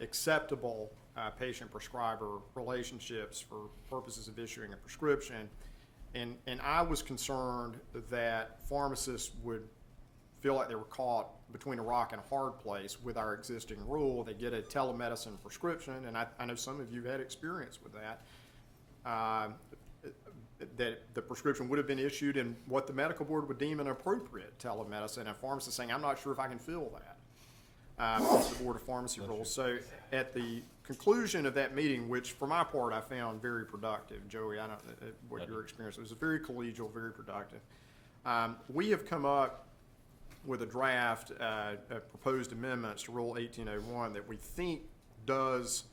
acceptable patient-prescriber relationships for purposes of issuing a prescription. And I was concerned that pharmacists would feel like they were caught between a rock and a hard place with our existing rule. They get a telemedicine prescription, and I know some of you had experience with that, that the prescription would have been issued in what the medical board would deem an appropriate telemedicine, and a pharmacist saying, I'm not sure if I can fill that. It's the Board of Pharmacy rules. So at the conclusion of that meeting, which for my part I found very productive, Joey, I don't know what your experience was. It was very collegial, very productive. We have come up with a draft of proposed amendments to Rule 1801 that we think does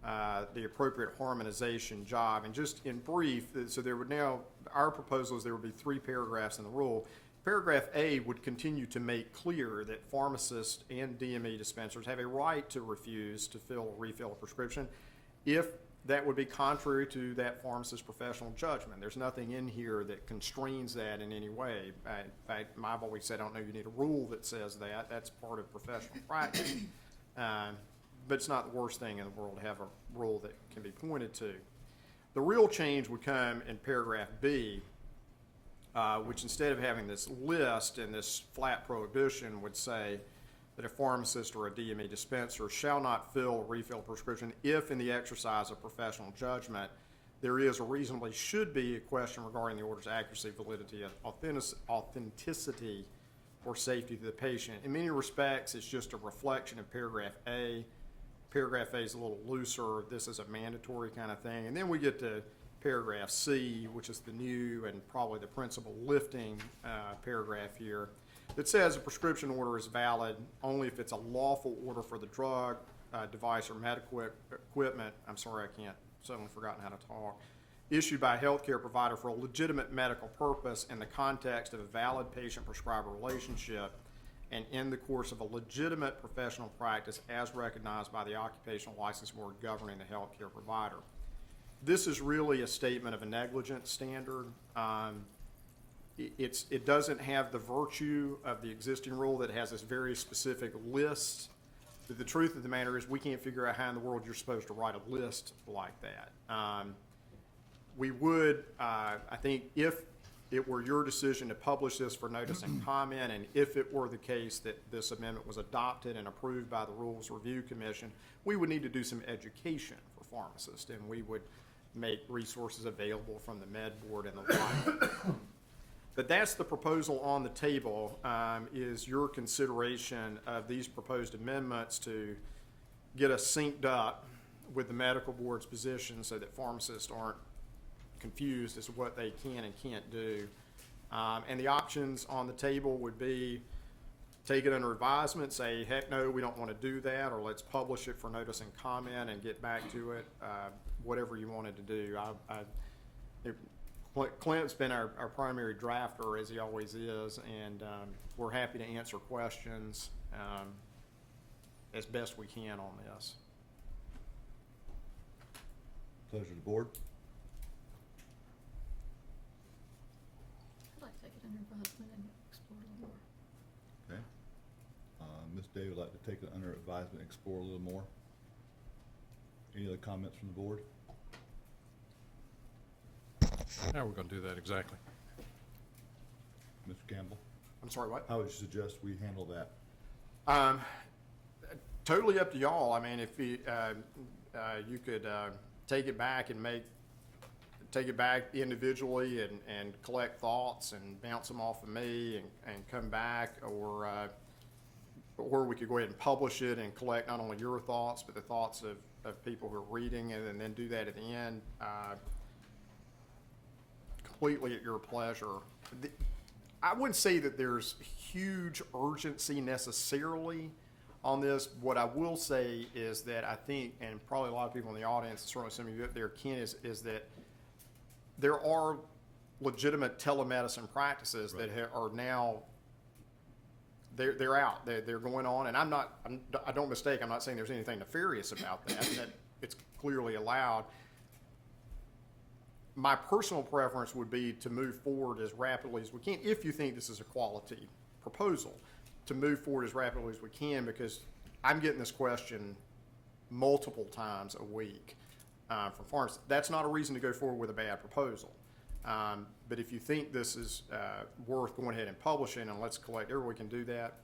the appropriate harmonization job. And just in brief, so there would now, our proposal is there would be 3 paragraphs in the rule. Paragraph A would continue to make clear that pharmacists and DME dispensers have a right to refuse to fill or refill a prescription if that would be contrary to that pharmacist's professional judgment. There's nothing in here that constrains that in any way. In fact, I've always said I don't know you need a rule that says that. That's part of professional practice. But it's not the worst thing in the world to have a rule that can be pointed to. The real change would come in paragraph B, which instead of having this list and this flat prohibition would say that a pharmacist or a DME dispenser shall not fill or refill a prescription if in the exercise of professional judgment there is or reasonably should be a question regarding the order's accuracy, validity, authenticity, or safety to the patient. In many respects, it's just a reflection of paragraph A. Paragraph A is a little looser. This is a mandatory kind of thing. And then we get to paragraph C, which is the new and probably the principal lifting paragraph here, that says a prescription order is valid only if it's a lawful order for the drug, device, or medical equipment. I'm sorry, I can't, suddenly forgotten how to talk. Issued by a healthcare provider for a legitimate medical purpose in the context of a valid patient-prescriber relationship and in the course of a legitimate professional practice as recognized by the Occupational License Board governing the healthcare provider. This is really a statement of a negligence standard. It doesn't have the virtue of the existing rule that has this very specific list. But the truth of the matter is we can't figure out how in the world you're supposed to write a list like that. We would, I think, if it were your decision to publish this for notice and comment, and if it were the case that this amendment was adopted and approved by the Rules Review Commission, we would need to do some education for pharmacists, and we would make resources available from the Med Board and the like. But that's the proposal on the table, is your consideration of these proposed amendments to get us synced up with the medical board's position so that pharmacists aren't confused as to what they can and can't do. And the options on the table would be take it under advisement, say, heck no, we don't want to do that, or let's publish it for notice and comment and get back to it, whatever you wanted to do. Clint's been our primary drafter, as he always is, and we're happy to answer questions as best we can on this. Pleasure of the board. I'd like to take it under advisement and explore it a Ms. Day would like to take it under advisement and explore a little more. Any other comments from the board? How are we gonna do that exactly? Mr. Campbell, I'm sorry, what? how would you suggest we handle that? Totally up to y'all. I mean, if you, you could, take it back and take it back individually and collect thoughts and bounce them off of me and come back, or we could go ahead and publish it and collect not only your thoughts, but the thoughts of people who are reading it, and then do that at the end. Completely at your pleasure. I wouldn't say that there's huge urgency necessarily on this. What I will say is that I think, and probably a lot of people in the audience, and certainly some of you up there, Ken, is that there are legitimate telemedicine practices that are now, they're out, they're going on, and I don't mistake, I'm not saying there's anything nefarious about that it's clearly allowed. My personal preference would be to move forward as rapidly as we can, if you think this is a quality proposal, to move forward as rapidly as we can, because I'm getting this question multiple times a week from farmers. That's not a reason to go forward with a bad proposal. But if you think this is worth going ahead and publishing, and let's collect everyone, we can do that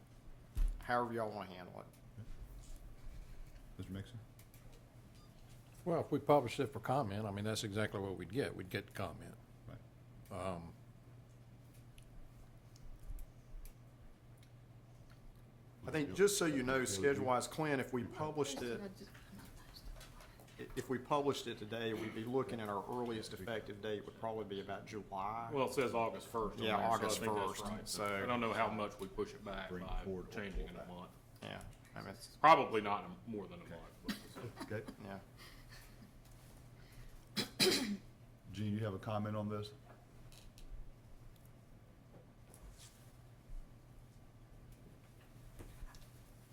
however y'all want to handle it. Mr. Mixon? Well, if we published it for comment, I mean, that's exactly what we'd get. We'd get comment. Right. I think, just so you know, schedule-wise, Clint, if we published it today, we'd be looking at our earliest effective date would probably be about July. Well, it says August 1st. on Yeah, there, so August I think that's 1st, right. so- I don't know how much we push it back Bring by forward or changing pull in a back. month. Yeah, I mean, it's, Probably not more than a month. but- Okay. yeah. Gene, you have a comment on this?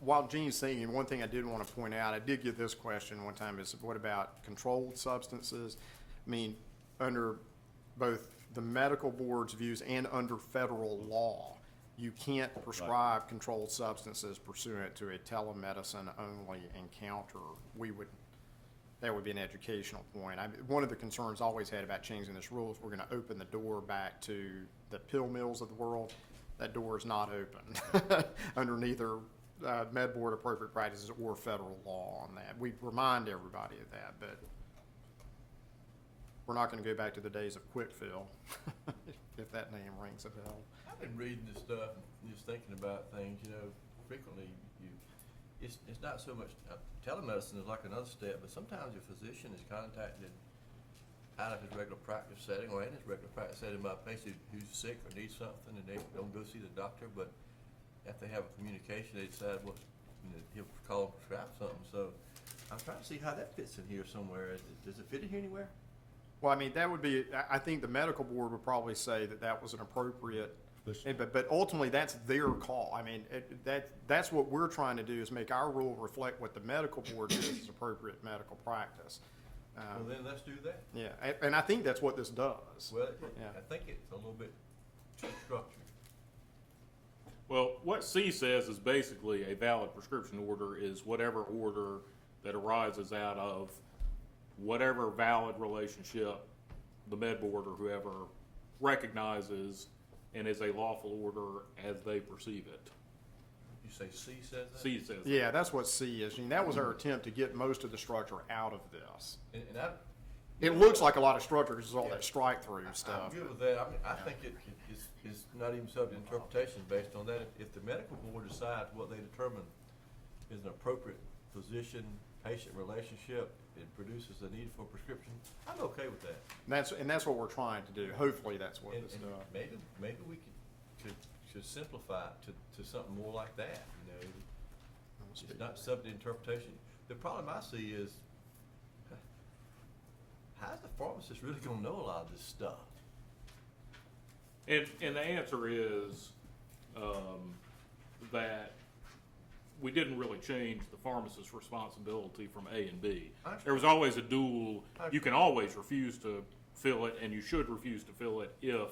While Gene's thinking, one thing I did want to point out, I did get this question one time, is what about controlled substances? I mean, under both the medical board's views and under federal law, you can't prescribe controlled substances pursuant to a telemedicine-only encounter. That would be an educational point. One of the concerns I always had about changing this rule is we're going to open the door back to the pill mills of the world. That door is not open under neither Med Board appropriate practices or federal law on that. We remind everybody of that, but we're not going to go back to the days of Quick Fill, if that name rings a bell. I've been reading this stuff and just thinking about things, frequently it's not so much, telemedicine is like another step, but sometimes your physician is contacted out of his regular practice setting or in his regular practice setting by a patient who's sick or needs something, and they don't go see the doctor, but if they have a communication, they decide he'll call and prescribe something. So I'm trying to see how that fits in here somewhere. Does it fit in here anywhere? Well, I mean, that would be, I think the medical board would probably say that was an appropriate, but ultimately, that's their call. I mean, that's what we're trying to do, is make our rule reflect what the medical board says is appropriate medical practice. Well, then let's do that. Yeah, and I think that's what this does. Well, Yeah. I think it's a little bit too structured. Well, what C says is basically a valid prescription order is whatever order that arises out of whatever valid relationship the med board or whoever recognizes and is a lawful order as they perceive it. You say C says that? C says that. Yeah, that's what C is. And that was our attempt to get most of the structure out of this. And It looks like a lot of structure because all that strike-through I'm stuff. good with that. I mean, I think it is not even subject to interpretation based on that. If the medical board decides what they determine is an appropriate physician-patient relationship, it produces a need for a prescription, I'm okay with that. And that's what we're trying to do. Hopefully, that's what And this does. maybe we should simplify it to something more like that, It's not subject to interpretation. The problem I see is, how's the pharmacist really gonna know a lot of this stuff? And the answer is that we didn't really change the pharmacist's responsibility from A and B. There was always a dual, you can always refuse to fill it, and you should refuse to fill it if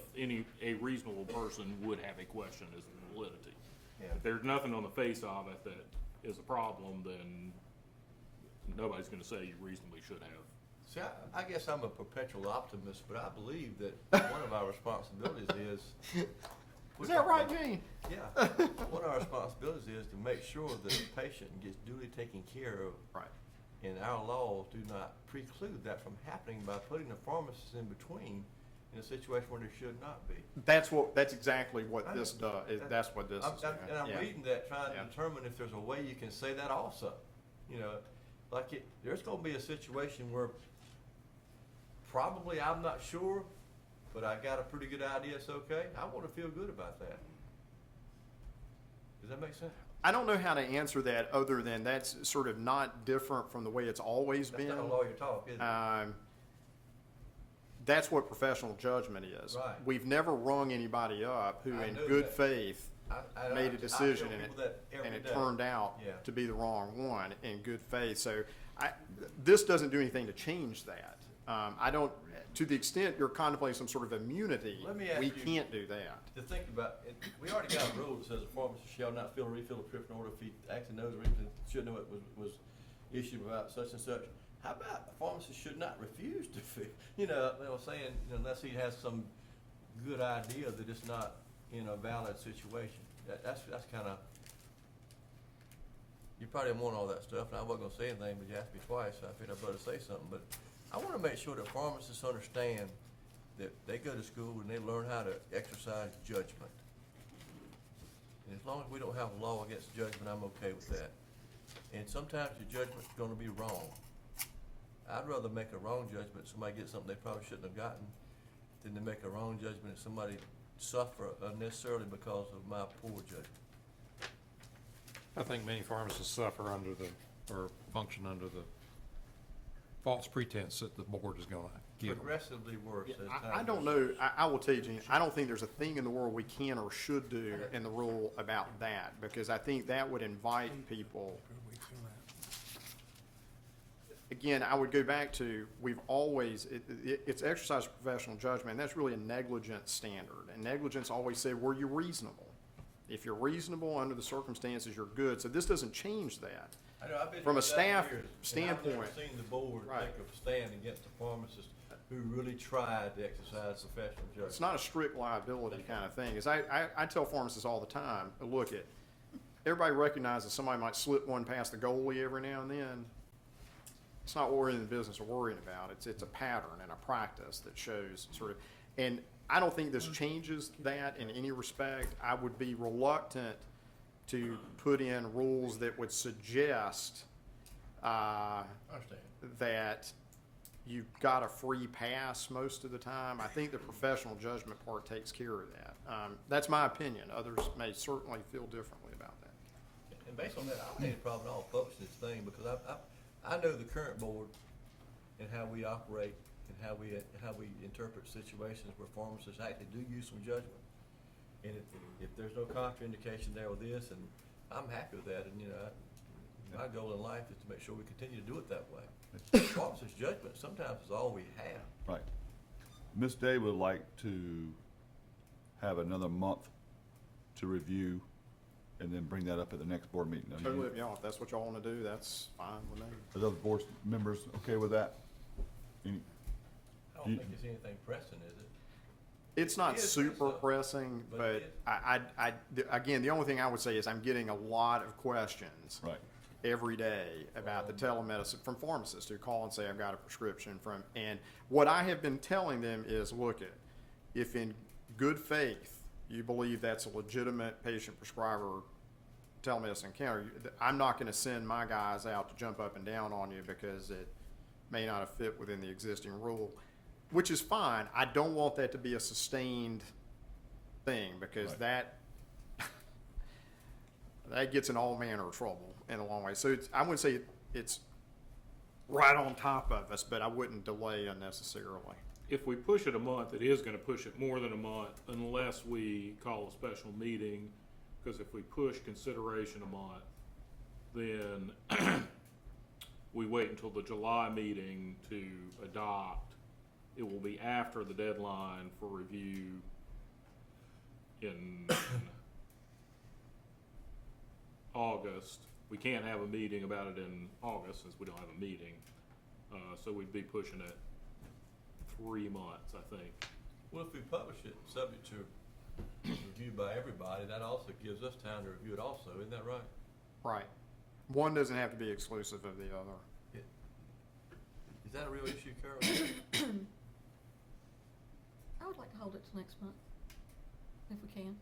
a reasonable person would have a question as to the validity. Yeah. If there's nothing on the face of it that is a problem, then nobody's gonna say you reasonably should have. See, I guess I'm a perpetual optimist, but I believe that one of our responsibilities is. Is that right, Gene? Yeah. One of our responsibilities is to make sure that the patient gets duly taken care of. Right. And our laws do not preclude that from happening by putting the pharmacist in between in a situation where there should not be. That's exactly what this does, that's what this I'm- is doing. And I'm Yeah. reading that, trying to Yeah. determine if there's a way you can say that also. You know, like there's gonna be a situation where probably, I'm not sure, but I got a pretty good idea it's okay. I wanna feel good about that. Does that make sense? I don't know how to answer that other than that's sort of not different from the way it's always That's been. not a lawyer talk, is it? That's what professional judgment is. Right. We've never rung anybody up who I in know good that. faith I made tell a decision and people that every it day. turned out Yeah. to be the wrong one in good faith. So this doesn't do anything to change that. I don't, to the extent you're contemplating some sort of immunity, Let me ask we you- can't do that. To think about, we already got a rule that says a pharmacist shall not fill or refill a prescription order if he actually knows or even should know it was issued about such and such. How about a pharmacist should not refuse to fill, saying, unless he has some good idea that it's not in a valid situation. That's kinda, you probably want all that stuff, and I wasn't gonna say anything, but you asked me twice, so I figured I'd better say something, but I wanna make sure that pharmacists understand that they go to school and they learn how to exercise judgment. And as long as we don't have a law against judgment, I'm okay with that. And sometimes your judgment's gonna be wrong. I'd rather make a wrong judgment, somebody gets something they probably shouldn't have gotten, than to make a wrong judgment and somebody suffer unnecessarily because of my poor judgment. I think many pharmacists suffer under or function under the false pretense that the board is gonna give them. Progressively worse as time I don't goes. know, I will tell you, Gene, I don't think there's a thing in the world we can or should do in the rule about that, because I think that would invite people. Again, I would go back to, we've always, it's exercise of professional judgment, and that's really a negligence standard. And negligence always said, were you reasonable? If you're reasonable under the circumstances, you're good. So this doesn't change that. I know, I've been From here a 7 staff years, standpoint. And I've never seen the board Right. take a stand against a pharmacist who really tried to exercise professional judgment. It's not a strict liability kind of thing. As I tell pharmacists all the time, look it, everybody recognizes somebody might slip one past the goalie every now and then. It's not what we're in the business of worrying about. It's a pattern and a practice that shows sort of, and I don't think this changes that in any respect. I would be reluctant to put in rules that would suggest, I understand. that you've got a free pass most of the time. I think the professional judgment part takes care of that. That's my opinion. Others may certainly feel differently about that. And based on that, I don't have any problem at all publishing this thing, because I know the current board and how we operate and how we interpret situations where pharmacists actually do use some judgment. And if there's no contraindication there with this, and I'm happy with that, and my goal in life is to make sure we continue to do it that way. Pharmacist judgment sometimes is all we have. Right. Ms. Day would like to have another month to review and then bring that up at the next board meeting. I mean, Totally, yeah, if that's what y'all want to do, that's fine with me. Are those board members okay with that? Any- I don't You- think it's anything pressing, is it? It's not It is super pressing, pressing, but but it again, the only thing I would say is I'm getting a lot of questions Right. every day about the telemedicine from pharmacists who call and say, I've got a prescription from, and what I have been telling them is, look it, if in good faith you believe that's a legitimate patient prescriber telemedicine encounter, I'm not gonna send my guys out to jump up and down on you because it may not have fit within the existing rule, which is fine. I don't want that to be a sustained thing, because Right. that gets in all manner of trouble in a long way. So I wouldn't say it's right on top of us, but I wouldn't delay unnecessarily. If we push it a month, it is gonna push it more than a month unless we call a special meeting. Because if we push consideration a month, then we wait until the July meeting to adopt. It will be after the deadline for review in August. We can't have a meeting about it in August since we don't have a meeting. So we'd be pushing it 3 months, I think. Well, if we publish it, subject to review by everybody, that also gives us time to review it also, isn't that right? Right. One doesn't have to be exclusive of the other. Is that a real issue, Carol? I would like to hold it till next month, if we can.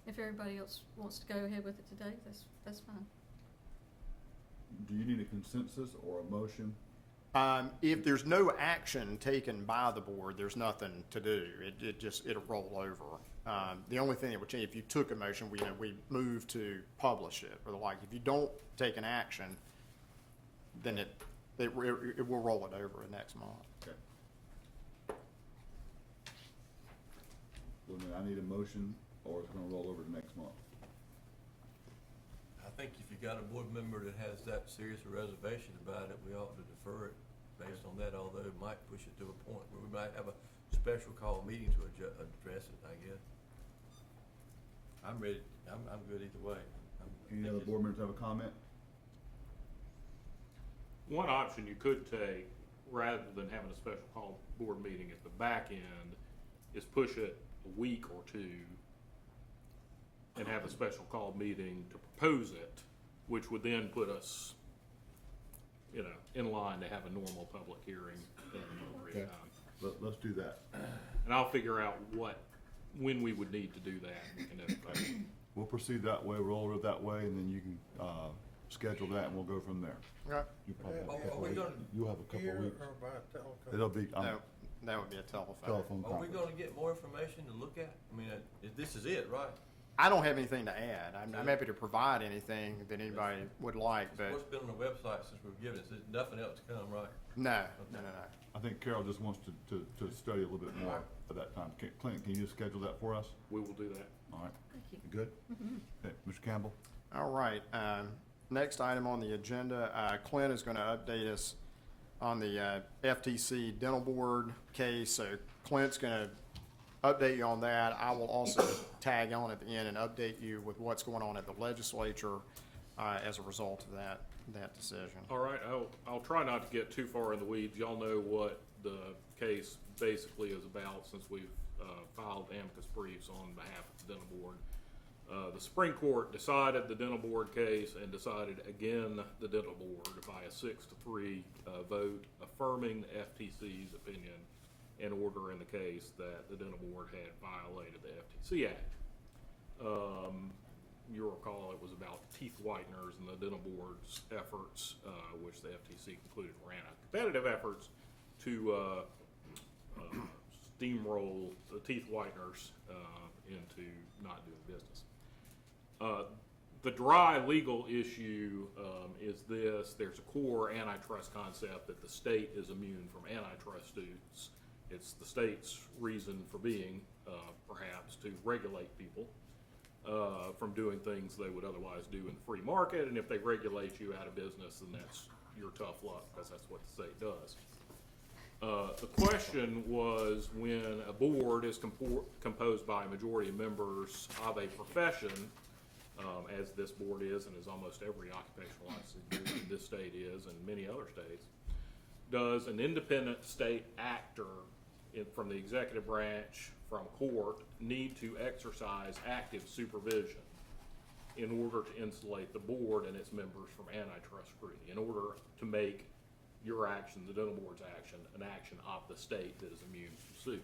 If everybody else wants to go ahead with it today, that's fine. Do you need a consensus or a motion? If there's no action taken by the board, there's nothing to do. It'll roll over. The only thing that would change, if you took a motion, we move to publish it, or the like. If you don't take an action, then it will roll it over next month. Okay. Well, then I need a motion, or it's gonna roll over to next month. I think if you got a board member that has that serious a reservation about it, we ought to defer it based on that, although it might push it to a point where we might have a special call meeting to address it, I guess. I'm ready, I'm good either way. Any other board members have a comment? One option you could take, rather than having a special call board meeting at the back end, is push it a week or two and have a special call meeting to propose it, which would then put us, in line to have a normal public hearing in a period of time. Let's do that. And I'll figure out when we would need to do that. We can have- We'll proceed that way, roll it that way, and then you can, schedule that and we'll go from there. Okay. You probably have a Are couple we weeks. gonna- You'll have a couple Here weeks. or by telephone? It'll be, No, that would be a telephone. telephone Are we conference. gonna get more information to look at? I mean, this is it, right? I don't have anything to add. I'm happy to provide anything that anybody would like, but What's been on the website since we've given it, there's nothing else to come, right? no. I think Carol just wants to study a little bit more at that time. Clint, can you schedule that for us? We will do that. All right. Thank you. You good? Okay, Mr. Campbell? All right, next item on the agenda, Clint is gonna update us on the FTC Dental Board case, so Clint's gonna update you on that. I will also tag on at the end and update you with what's going on at the legislature as a result of that decision. All right, I'll try not to get too far in the weeds. Y'all know what the case basically is about since we've filed amicus briefs on behalf of the dental board. The Supreme Court decided the dental board case and decided again the dental board by a 6-3 vote affirming the FTC's opinion and order in the case that the dental board had violated the FTC Act. You'll recall it was about teeth whiteners and the dental board's efforts, which the FTC concluded were anti-competitive efforts to steamroll the teeth whiteners into not doing business. The dry legal issue is this: there's a core antitrust concept that the state is immune from antitrust suits. It's the state's reason for being, perhaps, to regulate people from doing things they would otherwise do in the free market. And if they regulate you out of business, then that's your tough luck, because that's what the state does. The question was, when a board is composed by a majority of members of a profession, as this board is, and as almost every occupational license board in this state is, and many other states, does an independent state actor from the executive branch, from court, need to exercise active supervision in order to insulate the board and its members from antitrust scrutiny, in order to make your action, the dental board's action, an action of the state that is immune from suit?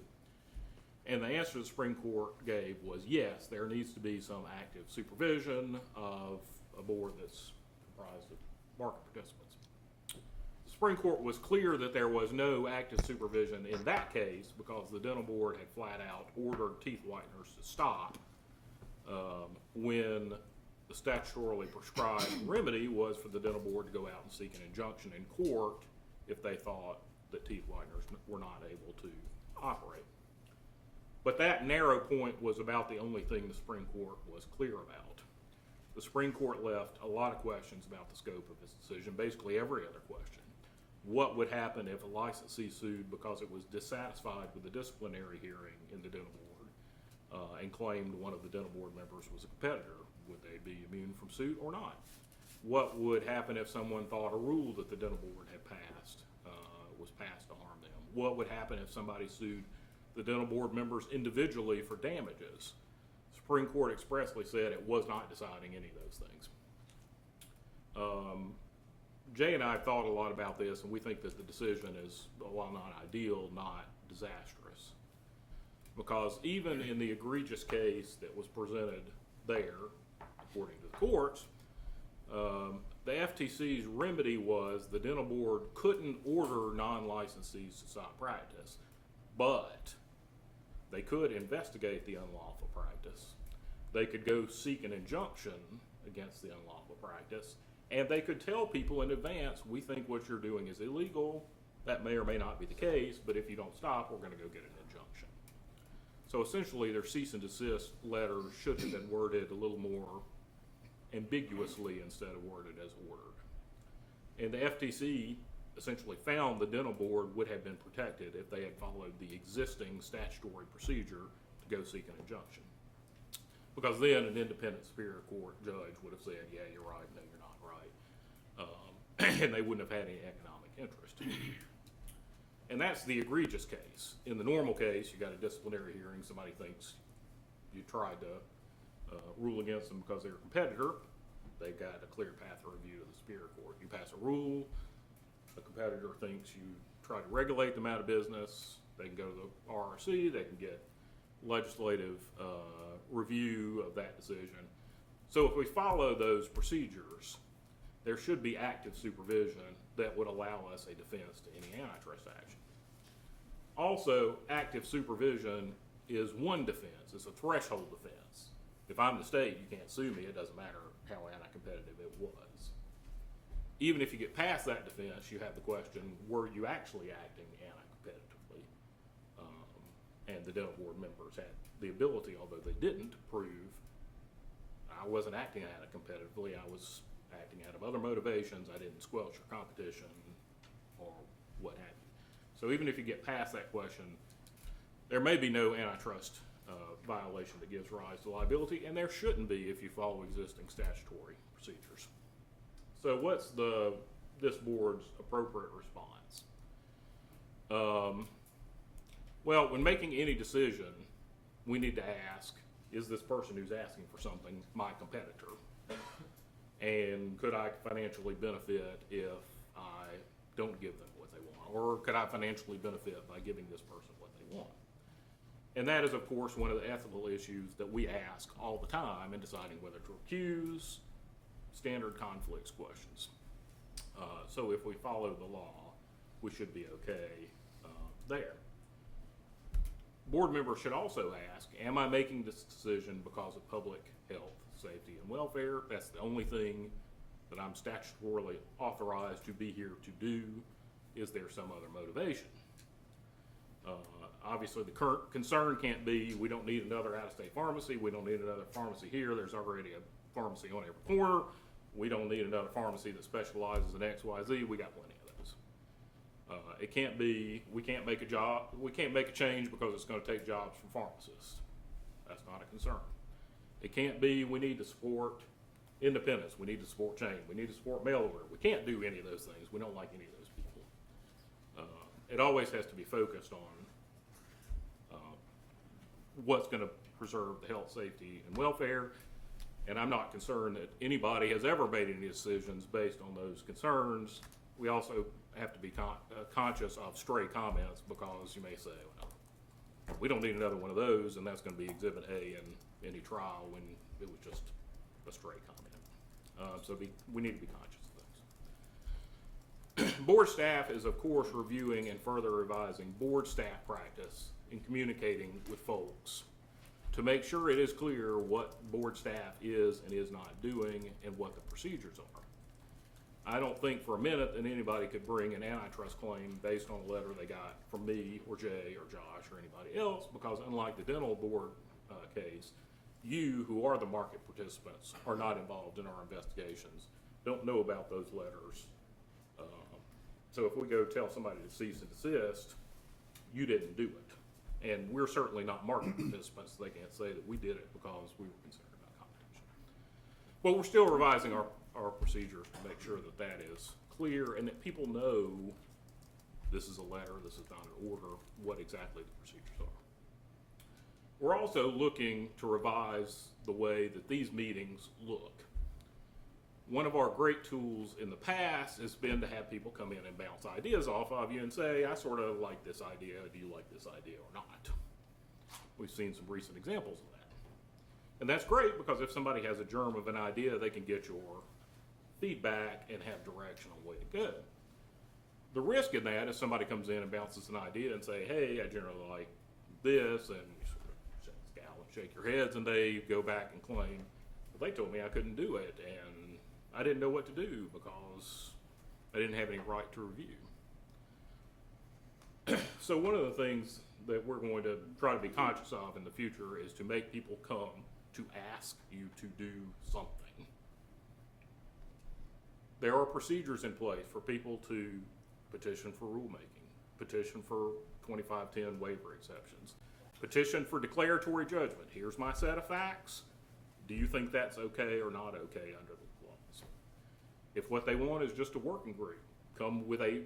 And the answer the Supreme Court gave was yes, there needs to be some active supervision of a board that's comprised of market participants. The Supreme Court was clear that there was no active supervision in that case because the dental board had flat out ordered teeth whiteners to stop when the statutorily prescribed remedy was for the dental board to go out and seek an injunction in court if they thought that teeth whiteners were not able to operate. But that narrow point was about the only thing the Supreme Court was clear about. The Supreme Court left a lot of questions about the scope of its decision, basically every other question. What would happen if a licensee sued because it was dissatisfied with the disciplinary hearing in the dental board and claimed one of the dental board members was a competitor? Would they be immune from suit or not? What would happen if someone thought a rule that the dental board had passed was passed to harm them? What would happen if somebody sued the dental board members individually for damages? Supreme Court expressly said it was not deciding any of those things. Jay and I have thought a lot about this, and we think that the decision is, while not ideal, not disastrous. Because even in the egregious case that was presented there, according to the courts, the FTC's remedy was the dental board couldn't order non-licensees to stop practice, but they could investigate the unlawful practice. They could go seek an injunction against the unlawful practice, and they could tell people in advance, we think what you're doing is illegal. That may or may not be the case, but if you don't stop, we're going to go get an injunction. So essentially, their cease and desist letter should have been worded a little more ambiguously instead of worded as ordered. And the FTC essentially found the dental board would have been protected if they had followed the existing statutory procedure to go seek an injunction. Because then an independent Superior Court judge would have said, yeah, you're right, no, you're not right. And they wouldn't have had any economic interest. And that's the egregious case. In the normal case, you got a disciplinary hearing, somebody thinks you tried to rule against them because they're a competitor. They've got a clear path of review to the Superior Court. You pass a rule, the competitor thinks you try to regulate them out of business, they can go to the RRC, they can get legislative review of that decision. So if we follow those procedures, there should be active supervision that would allow us a defense to any antitrust action. Also, active supervision is one defense. It's a threshold defense. If I'm the state, you can't sue me. It doesn't matter how anti-competitive it was. Even if you get past that defense, you have the question, were you actually acting anti-competitively? And the dental board members had the ability, although they didn't, to prove I wasn't acting anti-competitively. I was acting out of other motivations. I didn't squelch your competition or what have you. So even if you get past that question, there may be no antitrust violation that gives rise to liability, and there shouldn't be if you follow existing statutory procedures. So what's this board's appropriate response? Well, when making any decision, we need to ask, is this person who's asking for something my competitor? And could I financially benefit if I don't give them what they want? Or could I financially benefit by giving this person what they want? And that is, of course, one of the ethical issues that we ask all the time in deciding whether to recuse, standard conflicts questions. So if we follow the law, we should be okay there. Board members should also ask, am I making this decision because of public health, safety, and welfare? That's the only thing that I'm statutorily authorized to be here to do. Is there some other motivation? Obviously, the current concern can't be, we don't need another out-of-state pharmacy, we don't need another pharmacy here, there's already a pharmacy on every corner, we don't need another pharmacy that specializes in XYZ, we got plenty of those. It can't be, we can't make a change because it's gonna take jobs from pharmacists. That's not a concern. It can't be, we need to support independence, we need to support chain, we need to support mail order. We can't do any of those things, we don't like any of those people. It always has to be focused on what's going to preserve the health, safety, and welfare. And I'm not concerned that anybody has ever made any decisions based on those concerns. We also have to be conscious of stray comments, because you may say, well, we don't need another one of those, and that's going to be Exhibit A in any trial when it was just a stray comment. So we need to be conscious of those. Board staff is, of course, reviewing and further revising board staff practice in communicating with folks to make sure it is clear what board staff is and is not doing and what the procedures are. I don't think for a minute that anybody could bring an antitrust claim based on a letter they got from me or Jay or Josh or anybody else, because unlike the dental board case, you, who are the market participants, are not involved in our investigations, don't know about those letters. So if we go tell somebody to cease and desist, you didn't do it. And we're certainly not market participants. They can't say that we did it because we were concerned about competition. Well, we're still revising our procedures to make sure that that is clear and that people know this is a letter, this is not an order, what exactly the procedures are. We're also looking to revise the way that these meetings look. One of our great tools in the past has been to have people come in and bounce ideas off of you and say, I sort of like this idea, do you like this idea or not? We've seen some recent examples of that. And that's great because if somebody has a germ of an idea, they can get your feedback and have direction on the way to go. The risk in that is somebody comes in and bounces an idea and say, hey, I generally like this, and you sort of scowl and shake your heads, and they go back and claim, well, they told me I couldn't do it, and I didn't know what to do because I didn't have any right to review. So one of the things that we're going to try to be conscious of in the future is to make people come to ask you to do something. There are procedures in place for people to petition for rulemaking, petition for 2510 waiver exceptions, petition for declaratory judgment. Here's my set of facts. Do you think that's okay or not okay under the laws? If what they want is just a working group, come with a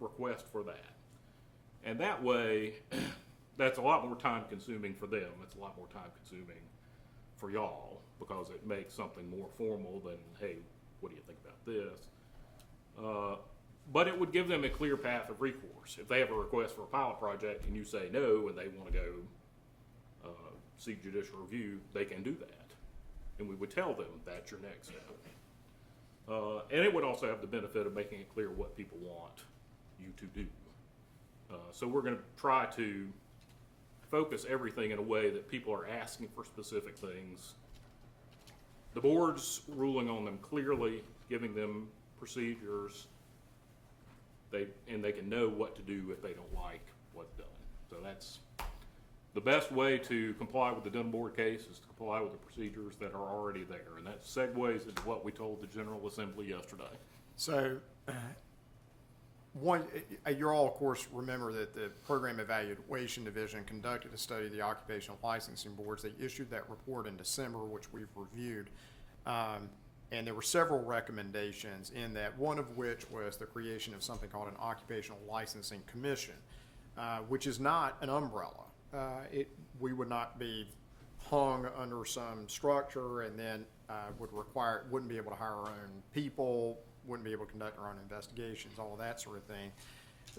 request for that. And that way, that's a lot more time consuming for them. It's a lot more time consuming for y'all because it makes something more formal than, hey, what do you think about this? But it would give them a clear path of recourse. If they have a request for a pilot project and you say no and they want to go seek judicial review, they can do that. And we would tell them that's your next step. And it would also have the benefit of making it clear what people want you to do. So we're going to try to focus everything in a way that people are asking for specific things. The board's ruling on them clearly, giving them procedures, and they can know what to do if they don't like what's done. So that's the best way to comply with the Denham Board case is to comply with the procedures that are already there. And that segues into what we told the General Assembly yesterday. So, you all, of course, remember that the Program Evaluation Division conducted a study of the occupational licensing boards. They issued that report in December, which we've reviewed. And there were several recommendations in that, one of which was the creation of something called an Occupational Licensing Commission, which is not an umbrella. We would not be hung under some structure and then wouldn't be able to hire our own people, wouldn't be able to conduct our own investigations, all of that sort of thing.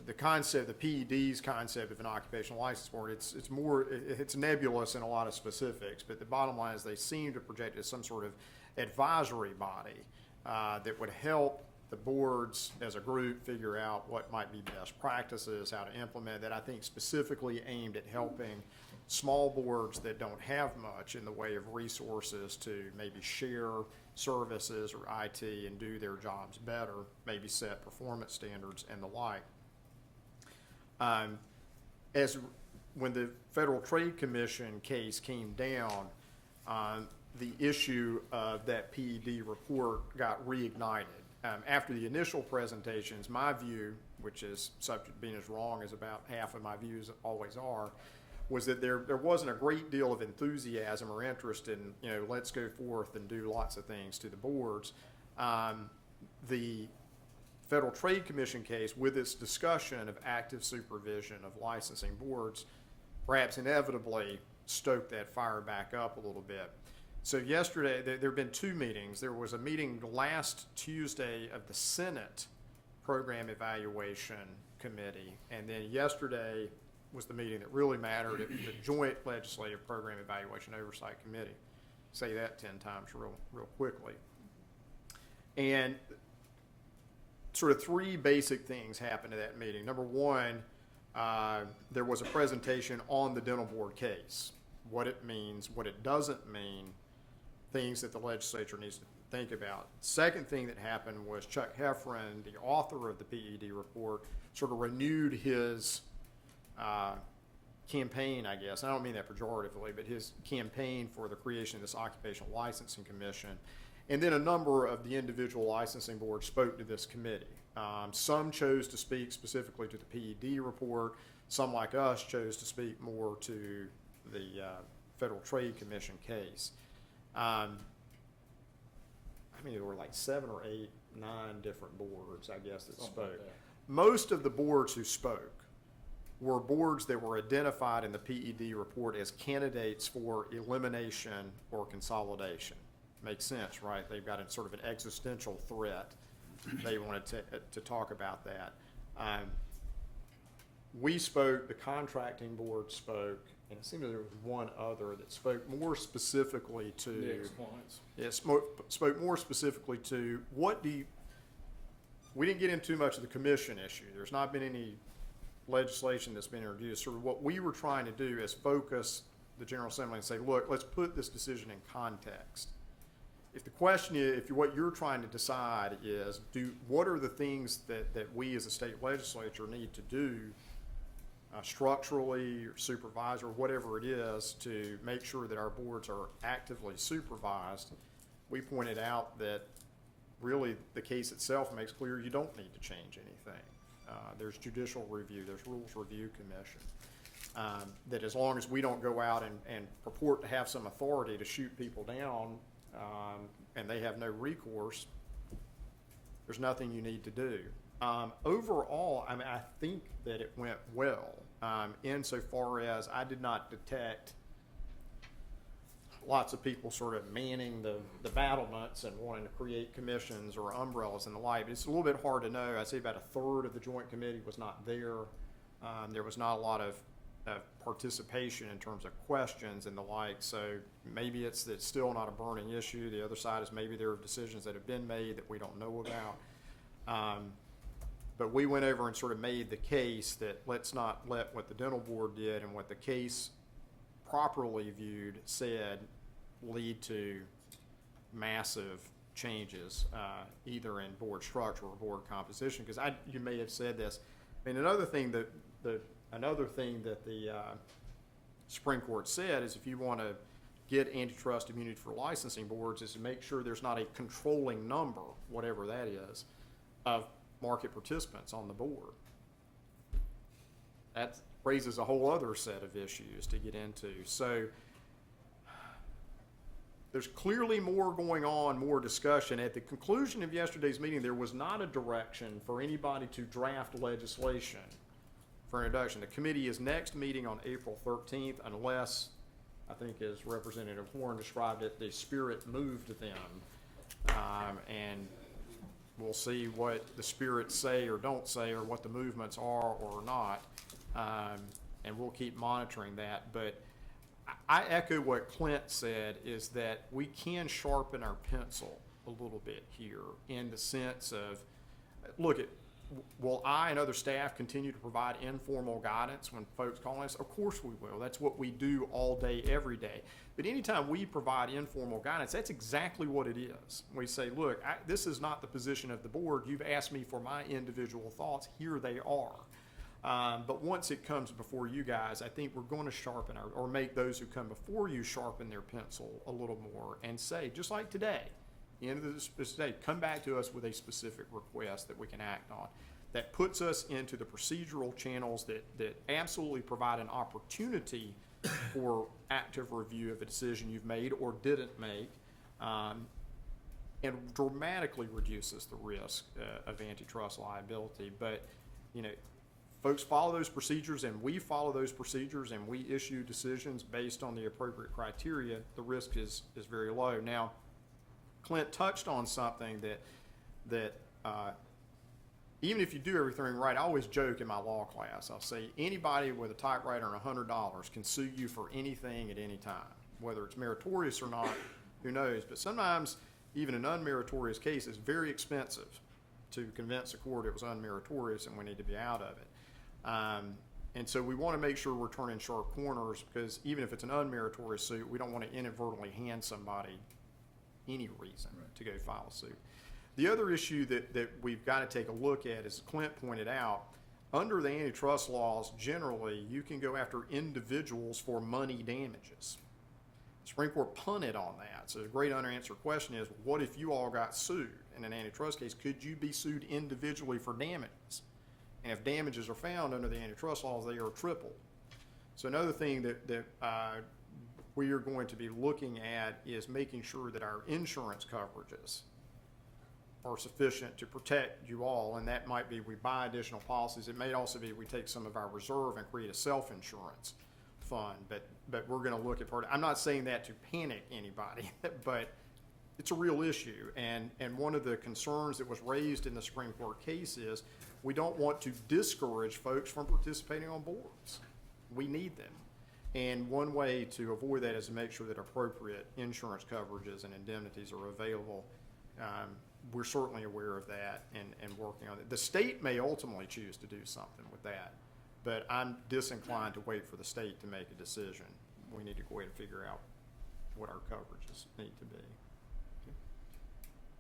The concept, the PED's concept of an occupational license board, it's nebulous in a lot of specifics, but the bottom line is they seem to project it as some sort of advisory body that would help the boards as a group figure out what might be best practices, how to implement that. I think specifically aimed at helping small boards that don't have much in the way of resources to maybe share services or IT and do their jobs better, maybe set performance standards and the like. When the Federal Trade Commission case came down, the issue of that PED report got reignited. After the initial presentations, my view, which is subject to being as wrong as about half of my views always are, was that there wasn't a great deal of enthusiasm or interest in, let's go forth and do lots of things to the boards. The Federal Trade Commission case, with its discussion of active supervision of licensing boards, perhaps inevitably stoked that fire back up a little bit. So yesterday, there have been two meetings. There was a meeting last Tuesday of the Senate Program Evaluation Committee, and then yesterday was the meeting that really mattered, the Joint Legislative Program Evaluation Oversight Committee. Say that 10 times real quickly. And sort of three basic things happened at that meeting. Number one, there was a presentation on the dental board case, what it means, what it doesn't mean, things that the legislature needs to think about. Second thing that happened was Chuck Heffron, the author of the PED report, sort of renewed his campaign, I guess. I don't mean that pejoratively, but his campaign for the creation of this Occupational Licensing Commission. And then a number of the individual licensing boards spoke to this committee. Some chose to speak specifically to the PED report. Some, like us, chose to speak more to the Federal Trade Commission case. I mean, there were like 7 or 8, 9 different boards, I guess, that Something like spoke. that. Most of the boards who spoke were boards that were identified in the PED report as candidates for elimination or consolidation. Makes sense, right? They've got a sort of an existential threat. They wanted to talk about that. We spoke, the contracting board spoke, and it seemed that there was one other that spoke more specifically to. Nick's clients. It spoke more specifically to we didn't get into too much of the commission issue. There's not been any legislation that's been introduced. So what we were trying to do is focus the General Assembly and say, look, let's put this decision in context. If the question is, what you're trying to decide is, what are the things that we as a state legislature need to do structurally or supervise or whatever it is to make sure that our boards are actively supervised, we pointed out that really the case itself makes clear you don't need to change anything. There's judicial review, there's rules review commission. That as long as we don't go out and purport to have some authority to shoot people down, and they have no recourse, there's nothing you need to do. Overall, I mean, I think that it went well, insofar as I did not detect lots of people sort of manning the battlements and wanting to create commissions or umbrellas and the like. But it's a little bit hard to know. I'd say about a third of the joint committee was not there. There was not a lot of participation in terms of questions and the like. So maybe it's still not a burning issue. The other side is maybe there are decisions that have been made that we don't know about. But we went over and sort of made the case that let's not let what the dental board did and what the case properly viewed said lead to massive changes, either in board structure or board composition. Because you may have said this. I mean, another thing that the Supreme Court said is if you want to get antitrust immunity for licensing boards is to make sure there's not a controlling number, whatever that is, of market participants on the board. That raises a whole other set of issues to get into. So there's clearly more going on, more discussion. At the conclusion of yesterday's meeting, there was not a direction for anybody to draft legislation for introduction. The committee is next meeting on April 13th, unless, I think as Representative Horn described it, the spirit moved them. And we'll see what the spirits say or don't say, or what the movements are or not. And we'll keep monitoring that. But I echo what Clint said, is that we can sharpen our pencil a little bit here in the sense of, will I and other staff continue to provide informal guidance when folks call us? Of course we will. That's what we do all day, every day. But anytime we provide informal guidance, that's exactly what it is. We say, look, this is not the position of the board. You've asked me for my individual thoughts. Here they are. But once it comes before you guys, I think we're going to sharpen or make those who come before you sharpen their pencil a little more and say, just like today, the end of this day, come back to us with a specific request that we can act on. That puts us into the procedural channels that absolutely provide an opportunity for active review of a decision you've made or didn't make, and dramatically reduces the risk of antitrust liability. But, folks follow those procedures and we follow those procedures and we issue decisions based on the appropriate criteria, the risk is very low. Now, Clint touched on something that even if you do everything right, I always joke in my law class. I'll say anybody with a typewriter and $100 can sue you for anything at any time. Whether it's meritorious or not, who knows? But sometimes even an unmeritorious case is very expensive to convince a court it was unmeritorious and we need to be out of it. And so we want to make sure we're turning sharp corners, because even if it's an unmeritorious suit, we don't want to inadvertently hand somebody any reason to go file a suit. The other issue that we've got to take a look at, as Clint pointed out, under the antitrust laws, generally, you can go after individuals for money damages. The Supreme Court punted on that. So the great unanswered question is, what if you all got sued in an antitrust case? Could you be sued individually for damages? And if damages are found under the antitrust laws, they are tripled. So another thing that we are going to be looking at is making sure that our insurance coverages are sufficient to protect you all, and that might be we buy additional policies. It may also be we take some of our reserve and create a self-insurance fund, but we're gonna look at part, I'm not saying that to panic anybody, but it's a real issue, and one of the concerns that was raised in the Supreme Court case is we don't want to discourage folks from participating on boards. We need them. And one way to avoid that is to make sure that appropriate insurance coverages and indemnities are available. We're certainly aware of that and working on it. The state may ultimately choose to do something with that, but I'm disinclined to wait for the state to make a decision. We need to go ahead and figure out what our coverages need to be.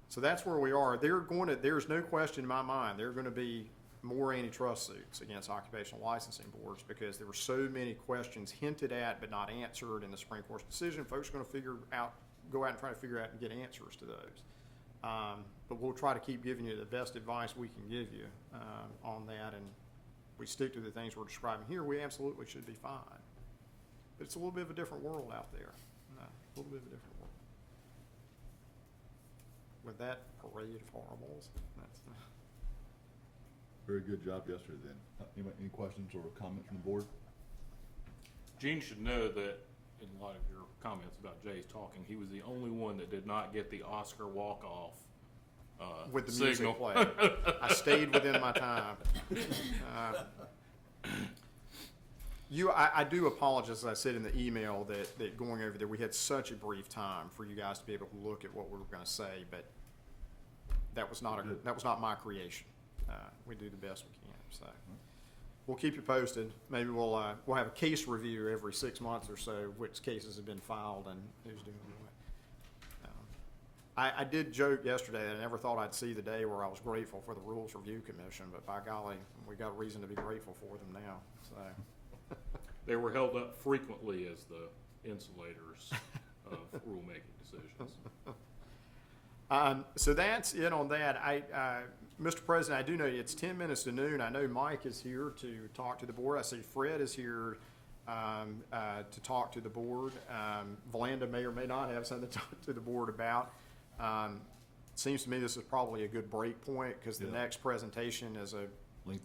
So that's where we are. There's no question in my mind, there are going to be more antitrust suits against occupational licensing boards because there were so many questions hinted at but not answered in the Supreme Court's decision. Folks are going to go out and try to figure out and get answers to those. But we'll try to keep giving you the best advice we can give you on that, and we stick to the things we're describing here, we absolutely should be fine. But it's a little bit of a different world out there. A little bit of a different world. With that parade of horribles, that's Very good job yesterday then. Any questions or comments from the board? Gene should know that, in light of your comments about Jay's talking, he was the only one that did not get the Oscar walk-off with the signal. music playing. I stayed within my time. I do apologize, as I said in the email, that going over there, we had such a brief time for you guys to be able to look at what we were going to say, but that was not my creation. We do the best we can, so we'll keep you posted. Maybe we'll have a case review every 6 months or so, which cases have been filed and who's doing what. I did joke yesterday that I never thought I'd see the day where I was grateful for the Rules Review Commission, but by golly, we got a reason to be grateful for them now, so. They were held up frequently as the insulators of rulemaking decisions. So that's it on that. Mr. President, I do know it's 10 minutes to noon. I know Mike is here to talk to the board. I see Fred is here to talk to the board. Valanda may or may not have something to talk to the board about. Seems to me this is probably a good break point because the next presentation is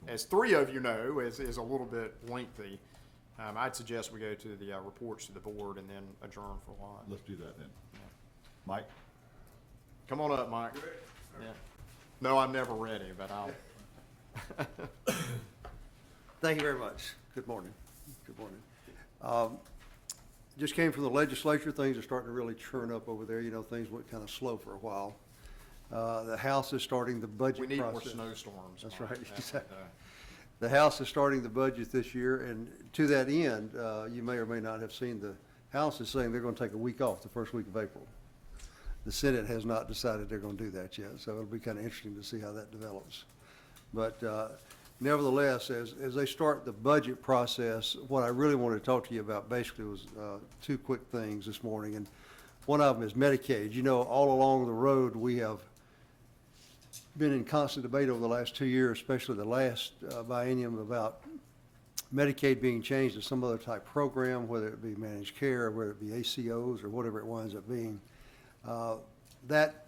as three of you know, is a little bit lengthy. I'd suggest we go to the reports to the board and then adjourn for lunch. Let's do that then. Mike? Come on up, Mike. Yeah. No, I'm never ready, but I'll. Thank you very much. Good morning. Good morning. Just came from the legislature. Things are starting to really churn up over there. You know, things went kind of slow for a while. The House is starting the budget We need more process. snowstorms. That's Mike. right. That Exactly. would, The House is starting the budget this year, and to that end, you may or may not have seen the House is saying they're going to take a week off the first week of April. The Senate has not decided they're going to do that yet, so it'll be kind of interesting to see how that develops. But nevertheless, as they start the budget process, what I really wanted to talk to you about basically was two quick things this morning, and one of them is Medicaid. You know, all along the road, we have been in constant debate over the last 2 years, especially the last biennium, about Medicaid being changed to some other type program, whether it be managed care, or whether it be ACOs, or whatever it winds up being. That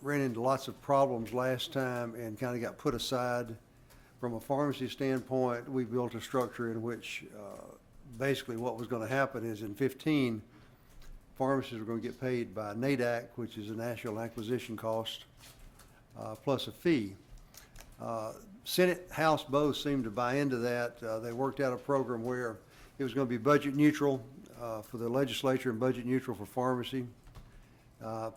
ran into lots of problems last time and kind of got put aside. From a pharmacy standpoint, we built a structure in which basically what was going to happen is in 15, pharmacies were going to get paid by NADAC, which is a national acquisition cost, plus a fee. Senate, House both seemed to buy into that. They worked out a program where it was going to be budget neutral for the legislature and budget neutral for pharmacy.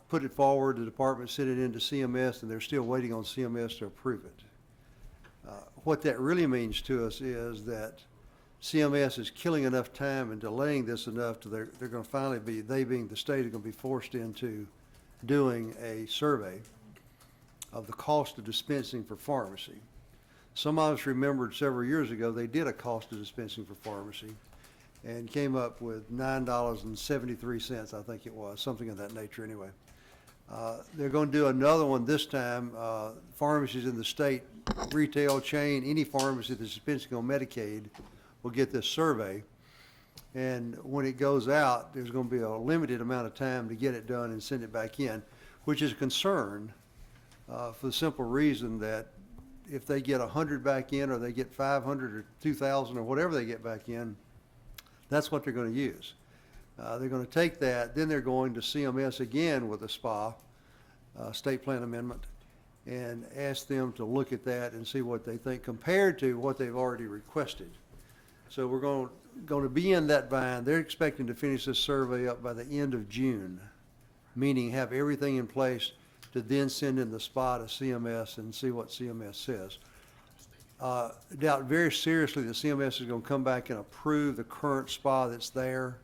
Put it forward, the department sent it into CMS, and they're still waiting on CMS to approve it. What that really means to us is that CMS is killing enough time and delaying this enough to they're going to finally be, they being the state, are going to be forced into doing a survey of the cost of dispensing for pharmacy. Some of us remembered several years ago they did a cost of dispensing for pharmacy and came up with $9.73, I think it was, something of that nature anyway. They're going to do another one this time. Pharmacies in the state, retail chain, any pharmacy that's dispensing on Medicaid will get this survey. And when it goes out, there's going to be a limited amount of time to get it done and send it back in, which is a concern for the simple reason that if they get 100 back in, or they get 500 or 2,000 or whatever they get back in, that's what they're going to use. They're going to take that, then they're going to CMS again with a SPA, state plan amendment, and ask them to look at that and see what they think compared to what they've already requested. So we're going to be in that bind. They're expecting to finish this survey up by the end of June, meaning have everything in place to then send in the SPA to CMS and see what CMS says. Doubt very seriously that CMS is going to come back and approve the current SPA that's there,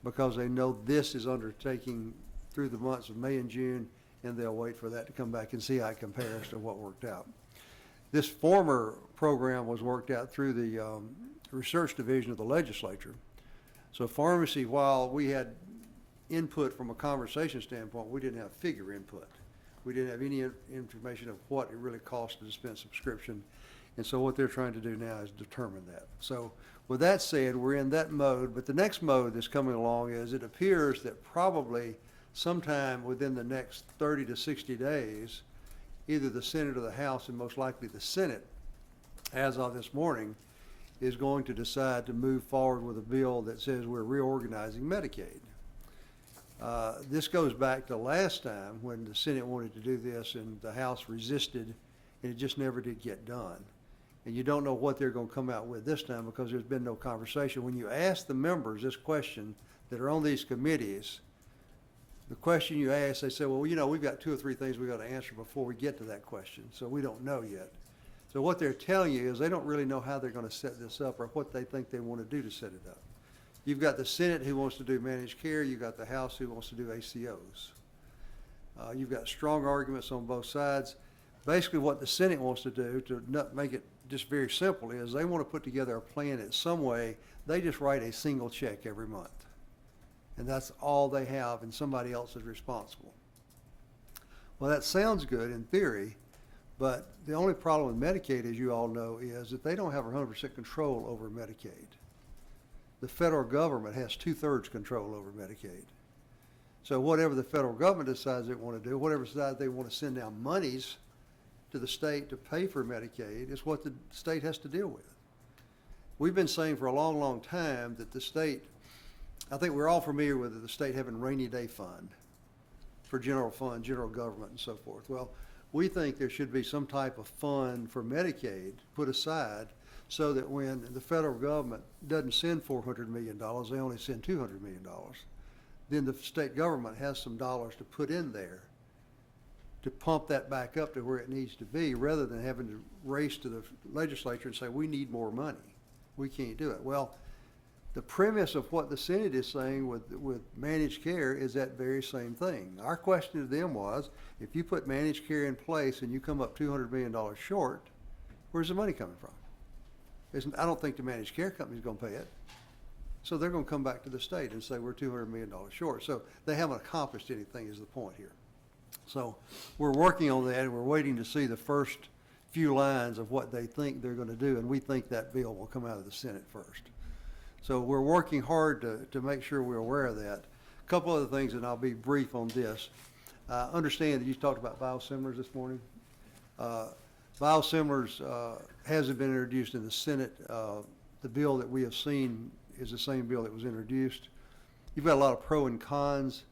because they know this is undertaking through the months of May and June, and they'll wait for that to come back and see how it compares to what worked out. This former program was worked out through the research division of the legislature. So pharmacy, while we had input from a conversation standpoint, we didn't have figure input. We didn't have any information of what it really costs to dispense subscription. And so what they're trying to do now is determine that. So with that said, we're in that mode, but the next mode that's coming along is it appears that probably sometime within the next 30 to 60 days, either the Senate or the House, and most likely the Senate, as of this morning, is going to decide to move forward with a bill that says we're reorganizing Medicaid. This goes back to last time when the Senate wanted to do this and the House resisted, and it just never did get done. And you don't know what they're going to come out with this time because there's been no conversation. When you ask the members this question that are on these committees, the question you ask, they say, well, you know, we've got 2 or 3 things we've got to answer before we get to that question, so we don't know yet. So what they're telling you is they don't really know how they're going to set this up or what they think they want to do to set it up. You've got the Senate who wants to do managed care. You've got the House who wants to do ACOs. You've got strong arguments on both sides. Basically what the Senate wants to do, to not make it just very simple, is they want to put together a plan in some way. They just write a single check every month. And that's all they have, and somebody else is responsible. Well, that sounds good in theory, but the only problem with Medicaid, as you all know, is that they don't have 100% control over Medicaid. The federal government has 2/3 control over Medicaid. So whatever the federal government decides they want to do, whatever side they want to send down monies to the state to pay for Medicaid, is what the state has to deal with. We've been saying for a long, long time that the state, I think we're all familiar with the state having rainy day fund for general fund, general government, and so forth. Well, we think there should be some type of fund for Medicaid put aside so that when the federal government doesn't send $400 million, they only send $200 million. Then the state government has some dollars to put in there to pump that back up to where it needs to be, rather than having to race to the legislature and say, we need more money. We can't do it. Well, the premise of what the Senate is saying with managed care is that very same thing. Our question to them was, if you put managed care in place and you come up $200 million short, where's the money coming from? I don't think the managed care company's going to pay it. So they're going to come back to the state and say we're $200 million short. So they haven't accomplished anything, is the point here. So we're working on that, and we're waiting to see the first few lines of what they think they're going to do, and we think that bill will come out of the Senate first. So we're working hard to make sure we're aware of that. A couple other things, and I'll be brief on this. Understand that you talked about biosimilars this morning. Biosimilars hasn't been introduced in the Senate. The bill that we have seen is the same bill that was introduced. You've got a lot of pro and cons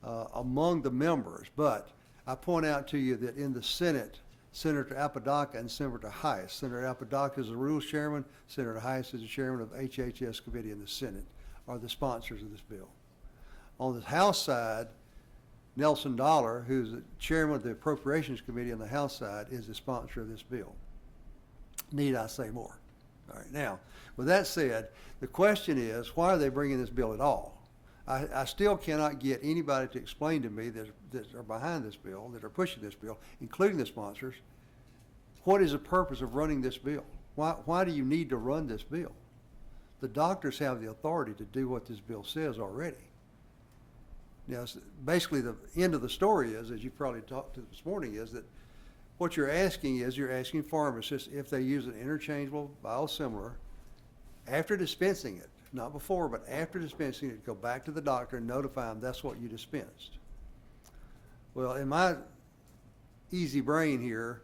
among the members, but I point out to you that in the Senate, Senator Apodaca and Senator Heiss. Senator Apodaca is the Rules Chairman. Senator Heiss is the Chairman of HHS Committee in the Senate, are the sponsors of this bill. On the House side, Nelson Dollar, who's the Chairman of the Appropriations Committee on the House side, is the sponsor of this bill. Need I say more? All right, now, with that said, the question is, why are they bringing this bill at all? I still cannot get anybody to explain to me that are behind this bill, that are pushing this bill, including the sponsors, what is the purpose of running this bill? Why do you need to run this bill? The doctors have the authority to do what this bill says already. Now, basically the end of the story is, as you probably talked to this morning, is that what you're asking pharmacists, if they use an interchangeable biosimilar, after dispensing it, not before, but after dispensing it, go back to the doctor and notify them that's what you dispensed. Well, in my easy brain here,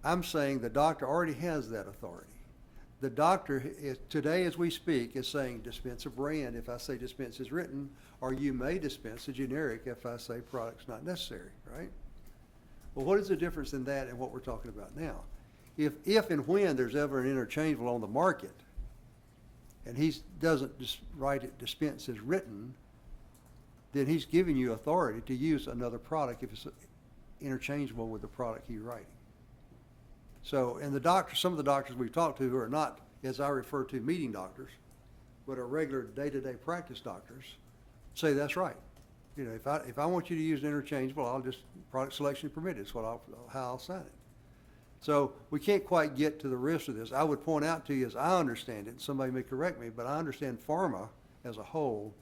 I'm saying the doctor already has that authority. The doctor, today as we speak, is saying dispense a brand if I say dispense is written, or you may dispense a generic if I say product's not necessary, right? Well, what is the difference in that and what we're talking about now? If and when there's ever an interchangeable on the market, and he doesn't just write it dispense as written, then he's giving you authority to use another product if it's interchangeable with the product he's writing. So, and the doctors, some of the doctors we've talked to who are not, as I refer to, meeting doctors, but are regular day-to-day practice doctors, say that's right. You know, if I want you to use an interchangeable, I'll just, product selection permitted, is how I'll sign it. So we can't quite get to the rest of this. I would point out to you, as I understand it, somebody may correct me, but I understand pharma as a whole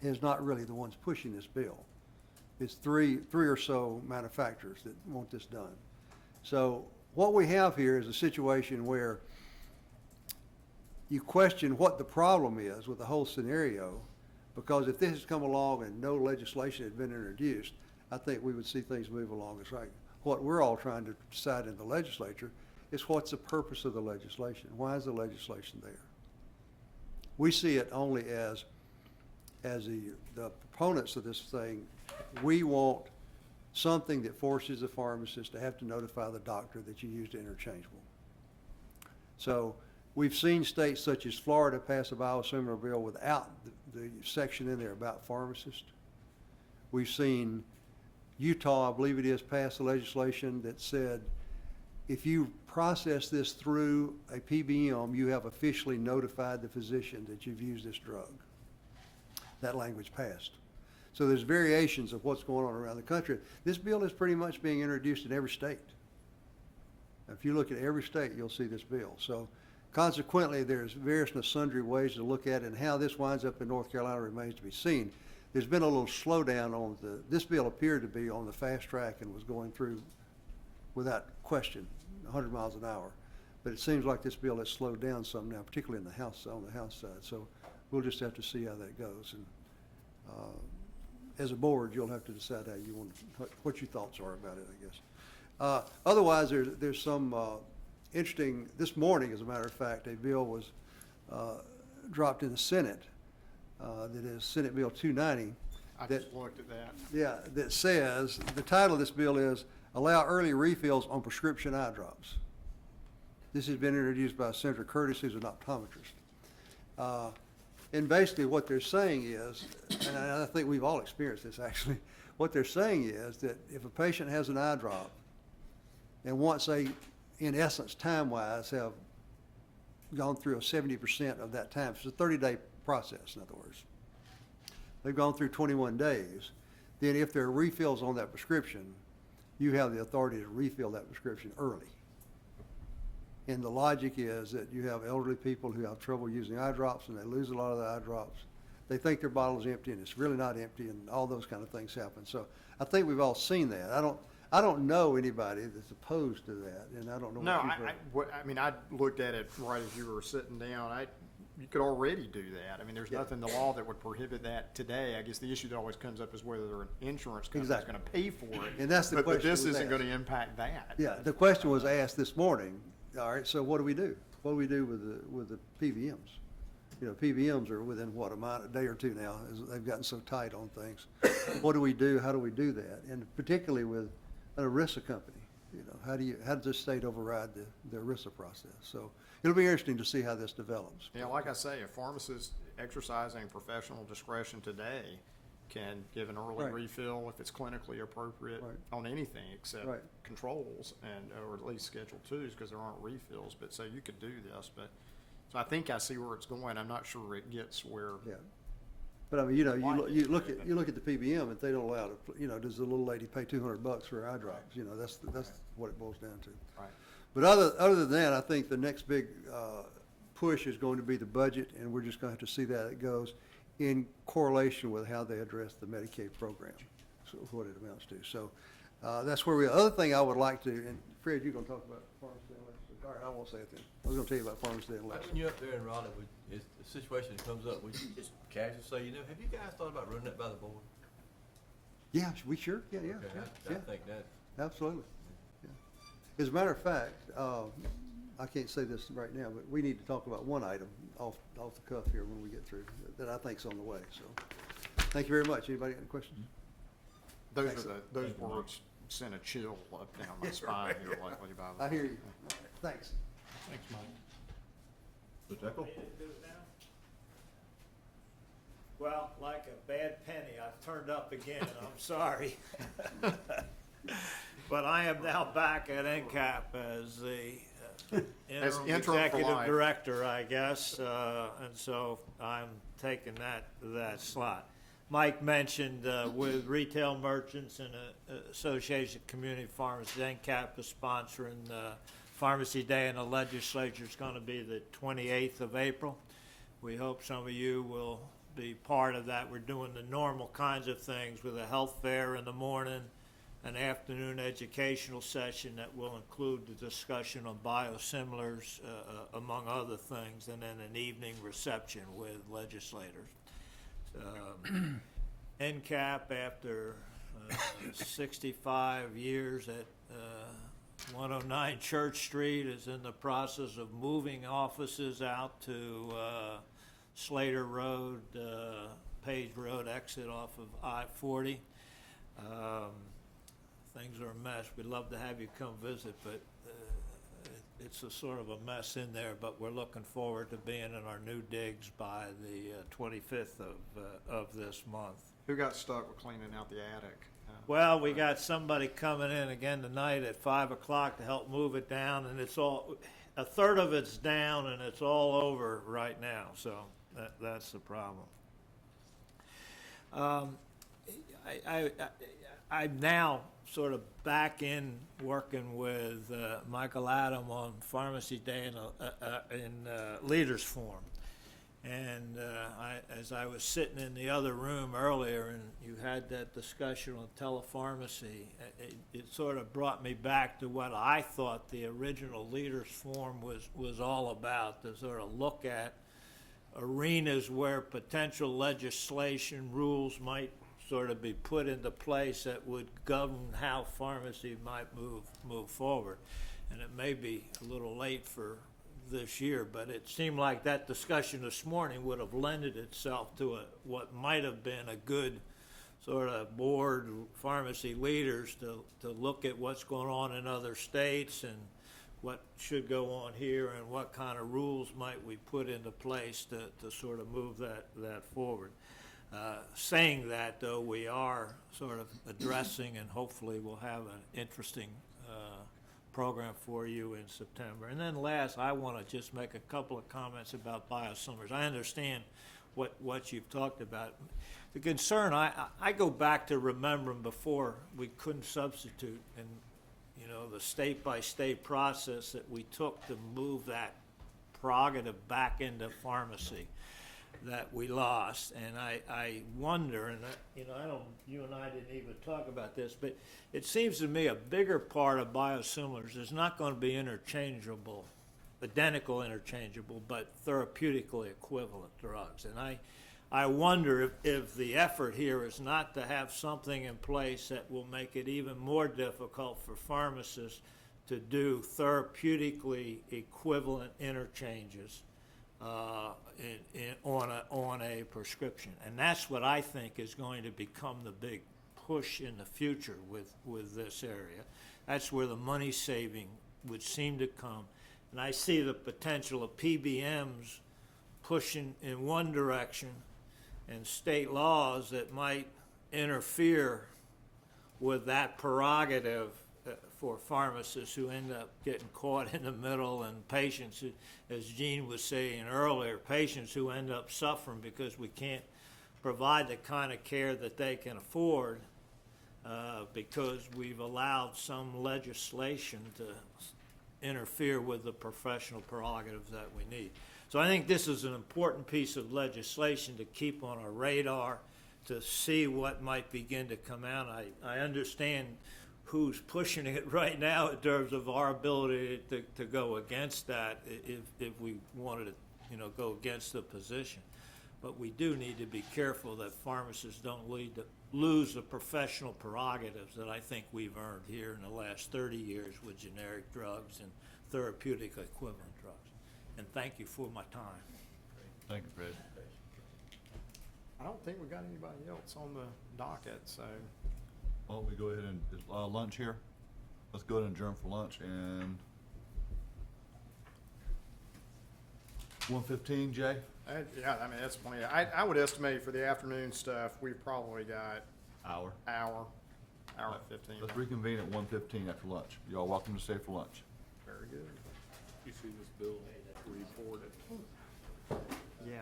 is not really the ones pushing this bill. It's three or so manufacturers that want this done. So what we have here is a situation where you question what the problem is with the whole scenario, because if this has come along and no legislation had been introduced, I think we would see things move along as right. What we're all trying to decide in the legislature is what's the purpose of the legislation? Why is the legislation there? We see it only as the proponents of this thing, we want something that forces the pharmacist to have to notify the doctor that you used interchangeable. So we've seen states such as Florida pass a biosimilar bill without the section in there about pharmacists. We've seen Utah, I believe it is, pass a legislation that said if you process this through a PBM, you have officially notified the physician that you've used this drug. That language passed. So there's variations of what's going on around the country. This bill is pretty much being introduced in every state. If you look at every state, you'll see this bill. So consequently, there's various and sundry ways to look at it, and how this winds up in North Carolina remains to be seen. There's been a little slowdown on this bill appeared to be on the fast track and was going through without question, 100 miles an hour. But it seems like this bill has slowed down some now, particularly on the House side. So we'll just have to see how that goes. And as a board, you'll have to decide how you want, what your thoughts are about it, I guess. Otherwise, there's some interesting, this morning, as a matter of fact, a bill was dropped in the Senate that is Senate Bill 290. I just looked at that. Yeah, that says, the title of this bill is Allow Early Refills on Prescription Eye Drops. This has been introduced by Senator Curtis, who's an optometrist. And basically what they're saying is, and I think we've all experienced this actually, what they're saying is that if a patient has an eye drop, and once they, in essence, time-wise, have gone through 70% of that time, it's a 30-day process, in other words. They've gone through 21 days. Then if there are refills on that prescription, you have the authority to refill that prescription early. And the logic is that you have elderly people who have trouble using eye drops and they lose a lot of the eye drops. They think their bottle is empty and it's really not empty, and all those kind of things happen. So I think we've all seen that. I don't know anybody that's opposed to that, and I don't know. No, what I mean, I looked at it right as you were sitting down. You could already do that. I mean, there's nothing in the law that would prohibit that today. I guess the issue that always comes up is whether an insurance company is Exactly. going to pay for it. And that's the But question this was isn't going asked. to impact that. Yeah, the question was asked this morning. All right, so what do we do? What do we do with the PBMs? You know, PBMs are within a day or two now, as they've gotten so tight on things. What do we do? How do we do that? And particularly with an ERISA company, you know, how does the state override the ERISA process? So it'll be interesting to see how this develops. Yeah, like I say, a pharmacist exercising professional discretion today can give an early Right. refill if it's clinically appropriate Right. on anything except Right. controls or at least Schedule 2s because there aren't refills. But so you could do this, but so I think I see where it's going. I'm not sure it gets where. Yeah. But I mean, you know, Why? you look at the PBM, if they don't allow it, you know, does the little lady pay $200 for her eye drops? You know, that's what it boils down to. Right. But other than that, I think the next big push is going to be the budget, and we're just going to have to see that it goes in correlation with how they address the Medicaid program, so what it amounts to. So that's where we are. Other thing I would like to, and Fred, you're going to talk about pharmacy and election. All right, I won't say it then. I was going to tell you about pharmacy and Like election. when you're up there in Raleigh, it's the situation that comes up, would you just casually say, you know, have you guys thought about running that by the board? Yeah, we sure? Yeah, yeah, Okay, yeah, I yeah, think that, absolutely. As a matter of fact, I can't say this right now, but we need to talk about one item off the cuff here when we get through, that I think's on the way, so. Thank you very much. Anybody got any questions? Those words sent a chill up down my spine here lately by the. I hear you. Thanks. Thanks, Mike. Mr. Eckel? Well, like a bad penny, I've turned up again, I'm sorry. But I am now back at NCAP as the As interim interim for executive life. director, I guess, and so I'm taking that slot. Mike mentioned with retail merchants and Association of Community Pharmacists, NCAP is sponsoring Pharmacy Day in the legislature. It's going to be the 28th of April. We hope some of you will be part of that. We're doing the normal kinds of things with a health fair in the morning, an afternoon educational session that will include the discussion on biosimilars, among other things, and then an evening reception with legislators. NCAP, after 65 years at 109 Church Street, is in the process of moving offices out to Slater Road, Page Road exit off of I-40. Things are a mess. We'd love to have you come visit, but it's a sort of a mess in there, but we're looking forward to being in our new digs by the 25th of this month. Who got stuck with cleaning out the attic? Well, we got somebody coming in again tonight at 5 o'clock to help move it down, and it's all, a third of it's down and it's all over right now, so that's the problem. I'm now sort of back in working with Michael Adam on Pharmacy Day in Leaders Forum. And as I was sitting in the other room earlier and you had that discussion on telepharmacy, it sort of brought me back to what I thought the original Leaders Forum was all about, to sort of look at arenas where potential legislation rules might sort of be put into place that would govern how pharmacy might move forward. And it may be a little late for this year, but it seemed like that discussion this morning would have lended itself to what might have been a good sort of board pharmacy leaders to look at what's going on in other states and what should go on here and what kind of rules might we put into place to sort of move that forward. Saying that, though, we are sort of addressing, and hopefully we'll have an interesting program for you in September. And then last, I want to just make a couple of comments about biosimilars. I understand what you've talked about. The concern, I go back to remembering before we couldn't substitute, and you know, the state-by-state process that we took to move that prerogative back into pharmacy that we lost. And I wonder, and you know, you and I didn't even talk about this, but it seems to me a bigger part of biosimilars is not going to be interchangeable, identical interchangeable, but therapeutically equivalent drugs. And I wonder if the effort here is not to have something in place that will make it even more difficult for pharmacists to do therapeutically equivalent interchanges on a prescription. And that's what I think is going to become the big push in the future with this area. That's where the money saving would seem to come. And I see the potential of PBMs pushing in one direction and state laws that might interfere with that prerogative for pharmacists who end up getting caught in the middle, and patients, as Gene was saying earlier, patients who end up suffering because we can't provide the kind of care that they can afford because we've allowed some legislation to interfere with the professional prerogatives that we need. So I think this is an important piece of legislation to keep on our radar, to see what might begin to come out. I understand who's pushing it right now in terms of our ability to go against that if we wanted to, you know, go against the position. But we do need to be careful that pharmacists don't lose the professional prerogatives that I think we've earned here in the last 30 years with generic drugs and therapeutic equivalent drugs. And thank you for my time. Thank you, Fred. I don't think we got anybody else on the docket, so. Why don't we go ahead and, is lunch here? Let's go ahead and adjourn for lunch and 1:15, Jay? Yeah, I mean, that's plenty. I would estimate for the afternoon stuff, we've probably got Hour. hour and 15. Let's reconvene at 1:15 after lunch. Y'all welcome to stay for lunch. Very good. You see this bill, we forwarded. Yeah.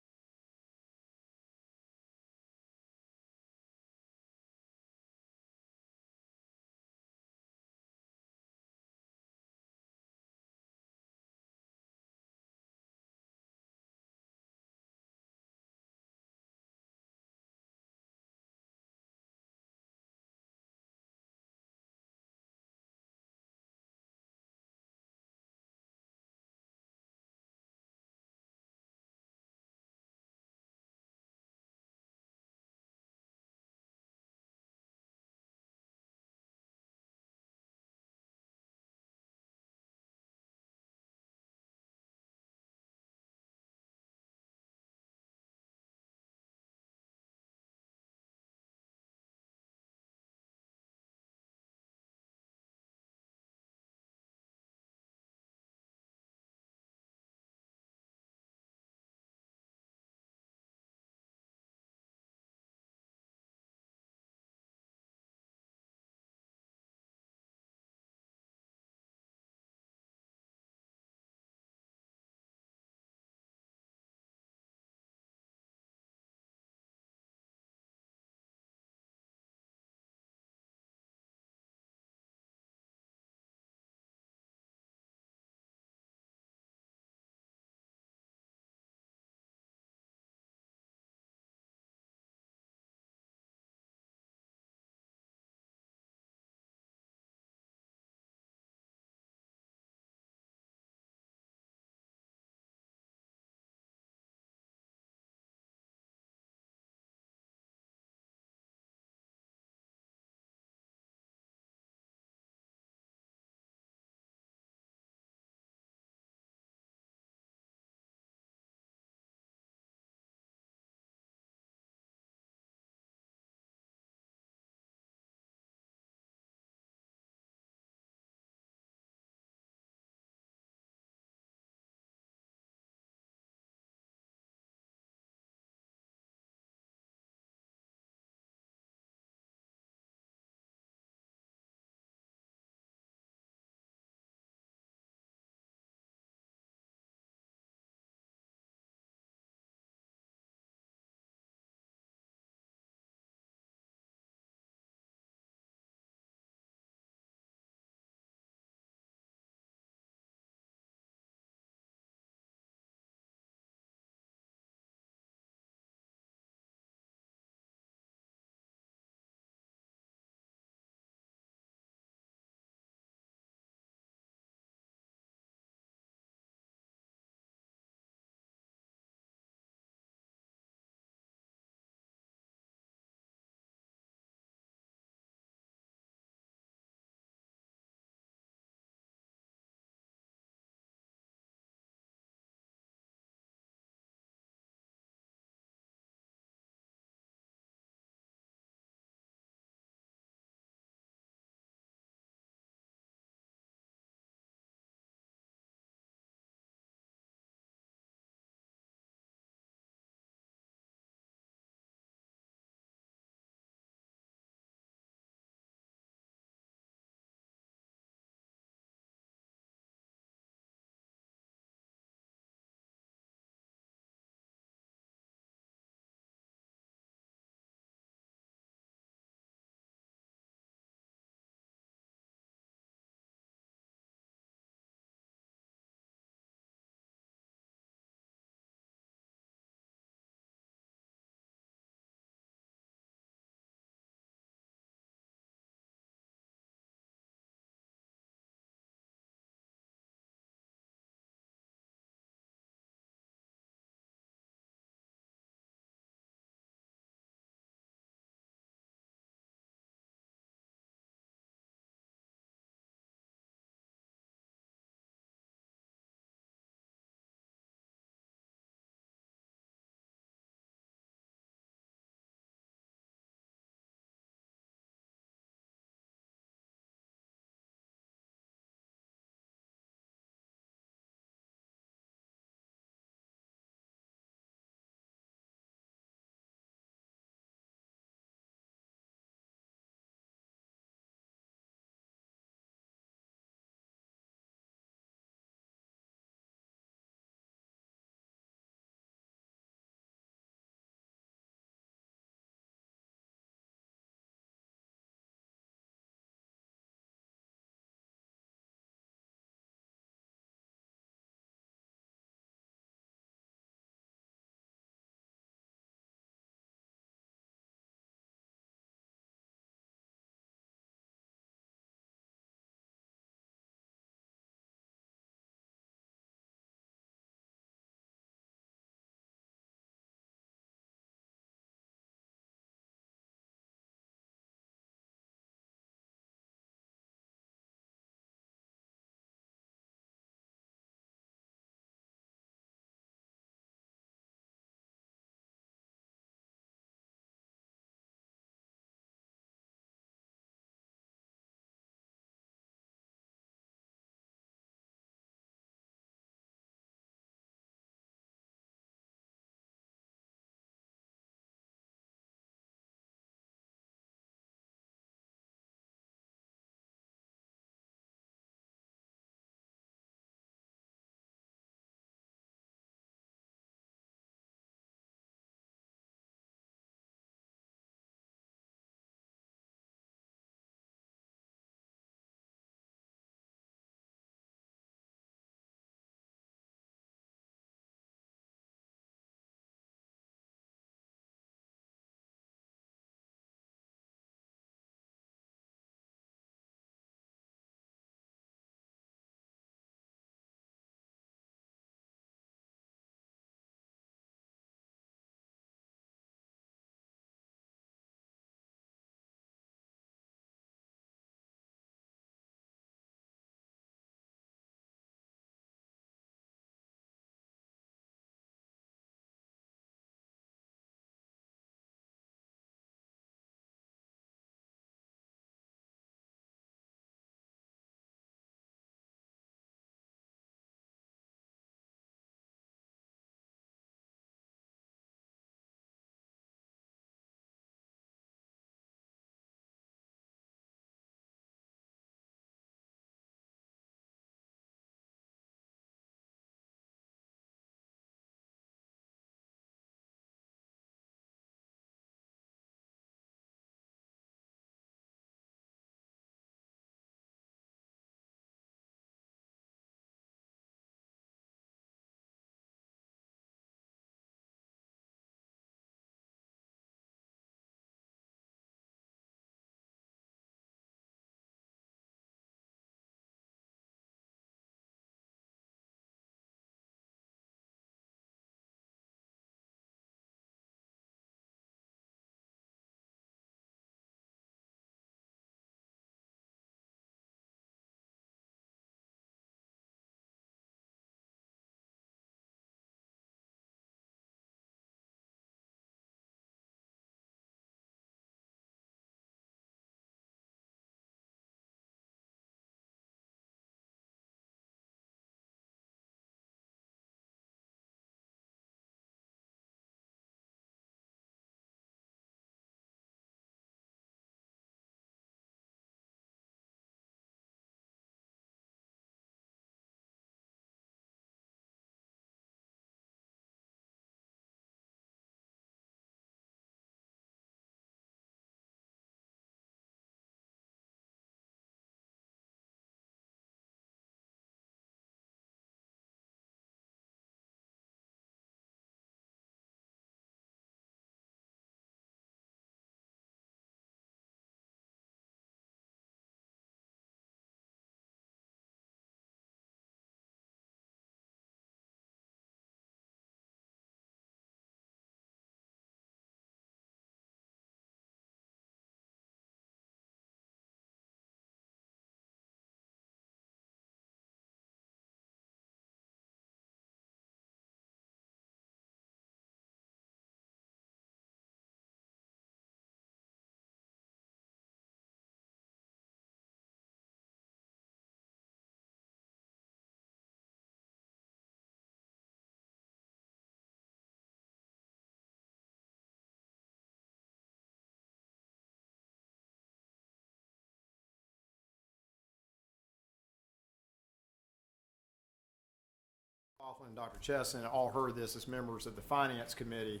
Coughlin and Dr. Chesson all heard this as members of the Finance Committee,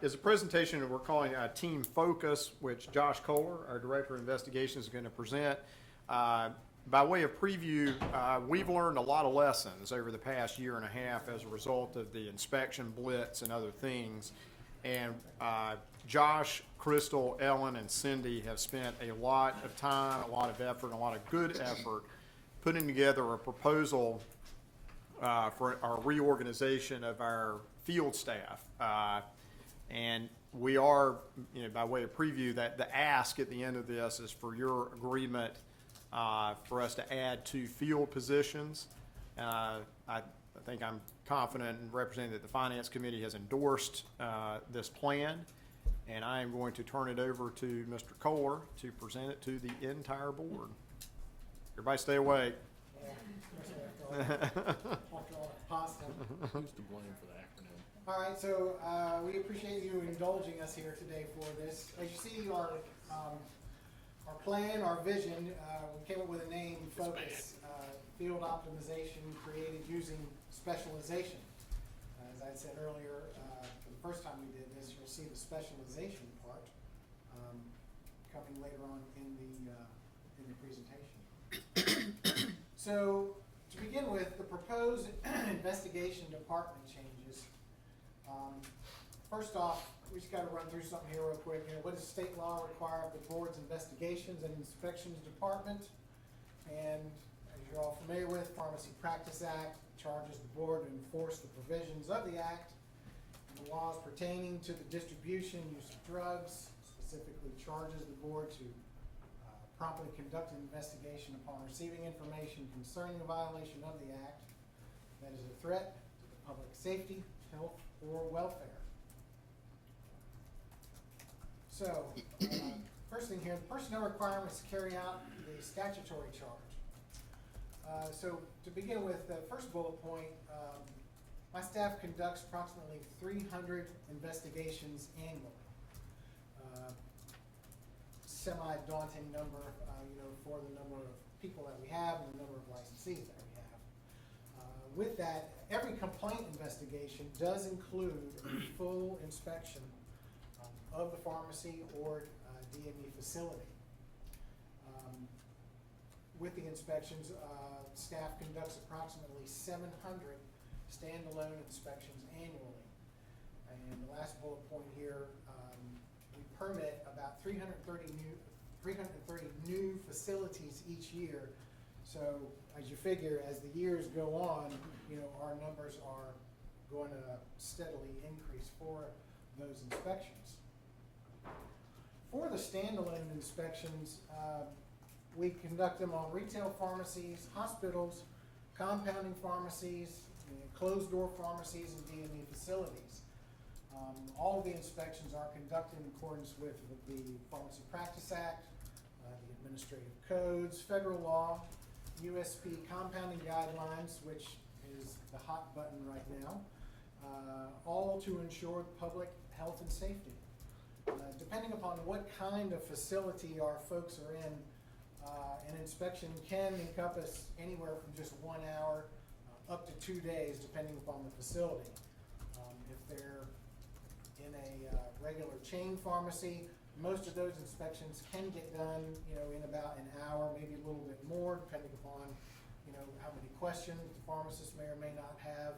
is a presentation that we're calling Team Focus, which Josh Kohler, our Director of Investigations, is going to present. By way of preview, we've learned a lot of lessons over the past year and a half as a result of the inspection blitz and other things. And Josh, Crystal, Ellen, and Cindy have spent a lot of time, a lot of effort, and a lot of good effort putting together a proposal for our reorganization of our field staff. And we are, by way of preview, that the ask at the end of this is for your agreement for us to add 2 field positions. I think I'm confident in representing that the Finance Committee has endorsed this plan, and I am going to turn it over to Mr. Kohler to present it to the entire board. Everybody stay awake. Who's to blame for the acronym? All right, so we appreciate you indulging us here today for this. As you see, our plan, our vision, we came up with a name, Focus, field optimization created using specialization. As I said earlier, for the first time we did this, you'll see the specialization part coming later on in the presentation. So, to begin with, the proposed investigation department changes. First off, we just got to run through something here real quick. What does state law require of the board's investigations and inspections department? And as you're all familiar with, Pharmacy Practice Act charges the board to enforce the provisions of the act. And the laws pertaining to the distribution, use of drugs, specifically charges the board to promptly conduct an investigation upon receiving information concerning a violation of the act that is a threat to the public safety, health, or welfare. So, first thing here, the personnel requirements to carry out the statutory charge. So, to begin with, the first bullet point, my staff conducts approximately 300 investigations annually. Semi-daunting number, for the number of people that we have and the number of licensees that we have. With that, every complaint investigation does include a full inspection of the pharmacy or DME facility. With the inspections, staff conducts approximately 700 standalone inspections annually. And the last bullet point here, we permit about 330 new facilities each year. So as you figure, as the years go on, our numbers are going to steadily increase for those inspections. For the standalone inspections, we conduct them on retail pharmacies, hospitals, compounding pharmacies, closed door pharmacies, and DME facilities. All of the inspections are conducted in accordance with the Pharmacy Practice Act, the administrative codes, federal law, USP compounding guidelines, which is the hot button right now, all to ensure public health and safety. Depending upon what kind of facility our folks are in, an inspection can encompass anywhere from just 1 hour up to 2 days, depending upon the facility. If they're in a regular chain pharmacy, most of those inspections can get done, in about an hour, maybe a little bit more, depending upon, how many questions the pharmacist may or may not have.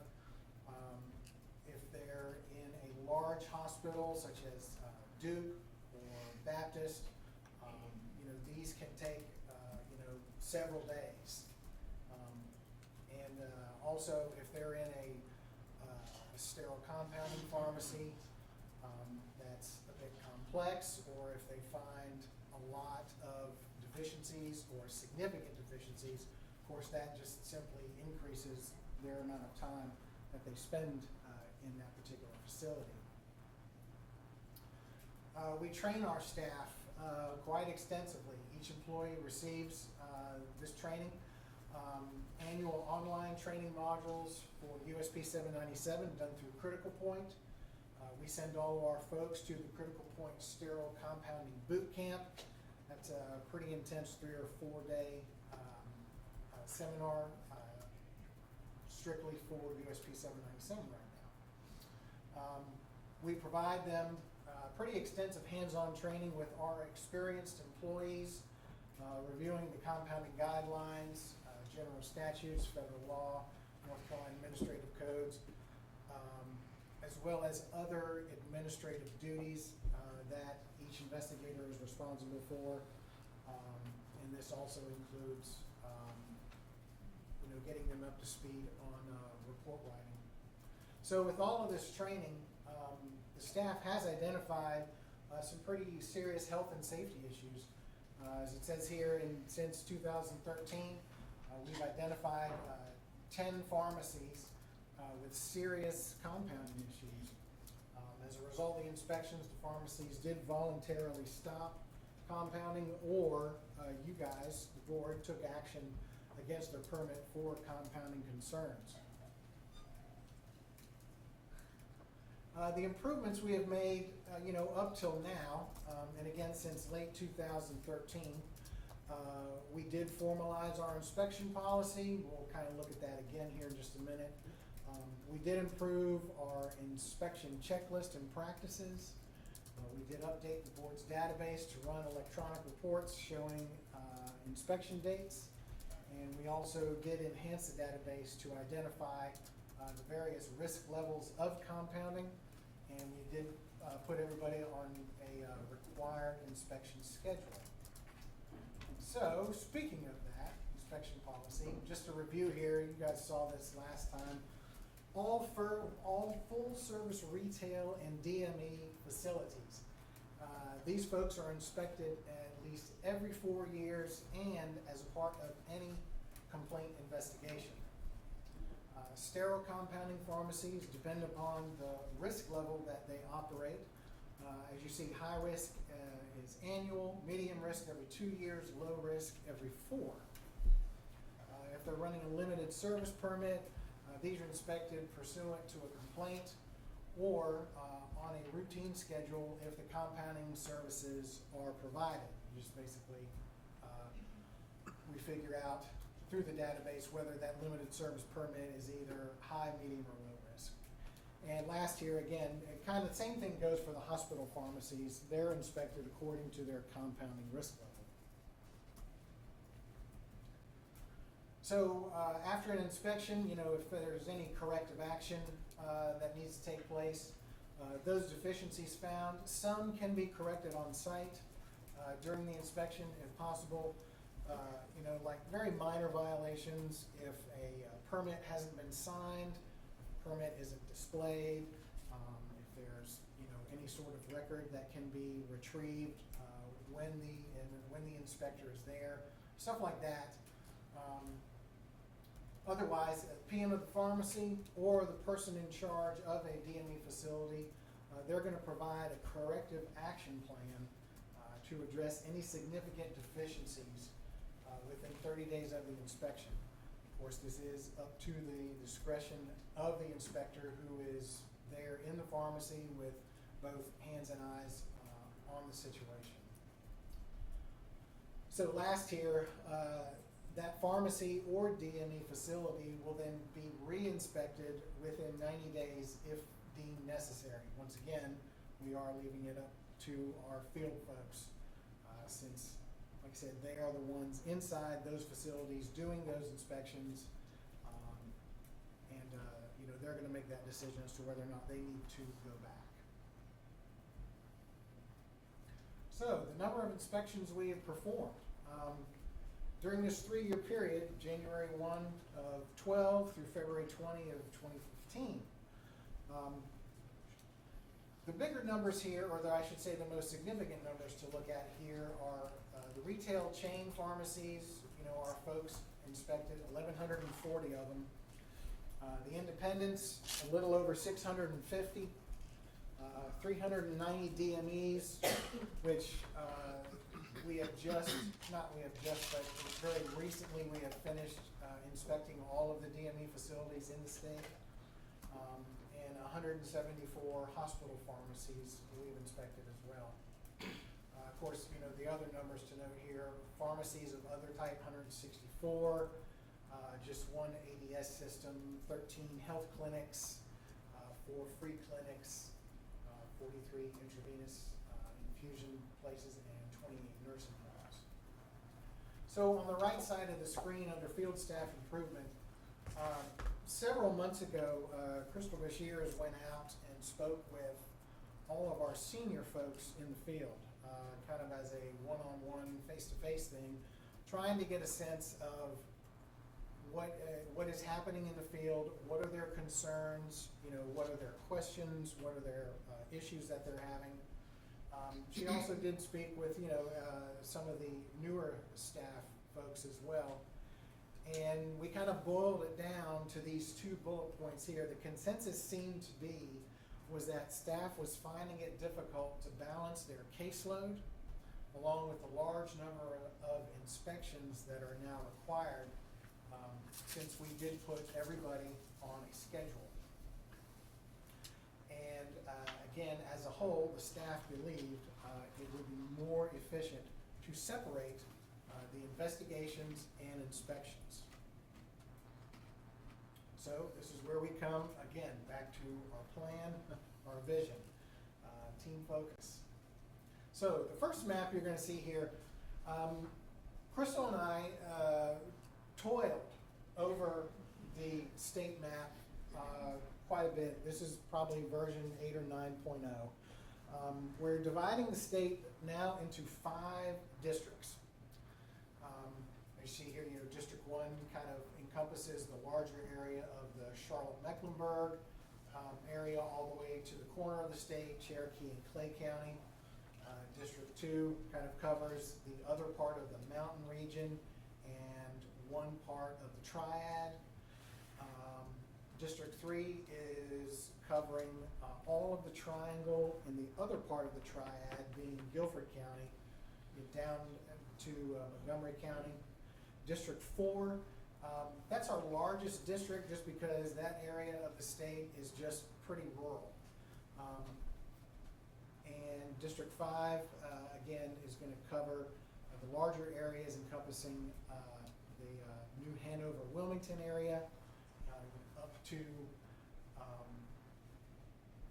If they're in a large hospital, such as Duke or Baptist, these can take, several days. Also, if they're in a sterile compounding pharmacy, that's a bit complex, or if they find a lot of deficiencies or significant deficiencies, of course that just simply increases their amount of time that they spend in that particular facility. We train our staff quite extensively. Each employee receives this training. Annual online training modules for USP 797 done through Critical Point. We send all of our folks to the Critical Point Sterile Compounding Boot Camp. That's a pretty intense 3 or 4 day seminar strictly for USP 797 right now. We provide them pretty extensive hands-on training with our experienced employees, reviewing the compounding guidelines, general statutes, federal law, North Carolina administrative codes, as well as other administrative duties that each investigator is responsible for. And this also includes, getting them up to speed on report writing. So with all of this training, the staff has identified some pretty serious health and safety issues. As it says here, since 2013, we've identified 10 pharmacies with serious compounding issues. As a result of the inspections, the pharmacies did voluntarily stop compounding, or you guys, the board, took action against their permit for compounding concerns. The improvements we have made, up till now, and again since late 2013, we did formalize our inspection policy. We'll kind of look at that again here in just a minute. We did improve our inspection checklist and practices. We did update the board's database to run electronic reports showing inspection dates. And we also did enhance the database to identify the various risk levels of compounding. And we did put everybody on a required inspection schedule. So, speaking of that inspection policy, just a review here, you guys saw this last time. All full-service retail and DME facilities. These folks are inspected at least every 4 years and as a part of any complaint investigation. Sterile compounding pharmacies depend upon the risk level that they operate. As you see, high risk is annual, medium risk every 2 years, low risk every 4. If they're running a limited service permit, these are inspected pursuant to a complaint or on a routine schedule if the compounding services are provided. Just basically, we figure out through the database whether that limited service permit is either high, medium, or low risk. And last year, again, kind of the same thing goes for the hospital pharmacies. They're inspected according to their compounding risk level. So after an inspection, if there's any corrective action that needs to take place, those deficiencies found, some can be corrected on site during the inspection if possible. Like very minor violations, if a permit hasn't been signed, permit isn't displayed, if there's any sort of record that can be retrieved when the inspector is there, stuff like that. Otherwise, a PM of the pharmacy or the person in charge of a DME facility, they're going to provide a corrective action plan to address any significant deficiencies within 30 days of the inspection. Of course, this is up to the discretion of the inspector who is there in the pharmacy with both hands and eyes on the situation. So last year, that pharmacy or DME facility will then be re-inspected within 90 days if deemed necessary. Once again, we are leaving it up to our field folks since, like I said, they are the ones inside those facilities doing those inspections, and they're going to make that decision as to whether or not they need to go back. So the number of inspections we have performed. During this 3-year period, January 1 of 12 through February 20 of 2015, the bigger numbers here, or I should say the most significant numbers to look at here are the retail chain pharmacies. Our folks inspected 1,140 of them. The independents, a little over 650. 390 DMEs, which but very recently we have finished inspecting all of the DME facilities in the state, and 174 hospital pharmacies we've inspected as well. Of course, the other numbers to note here, pharmacies of other type, 164, just one ADS system, 13 health clinics, 4 free clinics, 43 intravenous infusion places, and 28 nursing homes. So on the right side of the screen under field staff improvement, several months ago, Crystal Bashirs went out and spoke with all of our senior folks in the field, kind of as a one-on-one, face-to-face thing, trying to get a sense of what is happening in the field, what are their concerns, what are their questions, what are their issues that they're having. She also did speak with, some of the newer staff folks as well. And we kind of boiled it down to these 2 bullet points here. The consensus seemed to be was that staff was finding it difficult to balance their caseload along with the large number of inspections that are now required, since we did put everybody on a schedule. And again, as a whole, the staff believed it would be more efficient to separate the investigations and inspections. So this is where we come, again, back to our plan, our vision, team focus. So the first map you're going to see here, Crystal and I toiled over the state map quite a bit. This is probably version 8 or 9.0. We're dividing the state now into 5 districts. You see here, District 1 kind of encompasses the larger area of the Charlotte-Mecklenburg area all the way to the corner of the state, Cherokee and Clay County. District 2 kind of covers the other part of the mountain region and one part of the Triad. District 3 is covering all of the triangle and the other part of the Triad being Guilford County, down to Montgomery County. District 4, that's our largest district just because that area of the state is just pretty rural. And District 5, again, is going to cover the larger areas encompassing the New Hanover, Wilmington area,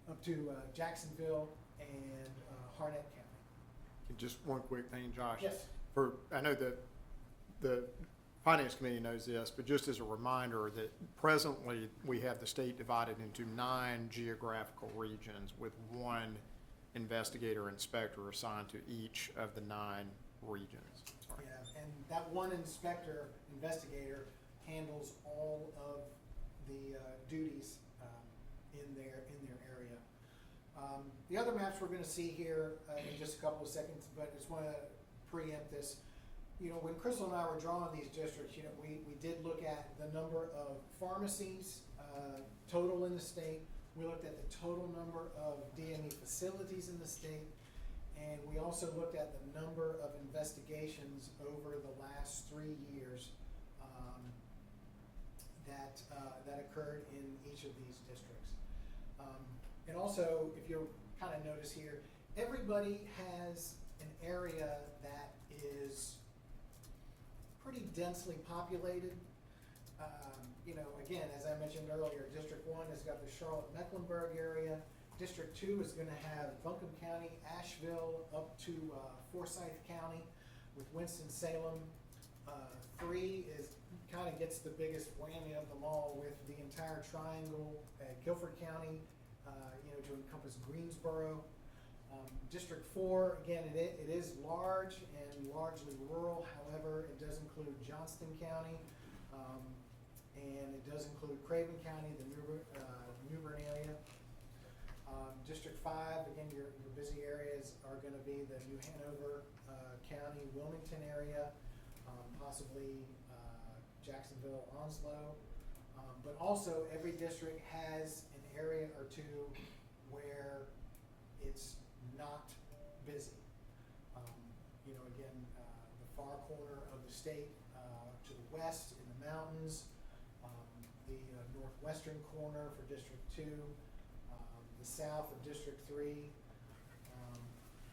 up to Jacksonville and Harnett County. Just one quick thing, Josh. Yes. I know that the Finance Committee knows this, but just as a reminder that presently we have the state divided into 9 geographical regions with 1 investigator inspector assigned to each of the 9 regions. Sorry. Yeah, and that one investigator handles all of the duties in their area. The other maps we're going to see here in just a couple of seconds, but I just want to preempt this. When Crystal and I were drawing these districts, we did look at the number of pharmacies total in the state. We looked at the total number of DME facilities in the state, and we also looked at the number of investigations over the last 3 years that occurred in each of these districts. And also, if you'll kind of notice here, everybody has an area that is pretty densely populated. Again, as I mentioned earlier, District 1 has got the Charlotte-Mecklenburg area. District 2 is going to have Buncombe County, Asheville, up to Forsyth County with Winston-Salem. 3 kind of gets the biggest whammy of them all with the entire triangle at Guilford County, to encompass Greensboro. District 4, again, it is large and largely rural. However, it does include Johnston County, and it does include Craven County, the New Bern area. District 5, again, your busy areas are going to be the New Hanover County, Wilmington area, possibly Jacksonville, Onslow. But also, every district has an area or 2 where it's not busy. Again, the far corner of the state to the west in the mountains, the northwestern corner for District 2, the south of District 3,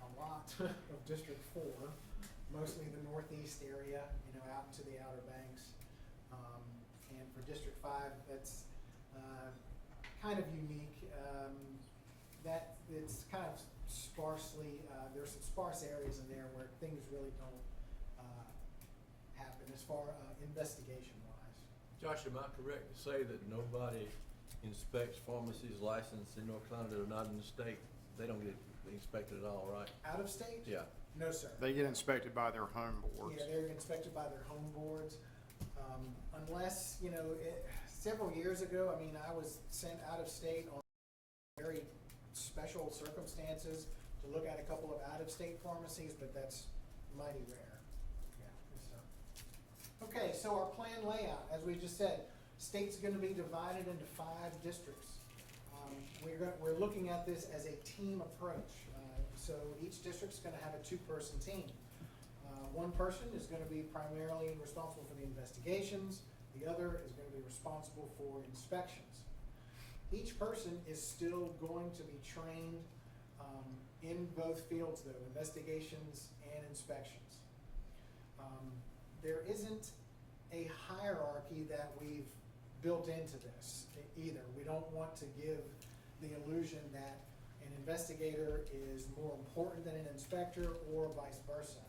a lot of District 4, mostly the northeast area, out to the Outer Banks, 5, that's kind of unique. That it's kind of sparsely, there's some sparse areas in there where things really don't happen as far investigation-wise. Josh, am I correct to say that nobody inspects pharmacies licensed in North Carolina that are not in the state? They don't get inspected at all, right? Out of state? Yeah. No, sir. They get inspected by their home boards. Yeah, they're inspected by their home boards. Unless, several years ago, I mean, I was sent out of state on very special circumstances to look at a couple of out-of-state pharmacies, but that's mighty rare. Yeah, so. Okay, so our plan layout, as we just said, state's gonna be divided into 5 districts. We're looking at this as a team approach. So each district's gonna have a 2-person team. One person is gonna be primarily responsible for the investigations. The other is gonna be responsible for inspections. Each person is still going to be trained in both fields though, investigations and inspections. There isn't a hierarchy that we've built into this either. We don't want to give the illusion that an investigator is more important than an inspector or vice versa.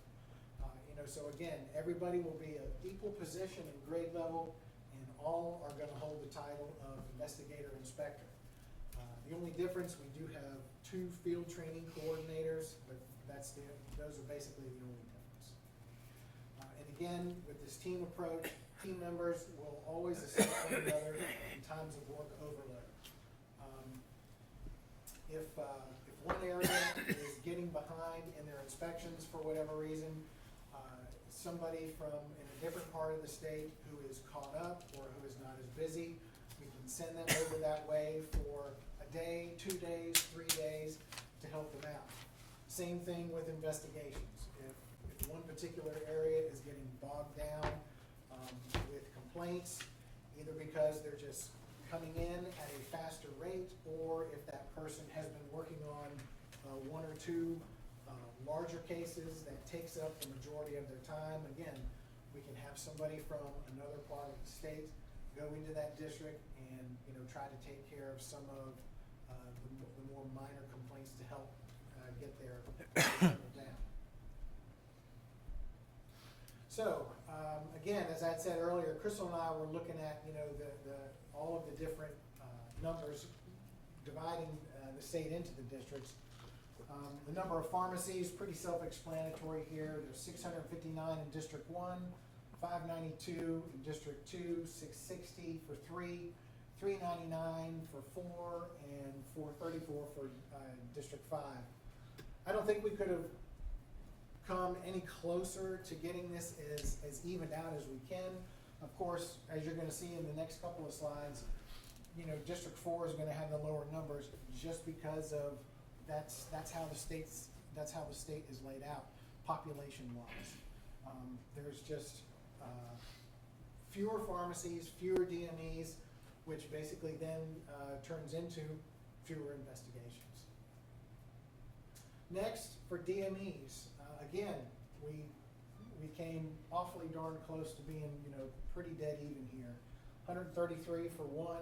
So again, everybody will be an equal position and grade level, and all are going to hold the title of investigator inspector. The only difference, we do have 2 field training coordinators, but those are basically the only difference. And again, with this team approach, team members will always assist one another in times of work overload. If one area is getting behind in their inspections for whatever reason, somebody from in a different part of the state who is caught up or who is not as busy, we can send them over that way for a day, 2 days, 3 days to help them out. Same thing with investigations. If one particular area is getting bogged down with complaints, either because they're just coming in at a faster rate, or if that person has been working on 1 or 2 larger cases that takes up the majority of their time, again, we can have somebody from another part of the state go into that district and try to take care of some of the more minor complaints to help get their down. So again, as I said earlier, Crystal and I were looking at all of the different numbers dividing the state into the districts. The number of pharmacies, pretty self-explanatory here. There's 659 in District 1, 592 in District 2, 660 for 3, 399 for 4, and 434 for District 5. I don't think we could have come any closer to getting this as evened out as we can. Of course, as you're going to see in the next couple of slides, District 4 is going to have the lower numbers just because of that's how the state is laid out, population-wise. There's just fewer pharmacies, fewer DMEs, which basically then turns into fewer investigations. Next, for DMEs, again, we came awfully darn close to being pretty dead even here. 133 for 1.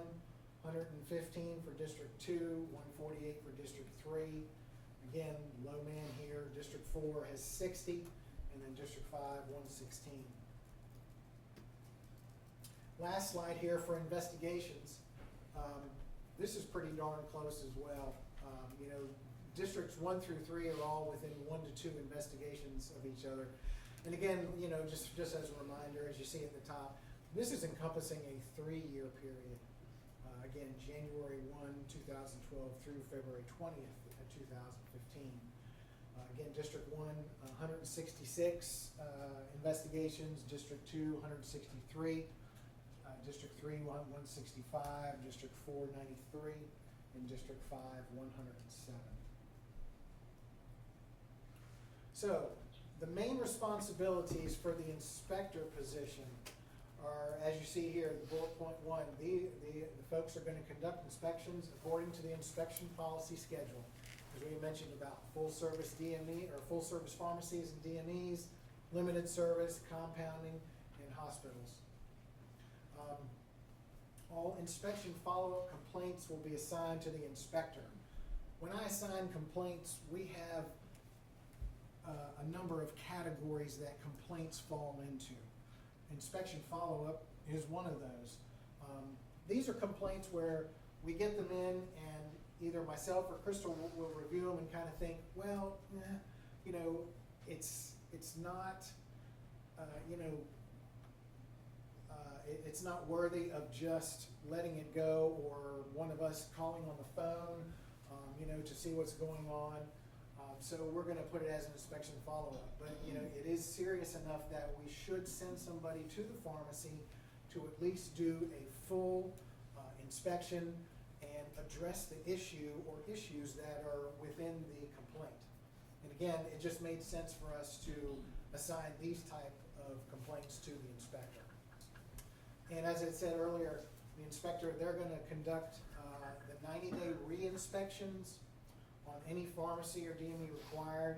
115 for District 2, 148 for District 3. Again, low man here. District 4 has 60, and then District 5, 116. Last slide here for investigations. This is pretty darn close as well. Districts 1 through 3 are all within 1 to 2 investigations of each other. And again, just as a reminder, as you see at the top, this is encompassing a 3-year period. Again, January 1, 2012 through February 20th of 2015. Again, District 1, 166 investigations. District 2, 163. District 3, 165. District 4, 93. And District 5, 107. So, the main responsibilities for the inspector position are, as you see here, the bullet point 1, the folks are going to conduct inspections according to the inspection policy schedule. As we mentioned about full service DME or full service pharmacies and DMEs, limited service, compounding, and hospitals. all inspection follow-up complaints will be assigned to the inspector. When I assign complaints, we have a number of categories that complaints fall into. Inspection follow-up is one of those. These are complaints where we get them in and either myself or Crystal will review them and kind of think, well, you know, it's not, it's not worthy of just letting it go, or one of us calling on the phone, to see what's going on. So we're gonna put it as an inspection follow-up. But, it is serious enough that we should send somebody to the pharmacy to at least do a full inspection and address the issue or issues that are within the complaint. And again, it just made sense for us to assign these type of complaints to the inspector. And as I said earlier, the inspector, they're gonna conduct the 90-day re-inspections on any pharmacy or DME required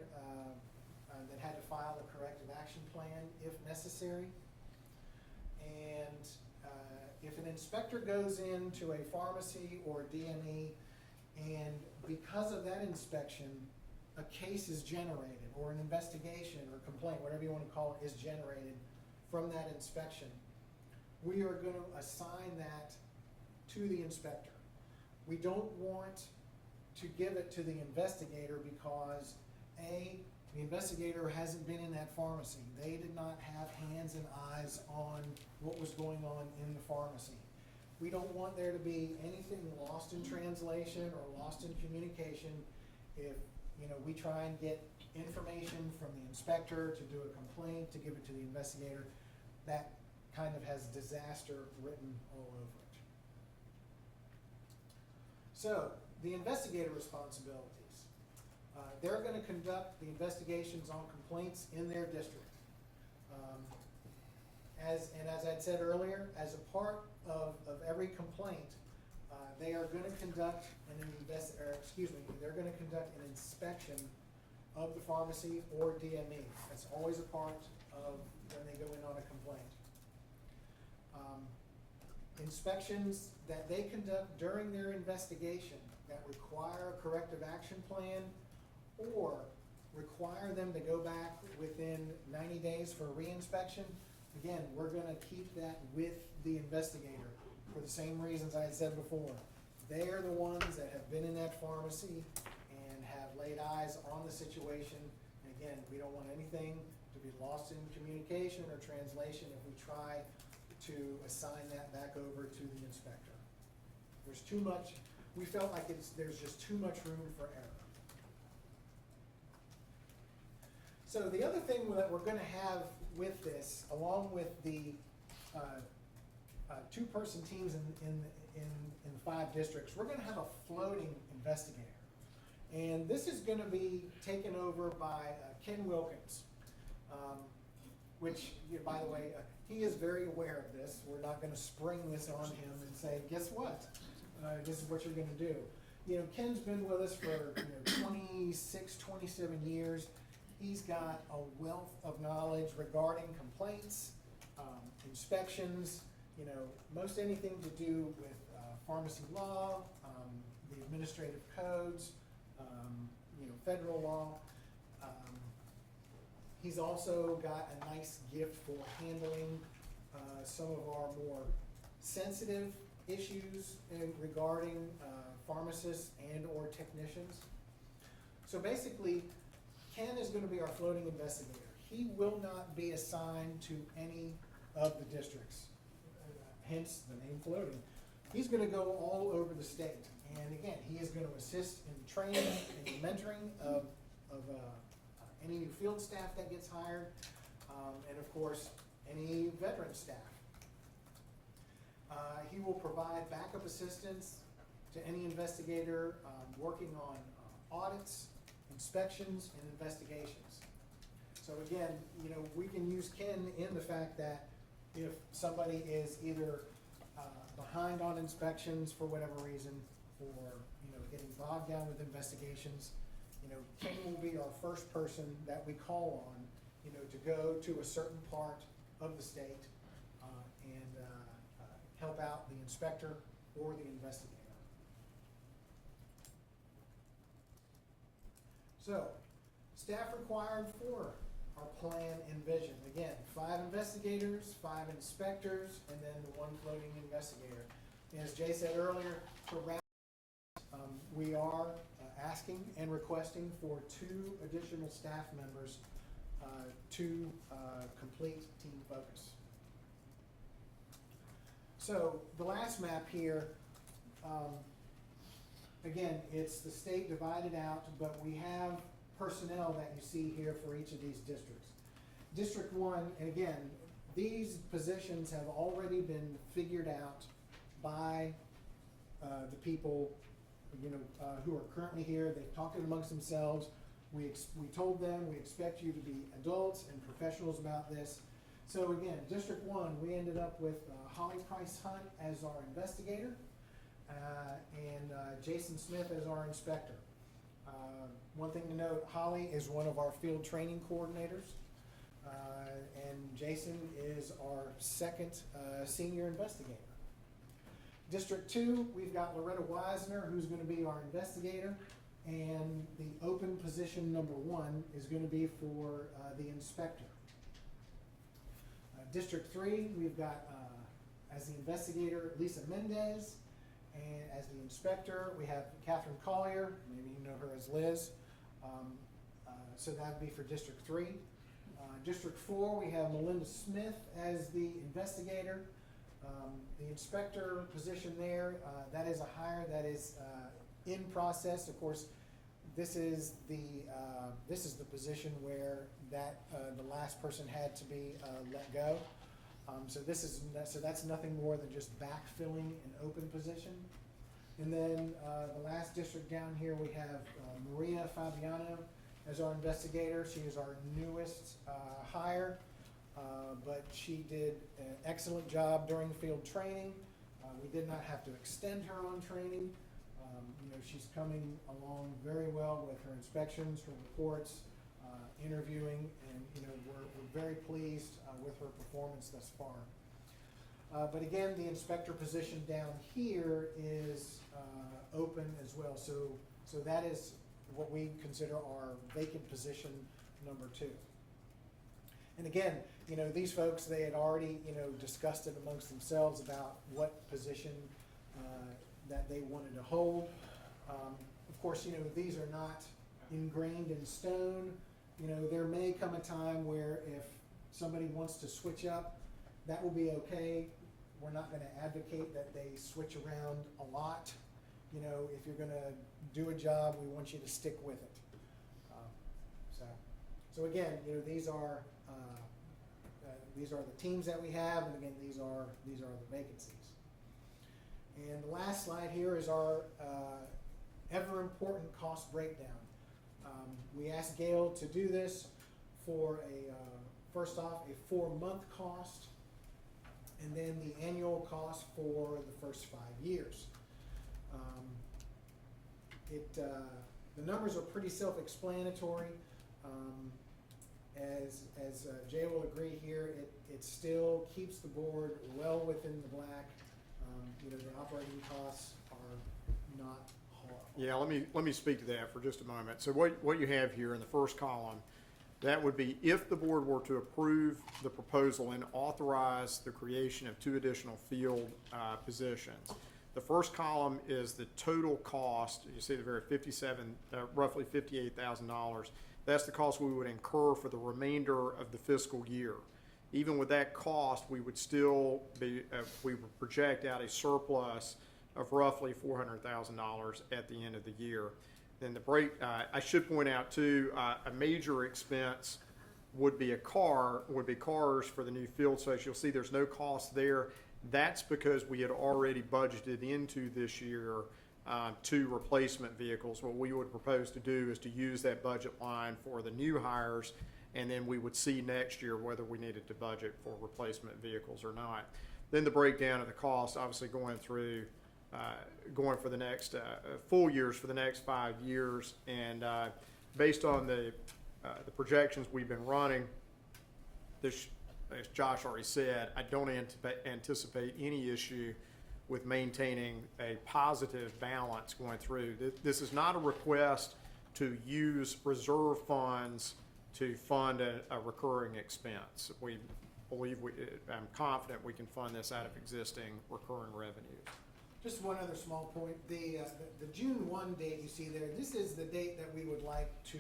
that had to file a corrective action plan if necessary. And if an inspector goes into a pharmacy or DME and because of that inspection, a case is generated or an investigation or complaint, whatever you want to call it, is generated from that inspection, we are going to assign that to the inspector. We don't want to give it to the investigator because A, the investigator hasn't been in that pharmacy. They did not have hands and eyes on what was going on in the pharmacy. We don't want there to be anything lost in translation or lost in communication if, we try and get information from the inspector to do a complaint, to give it to the investigator. That kind of has disaster written all over it. So, the investigator responsibilities. They're going to conduct the investigations on complaints in their district. As I'd said earlier, as a part of every complaint, they are going to conduct they're going to conduct an inspection of the pharmacy or DME. That's always a part of when they go in on a complaint. Inspections that they conduct during their investigation that require a corrective action plan or require them to go back within 90 days for a reinspection, again, we're going to keep that with the investigator for the same reasons I had said before. They are the ones that have been in that pharmacy and have laid eyes on the situation. And again, we don't want anything to be lost in communication or translation if we try to assign that back over to the inspector. There's too much, we felt like there's just too much room for error. So the other thing that we're going to have with this, along with the two-person teams in the 5 districts, we're going to have a floating investigator. And this is going to be taken over by Ken Wilkins, which, by the way, he is very aware of this. We're not going to spring this on him and say, guess what? This is what you're going to do. Ken's been with us for 26, 27 years. He's got a wealth of knowledge regarding complaints, inspections, most anything to do with pharmacy law, the administrative codes, federal law. He's also got a nice gift for handling some of our more sensitive issues regarding pharmacists and or technicians. So basically, Ken is going to be our floating investigator. He will not be assigned to any of the districts, hence the name floating. He's going to go all over the state. And again, he is going to assist in the training and the mentoring of any new field staff that gets hired, and of course, any veteran staff. He will provide backup assistance to any investigator working on audits, inspections, and investigations. So again, we can use Ken in the fact that if somebody is either behind on inspections for whatever reason, or getting bogged down with investigations, Ken will be our first person that we call on, to go to a certain part of the state and help out the inspector or the investigator. So, staff required for our plan and vision. Again, 5 investigators, 5 inspectors, and then the 1 floating investigator. As Jay said earlier, for round, we are asking and requesting for 2 additional staff members to complete Team Focus. So the last map here, again, it's the state divided out, but we have personnel that you see here for each of these districts. District 1, and again, these positions have already been figured out by the people, who are currently here. They've talked it amongst themselves. We told them we expect you to be adults and professionals about this. So again, District 1, we ended up with Holly Price Hunt as our investigator and Jason Smith as our inspector. One thing to note, Holly is one of our field training coordinators, and Jason is our 2nd senior investigator. District 2, we've got Loretta Wisner, who's going to be our investigator, and the open position number 1 is going to be for the inspector. District 3, we've got as the investigator Lisa Mendez, and as the inspector we have Catherine Collier, maybe you know her as Liz. So that would be for District 3. District 4, we have Melinda Smith as the investigator. The inspector position there, that is a hire that is in process. Of course, this is the position where the last person had to be let go. So that's nothing more than just backfilling an open position. And then the last district down here, we have Maria Fabiano as our investigator. She is our newest hire, but she did an excellent job during field training. We did not have to extend her on training. She's coming along very well with her inspections, her reports, interviewing, and we're very pleased with her performance thus far. But again, the inspector position down here is open as well. So that is what we consider our vacant position number 2. And again, these folks, they had already, discussed it amongst themselves about what position that they wanted to hold. Of course, these are not ingrained in stone. There may come a time where if somebody wants to switch up, that will be okay. We're not going to advocate that they switch around a lot. If you're going to do a job, we want you to stick with it. So again, these are the teams that we have, and again, these are the vacancies. And the last slide here is our ever important cost breakdown. We asked Gail to do this for first off, a 4-month cost, and then the annual cost for the first 5 years. The numbers are pretty self-explanatory. As Jay will agree here, it still keeps the board well within the black. The operating costs are not horrible. Yeah, let me speak to that for just a moment. So what you have here in the first column, that would be if the board were to approve the proposal and authorize the creation of 2 additional field positions. The first column is the total cost. You see the very roughly $58,000. That's the cost we would incur for the remainder of the fiscal year. Even with that cost, we would still be, we would project out a surplus of roughly $400,000 at the end of the year. Then I should point out too, a major expense would be cars for the new field station. You'll see there's no cost there. That's because we had already budgeted into this year 2 replacement vehicles. What we would propose to do is to use that budget line for the new hires, and then we would see next year whether we needed to budget for replacement vehicles or not. Then the breakdown of the cost, obviously going for the next full years for the next 5 years, and based on the projections we've been running, as Josh already said, I don't anticipate any issue with maintaining a positive balance going through. This is not a request to use reserve funds to fund a recurring expense. We believe, I'm confident we can fund this out of existing recurring revenues. Just one other small point, the June 1 date you see there, this is the date that we would like to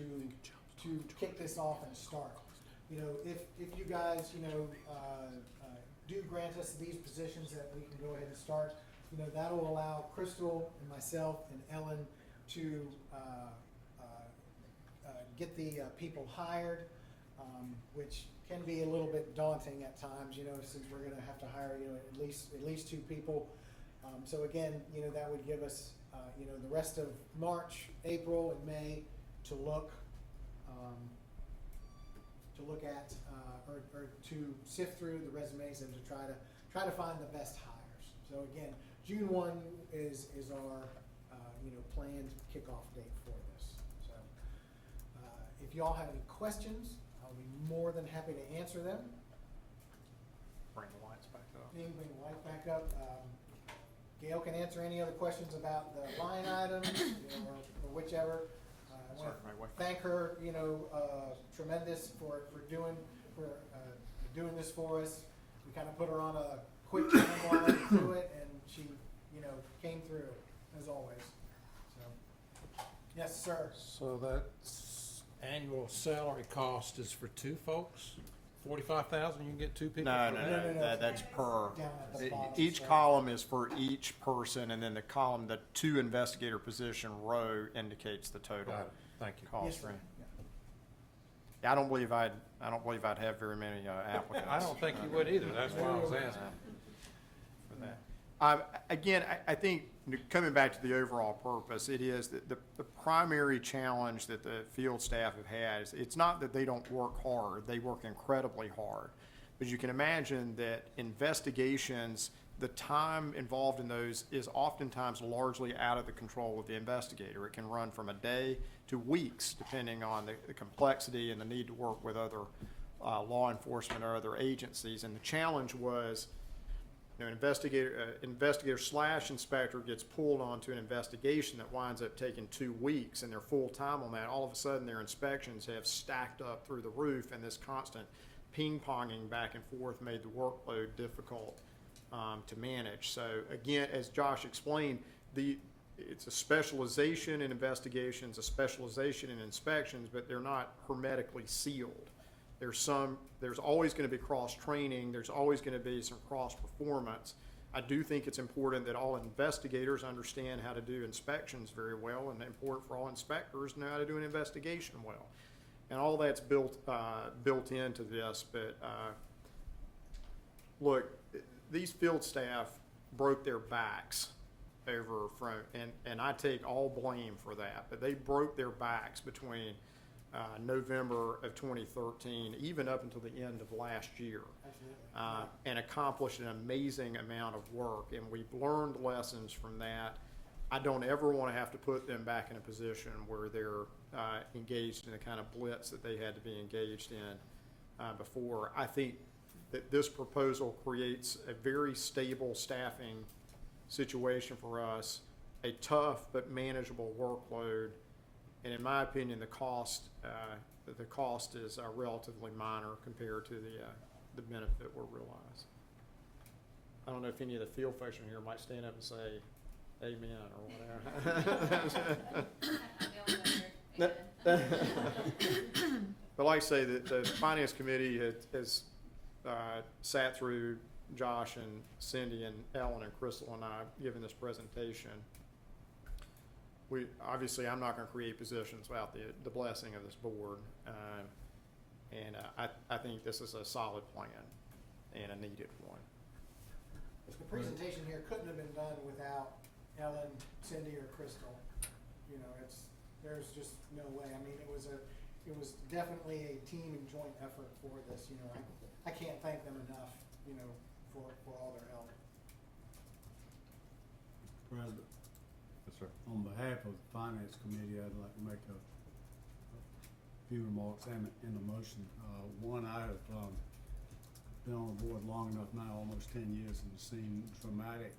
kick this off and start. You know, if you guys, you know, do grant us these positions that we can go ahead and start, you know, that'll allow Crystal and myself and Ellen to get the people hired, which can be a little bit daunting at times, you know, since we're gonna have to hire, you know, at least 2 people. So again, you know, that would give us, you know, the rest of March, April, and May to look at, or to sift through the resumes and to try to find the best hires. So again, June 1 is our, you know, planned kickoff date for this. So if y'all have any questions, I'll be more than happy to answer them. Bring the lights back up. Bring the light back up. Gail can answer any other questions about the line items, you know, or whichever. I want to thank her, you know, tremendous for doing this for us. We kind of put her on a quick timeline through it, and she, you know, came through as always. So, yes, sir. So that's annual salary cost is for 2 folks? 45,000, you can get 2 people? No, for no, that? no, that's per. Down at the bottom, Each so- column is for each person, and then the column, the 2 investigator position row indicates the total Got it. Thank you. cost. Yes, sir. Right. Yeah. Yeah, I don't believe I'd have very many applicants. I don't think you would either, that's why I was asking. For that. Again, I think, coming back to the overall purpose, it is that the primary challenge that the field staff have had is, it's not that they don't work hard, they work incredibly hard. But you can imagine that investigations, the time involved in those is oftentimes largely out of the control of the investigator. It can run from a day to weeks, depending on the complexity and the need to work with other law enforcement or other agencies. And the challenge was, you know, an investigator / inspector gets pulled onto an investigation that winds up taking 2 weeks, and they're full time on that. All of a sudden, their inspections have stacked up through the roof, and this constant ping-ponging back and forth made the workload difficult to manage. So again, as Josh explained, it's a specialization in investigations, a specialization in inspections, but they're not hermetically sealed. There's always going to be cross-training, there's always going to be some cross-performance. I do think it's important that all investigators understand how to do inspections very well, and important for all inspectors to know how to do an investigation well. And all that's built into this, but look, these field staff broke their backs over from, and I take all blame for that, but they broke their backs between November of 2013, even up until the end of last year, and accomplished an amazing amount of work. And we've learned lessons from that. I don't ever want to have to put them back in a position where they're engaged in the kind of blitz that they had to be engaged in before. I think that this proposal creates a very stable staffing situation for us, a tough but manageable workload, and in my opinion, the cost is relatively minor compared to the benefit we'll realize. I don't know if any of the field folks in here might stand up and say amen or whatever. But like I say, the Finance Committee has sat through Josh and Cindy and Ellen and Crystal and I giving this presentation. Obviously, I'm not going to create positions without the blessing of this board, and I think this is a solid plan and a needed one. The presentation here couldn't have been done without Ellen, Cindy, or Crystal. You know, there's just no way. I mean, it was definitely a team and joint effort for this. You know, I can't thank them enough, you know, for all their help. President, Yes, sir. on behalf of the Finance Committee, I'd like to make a few remarks in the motion. One, I have been on the board long enough now, almost 10 years, and seen dramatic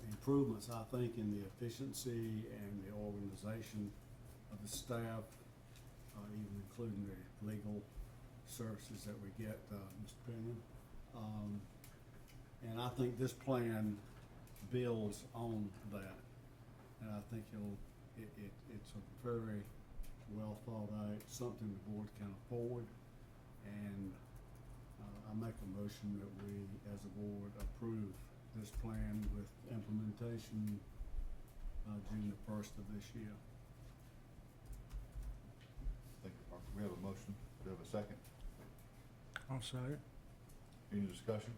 improvements, I think, in the efficiency and the organization of the staff, even including the legal services that we get, Mr. Pinion. And I think this plan builds on that. And I think it's a very well thought out, something the board can afford. And I make a motion that we, as a board, approve this plan with implementation June the 1st of this year. Thank you, Parker. We have a motion. Do we have a second? I'll say it. Any discussion?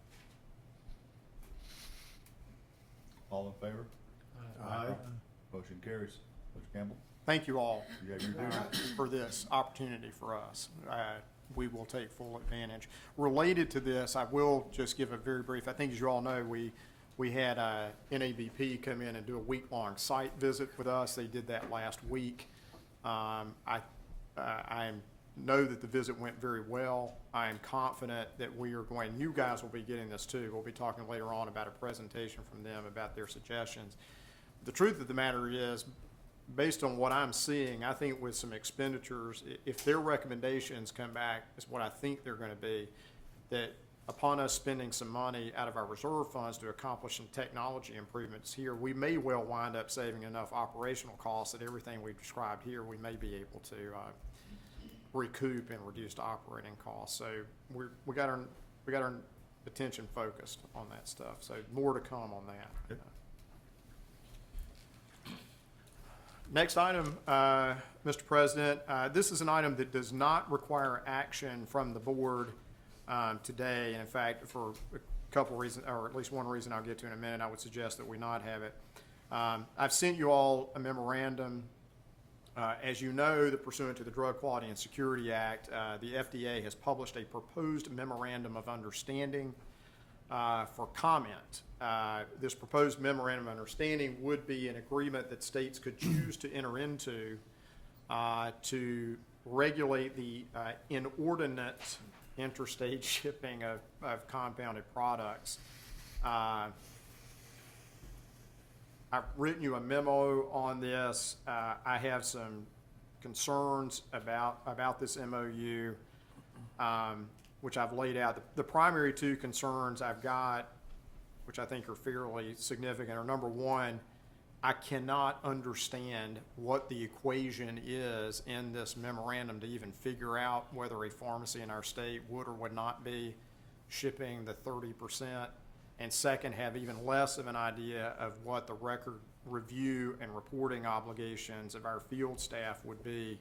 All in favor? Aye. Motion carries. Mr. Campbell? Thank you all You have your due. for this opportunity for us. We will take full advantage. Related to this, I will just give a very brief, I think as you all know, we had NABP come in and do a week-long site visit with us. They did that last week. I know that the visit went very well. I am confident that we are going, you guys will be getting this too. We'll be talking later on about a presentation from them about their suggestions. The truth of the matter is, based on what I'm seeing, I think with some expenditures, if their recommendations come back as what I think they're going to be, that upon us spending some money out of our reserve funds to accomplish some technology improvements here, we may well wind up saving enough operational costs that everything we've described here, we may be able to recoup in reduced operating costs. So we got our attention focused on that stuff. So more to come on that. Yep. Next item, Mr. President, this is an item that does not require action from the board today. And in fact, for a couple reasons, or at least one reason I'll get to in a minute, I would suggest that we not have it. I've sent you all a memorandum. As you know, pursuant to the Drug Quality and Security Act, the FDA has published a proposed memorandum of understanding for comment. This proposed memorandum of understanding would be an agreement that states could choose to enter into to regulate the inordinate interstate shipping of compounded products. I've written you a memo on this. I have some concerns about this MOU, which I've laid out. The primary two concerns I've got, which I think are fairly significant, are number one, I cannot understand what the equation is in this memorandum to even figure out whether a pharmacy in our state would or would not be shipping the 30%. And second, have even less of an idea of what the record review and reporting obligations of our field staff would be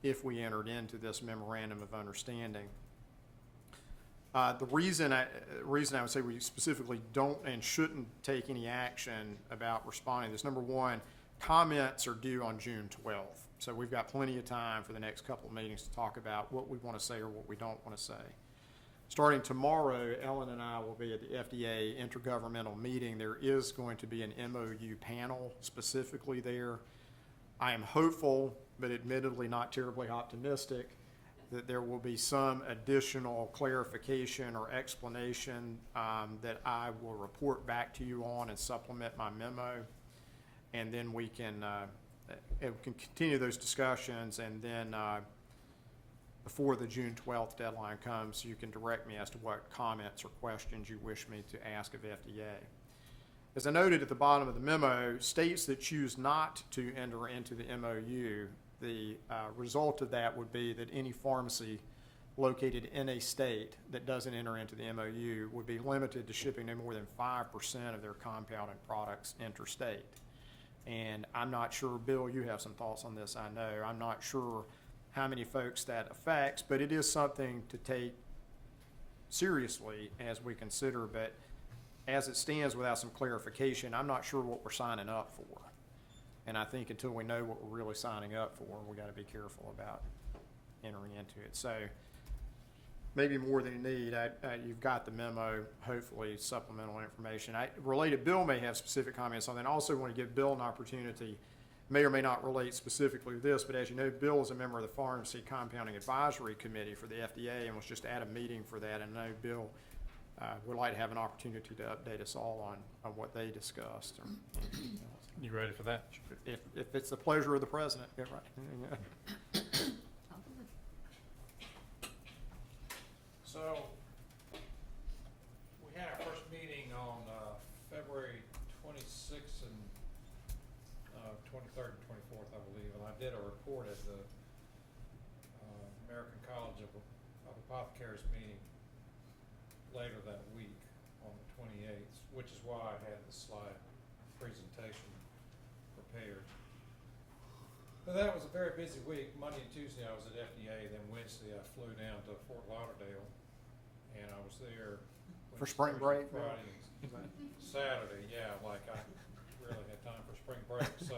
if we entered into this memorandum of understanding. The reason I would say we specifically don't and shouldn't take any action about responding to this, number one, comments are due on June 12th. So we've got plenty of time for the next couple of meetings to talk about what we want to say or what we don't want to say. Starting tomorrow, Ellen and I will be at the FDA intergovernmental meeting. There is going to be an MOU panel specifically there. I am hopeful, but admittedly not terribly optimistic, that there will be some additional clarification or explanation that I will report back to you on and supplement my memo. And then we can continue those discussions, and then before the June 12th deadline comes, you can direct me as to what comments or questions you wish me to ask of FDA. As I noted at the bottom of the memo, states that choose not to enter into the MOU, the result of that would be that any pharmacy located in a state that doesn't enter into the MOU would be limited to shipping no more than 5% of their compounded products interstate. And I'm not sure, Bill, you have some thoughts on this, I know. I'm not sure how many folks that affects, but it is something to take seriously as we consider. But as it stands without some clarification, I'm not sure what we're signing up for. And I think until we know what we're really signing up for, we got to be careful about entering into it. So maybe more than you need, you've got the memo, hopefully supplemental information. Related, Bill may have specific comments on that. I also want to give Bill an opportunity may or may not relate specifically to this, but as you know, Bill is a member of the Pharmacy Compounding Advisory Committee for the FDA and was just at a meeting for that. And I know Bill would like to have an opportunity to update us all on what they discussed. You ready for that? If it's the pleasure of the president, yeah, right. So, we had our first meeting on February 26th and 23rd and 24th, I believe, and I did a report at the American College of Apothecaries meeting later that week on the 28th, which is why I had the slide presentation prepared. But that was a very busy week. Monday and Tuesday I was at FDA, then Wednesday I flew down to Fort Lauderdale, and I was there For Wednesday, spring Thursday, break? Friday, and Saturday. Yeah, like I really had time for spring break, so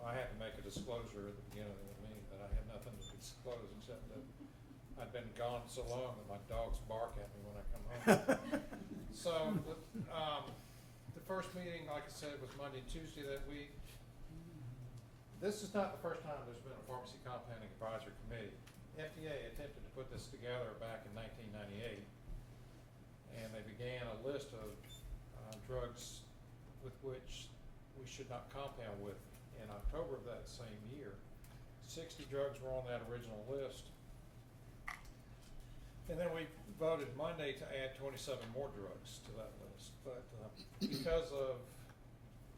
I had to make a disclosure at the beginning of the meeting that I had nothing to disclose except that I'd been gone so long that my dogs bark at me when I come home. So the first meeting, like I said, was Monday and Tuesday that week. This is not the first time there's been a Pharmacy Compounding Advisory Committee. FDA attempted to put this together back in 1998, and they began a list of drugs with which we should not compound with. In October of that same year, 60 drugs were on that original list. And then we voted Monday to add 27 more drugs to that list. But because of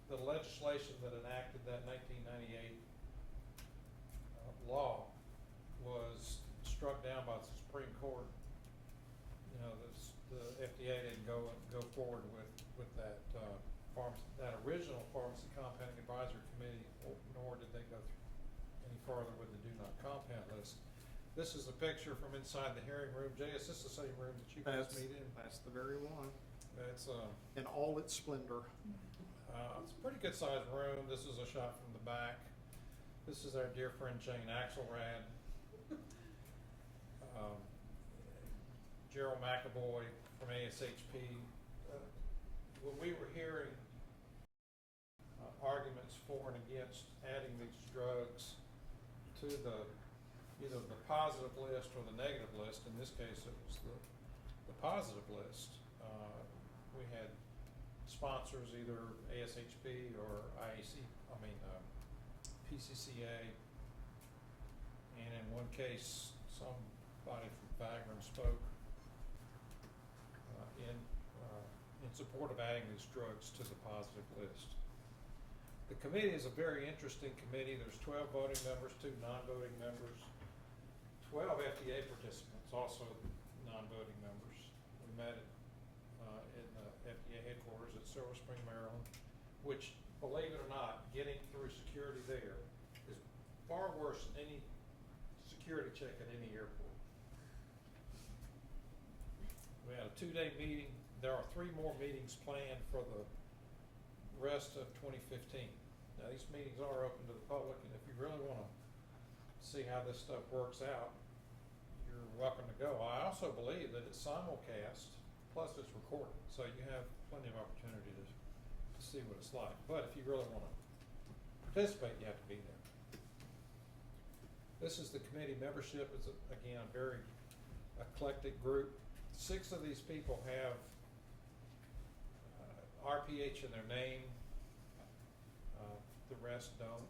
the legislation that enacted that 1998 law was struck down by the Supreme Court, you know, the FDA didn't go forward with that that original Pharmacy Compounding Advisory Committee, nor did they go any farther with the Do Not Compound list. This is a picture from inside the hearing room. Jay, is this the same room that you guys meet in? That's the very one, It's in all its splendor. it's a pretty good sized room. This is a shot from the back. This is our dear friend Jane Axelrad. Gerald McAvoy from ASHP. When we were hearing arguments for and against adding these drugs to either the positive list or the negative list, in this case it was the positive list, we had sponsors, either ASHP or PCCA, and in one case, somebody from Fagron spoke in support of adding these drugs to the positive list. The committee is a very interesting committee. There's 12 voting members, 2 non-voting members, 12 FDA participants, also non-voting members. We met in the FDA headquarters at Silver Spring, Maryland, which, believe it or not, getting through security there is far worse than any security check at any airport. We had a 2-day meeting. There are 3 more meetings planned for the rest of 2015. Now, these meetings are open to the public, and if you really want to see how this stuff works out, you're welcome to go. I also believe that it's simulcast, plus it's recorded, so you have plenty of opportunity to see what it's like. But if you really want to participate, you have to be there. This is the committee membership. It's, again, a very eclectic group. 6 of these people have RPH in their name. The rest don't.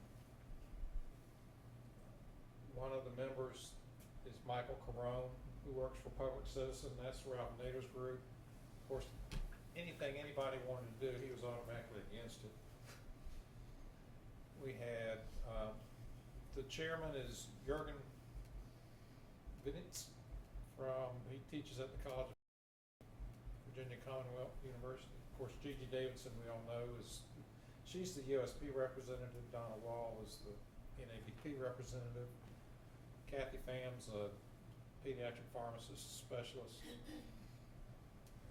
One of the members is Michael Carone, who works for Public Citizen. That's Ralph Nader's group. Of course, anything anybody wanted to do, he was automatically against it. We had, the chairman is Jürgen Vinitz he teaches at the College of Virginia Commonwealth University. Of course, Gigi Davidson, we all know, she's the USP representative. Donna Wall is the NABP representative. Kathy Pham's a pediatric pharmacist specialist.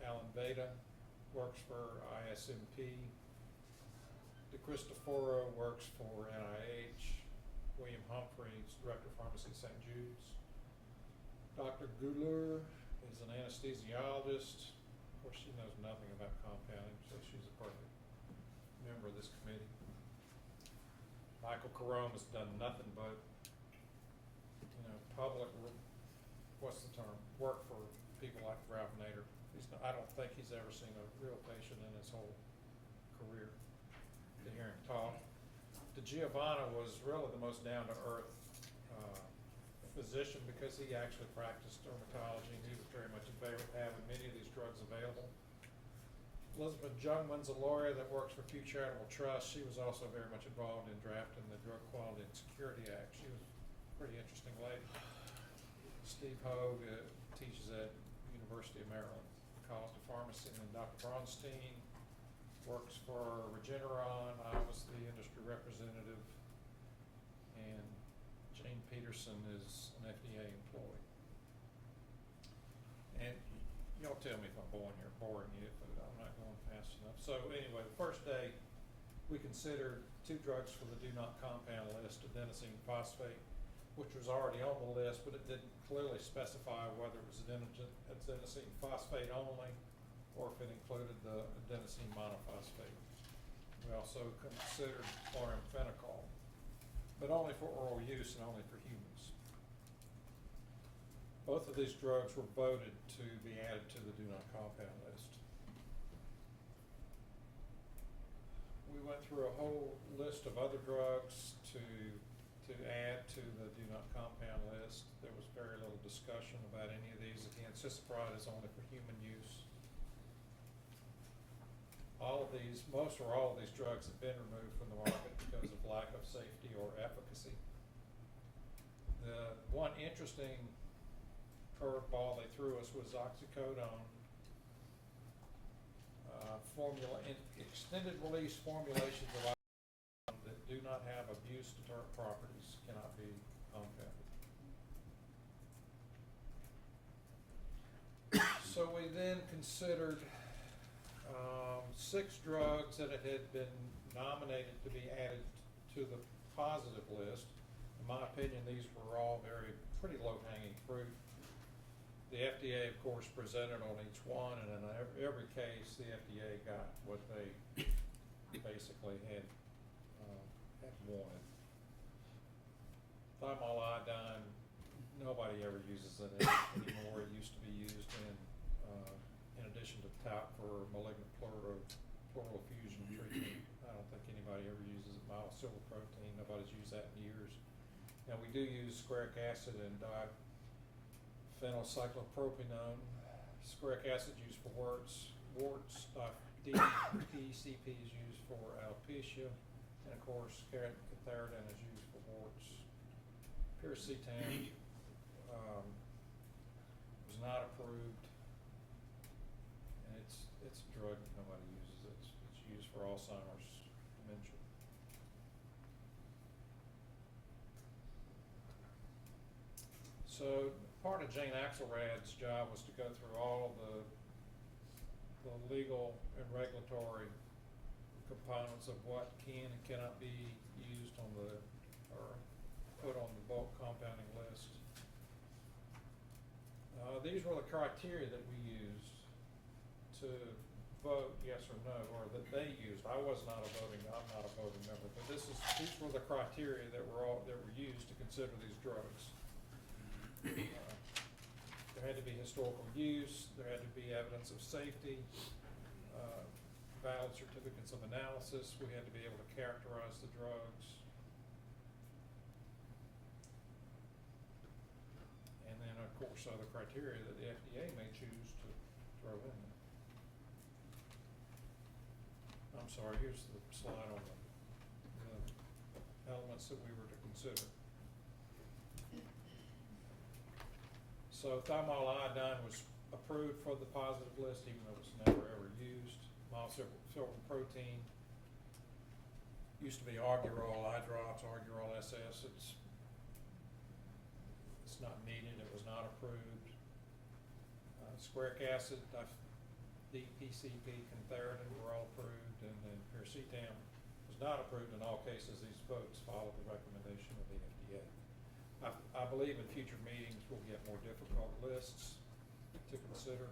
Alan Veda works for ISMP. DeCristoforo works for NIH. William Humphreys, Director of Pharmacy at St. Jude's. Dr. Guler is an anesthesiologist. Of course, she knows nothing about compounding, so she's a perfect member of this committee. Michael Carome has done nothing but, public, what's the term, work for people like Ralph Nader. I don't think he's ever seen a real patient in his whole career, to hear him talk. DeGiovanna was really the most down-to-earth physician because he actually practiced dermatology, and he was very much in favor of having many of these drugs available. Elizabeth Jungmann's a lawyer that works for Pew Charitable Trust. She was also very much involved in drafting the Drug Quality and Security Act. She was a pretty interesting lady. Steve Hogue teaches at University of Maryland, College of Pharmacy, and then Dr. Bronstein works for Regeneron. I was the industry representative, and Jane Peterson is an FDA employee. And y'all tell me if I'm boring you, but I'm not going fast enough. So anyway, the first day we considered 2 drugs for the do not compound list, adenosine phosphate, which was already on the list, but it didn't clearly specify whether it was adenosine phosphate only or if it included the adenosine monophosphate. We also considered chloramphenicol, but only for oral use and only for humans. Both of these drugs were voted to be added to the do not compound list. We went through a whole list of other drugs to add to the do not compound list. There was very little discussion about any of these. Again, cisapride is only for human use. Most or all of these drugs have been removed from the market because of lack of safety or efficacy. The one interesting curveball they threw us was oxycodone. Extended release formulations of oxycodone that do not have abuse deterrent properties cannot be compounded. So we then considered 6 drugs that had been nominated to be added to the positive list. In my opinion, these were all pretty low-hanging fruit. The FDA, of course, presented on each one, and in every case, the FDA got what they basically had wanted. Thymol iodine, nobody ever uses it anymore. It used to be used in addition to talc for malignant pleural effusion treatment. I don't think anybody ever uses it. Myosilver protein, nobody's used that in years. Now we do use squaric acid and diphenylcyclopropanone. Squaric acid used for warts. DPCP is used for alopecia, and of course cantharidin is used for warts. Piracetam was not approved, and it's a drug that nobody uses. It's used for Alzheimer's dementia. So part of Jane Axelrad's job was to go through all the legal and regulatory components of what can and cannot be used on or put on the bulk compounding list. These were the criteria that we used to vote yes or no, or that they used. I'm not a voting member, but these were the criteria that were used to consider these drugs. There had to be historical use, there had to be evidence of safety, valid certificates of analysis, we had to be able to characterize the drugs. And then, of course, other criteria that the FDA may choose to throw in there. I'm sorry, here's the slide on the elements that we were to consider. So thymol iodine was approved for the positive list, even though it was never ever used. Myosilver protein used to be Argurol eye drops, Argurol SS. It's not needed. It was not approved. Squaric acid, DPCP, cantharidin were all approved, and then piracetam was not approved in all cases. These votes followed the recommendation of the FDA. I believe in future meetings we'll get more difficult lists to consider.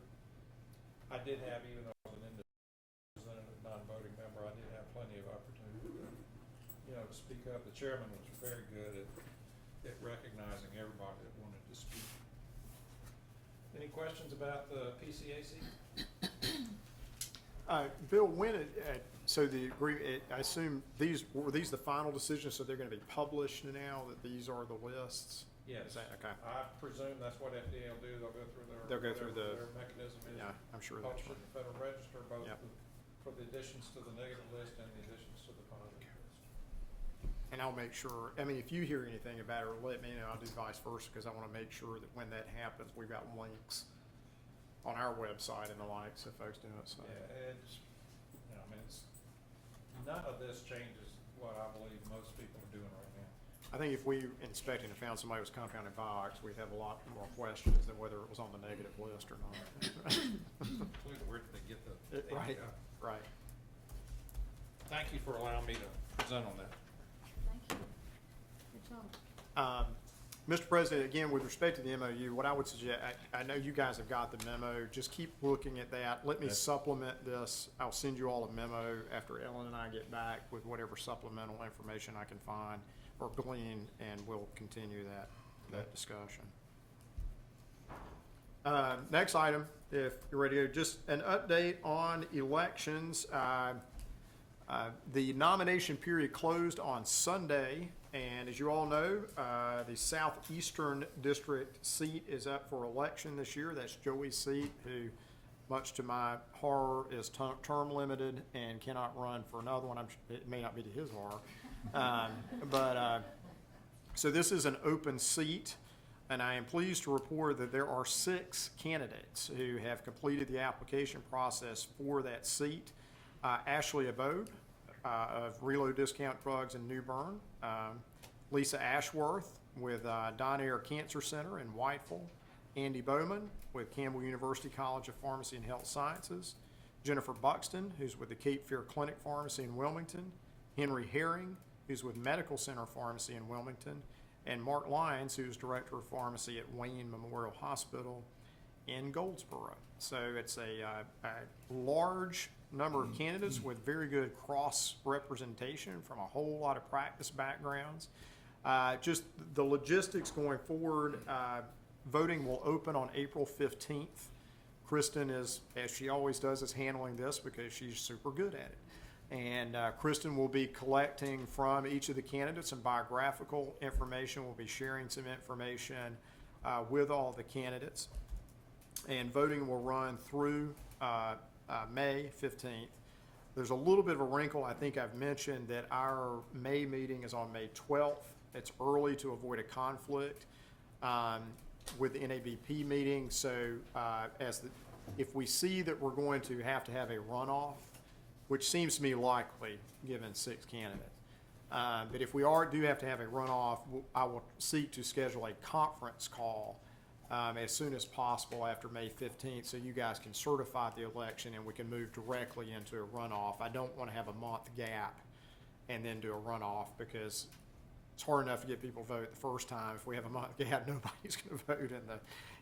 I did have, even though I was an independent non-voting member, I did have plenty of opportunity to you know, to speak up. The chairman was very good at recognizing everybody that wanted to speak. Any questions about the PCAC? Bill, so the I assume were these the final decisions, so they're gonna be published now, that these are the lists? Yes. Is that, okay, I presume that's what FDA will do. They'll go through They'll go through whatever their mechanism is. yeah, I'm sure that's Publish it in the Federal Register, both Yep. for the additions to the negative list and the additions to the positive list. And I'll make sure, I mean, if you hear anything about it, or let me know, I'll do vice versa, because I want to make sure that when that happens, we've got links on our website and the like, so folks do it, so. Yeah, it's, you know, I mean, it's, none of this changes what I believe most people are doing right now. I think if we inspected and found somebody who was compounded box, we'd have a lot more questions than whether it was on the negative list or not. Including where did they get the Right, data? right. Thank you for allowing me to present on that. Thank you. Good job. Mr. President, again, with respect to the MOU, what I would suggest, I know you guys have got the memo, just keep looking at that. Let me supplement this. I'll send you all a memo after Ellen and I get back with whatever supplemental information I can find or glean, and we'll continue that discussion. Next item, if you're ready to go, just an update on elections. The nomination period closed on Sunday, and as you all know, the Southeastern District seat is up for election this year. That's Joey's seat, who, much to my horror, is term limited and cannot run for another one. It may not be to his horror. So this is an open seat, and I am pleased to report that there are 6 candidates who have completed the application process for that seat. Ashley Abode of Reload Discount Drugs in New Bern, Lisa Ashworth with Donair Cancer Center in Whiteville, Andy Bowman with Campbell University College of Pharmacy and Health Sciences, Jennifer Buxton, who's with the Cape Fear Clinic Pharmacy in Wilmington, Henry Herring, who's with Medical Center Pharmacy in Wilmington, and Mark Lyons, who's Director of Pharmacy at Wayne Memorial Hospital in Goldsboro. So it's a large number of candidates with very good cross-representation from a whole lot of practice backgrounds. Just the logistics going forward, voting will open on April 15th. Kristen is, as she always does, is handling this because she's super good at it. And Kristen will be collecting from each of the candidates some biographical information. We'll be sharing some information with all the candidates. And voting will run through May 15th. There's a little bit of a wrinkle. I think I've mentioned that our May meeting is on May 12th. It's early to avoid a conflict with the NABP meeting. So if we see that we're going to have a runoff, which seems to me likely given 6 candidates, but if we do have to have a runoff, I will seek to schedule a conference call as soon as possible after May 15th, so you guys can certify the election and we can move directly into a runoff. I don't want to have a month gap and then do a runoff, because it's hard enough to get people to vote the first time. If we have a month gap, nobody's going to vote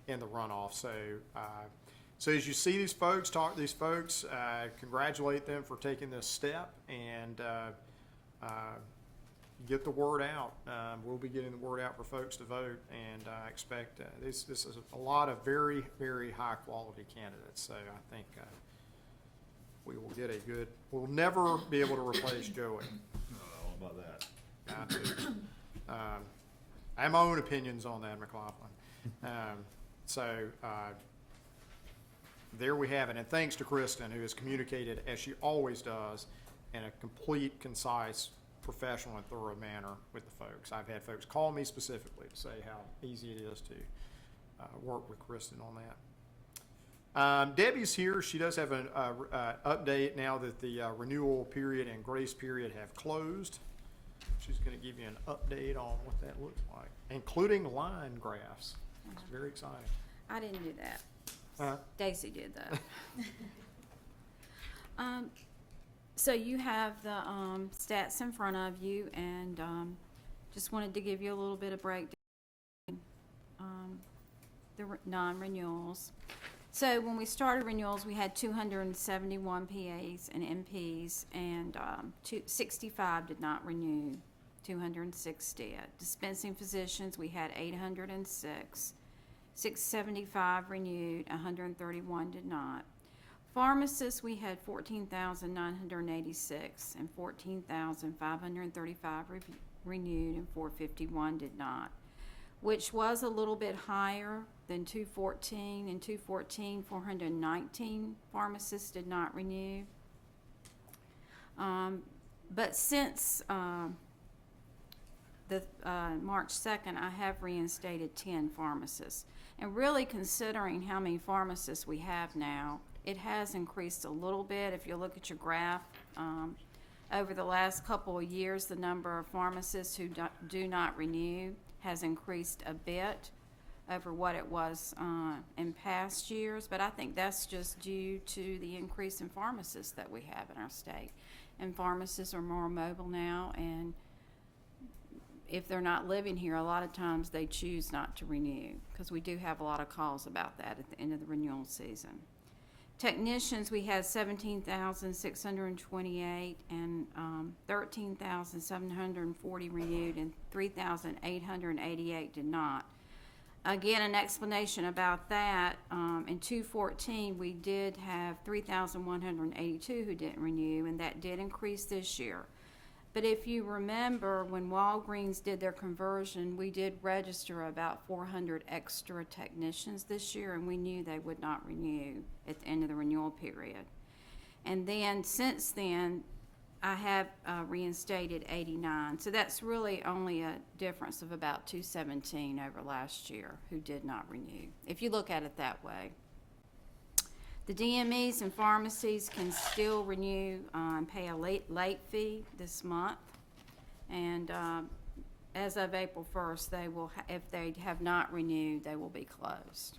in the runoff. So as you see these folks, talk to these folks, congratulate them for taking this step, and get the word out. We'll be getting the word out for folks to vote, and I expect this is a lot of very, very high quality candidates. So I think we will get a good. We'll never be able to replace Joey. I don't know about that. I have my own opinions on that, McLaughlin. There we have it, and thanks to Kristen, who has communicated, as she always does, in a complete, concise, professional, and thorough manner with the folks. I've had folks call me specifically to say how easy it is to work with Kristen on that. Debbie's here. She does have an update now that the renewal period and grace period have closed. She's going to give you an update on what that looks like, including line graphs. It's very exciting. I didn't do that. Uh-huh. Daisy did that. So you have the stats in front of you, and just wanted to give you a little bit of breakdown. The non-renewals. So when we started renewals, we had 271 PAs and MPs, and 65 did not renew, 206 did. Dispensing physicians, we had 806, 675 renewed, 131 did not. Pharmacists, we had 14,986, and 14,535 renewed, and 451 did not, which was a little bit higher than 214. In 214, 419 pharmacists did not renew. But since the March 2nd, I have reinstated 10 pharmacists. And really considering how many pharmacists we have now, it has increased a little bit. If you look at your graph, over the last couple of years, the number of pharmacists who do not renew has increased a bit over what it was in past years, but I think that's just due to the increase in pharmacists that we have in our state. And pharmacists are more mobile now, and if they're not living here, a lot of times they choose not to renew, because we do have a lot of calls about that at the end of the renewal season. Technicians, we had 17,628, and 13,740 renewed, and 3,888 did not. Again, an explanation about that, in 214, we did have 3,182 who didn't renew, and that did increase this year. But if you remember, when Walgreens did their conversion, we did register about 400 extra technicians this year, and we knew they would not renew at the end of the renewal period. And then, since then, I have reinstated 89. So that's really only a difference of about 217 over last year who did not renew, if you look at it that way. The DMEs and pharmacies can still renew and pay a late fee this month. And as of April 1st, they will, if they have not renewed, they will be closed.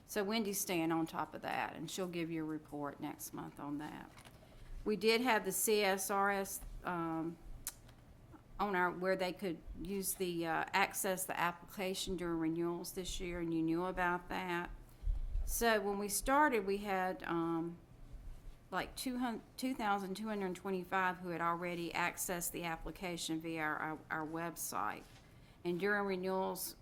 So Wendy's staying on top of that, and she'll give you a report next month on that. We did have the CSRS on our, where they could use the access the application during renewals this year, and you knew about that. So when we started, we had like 2,225 who had already accessed the application via our website. And during renewals,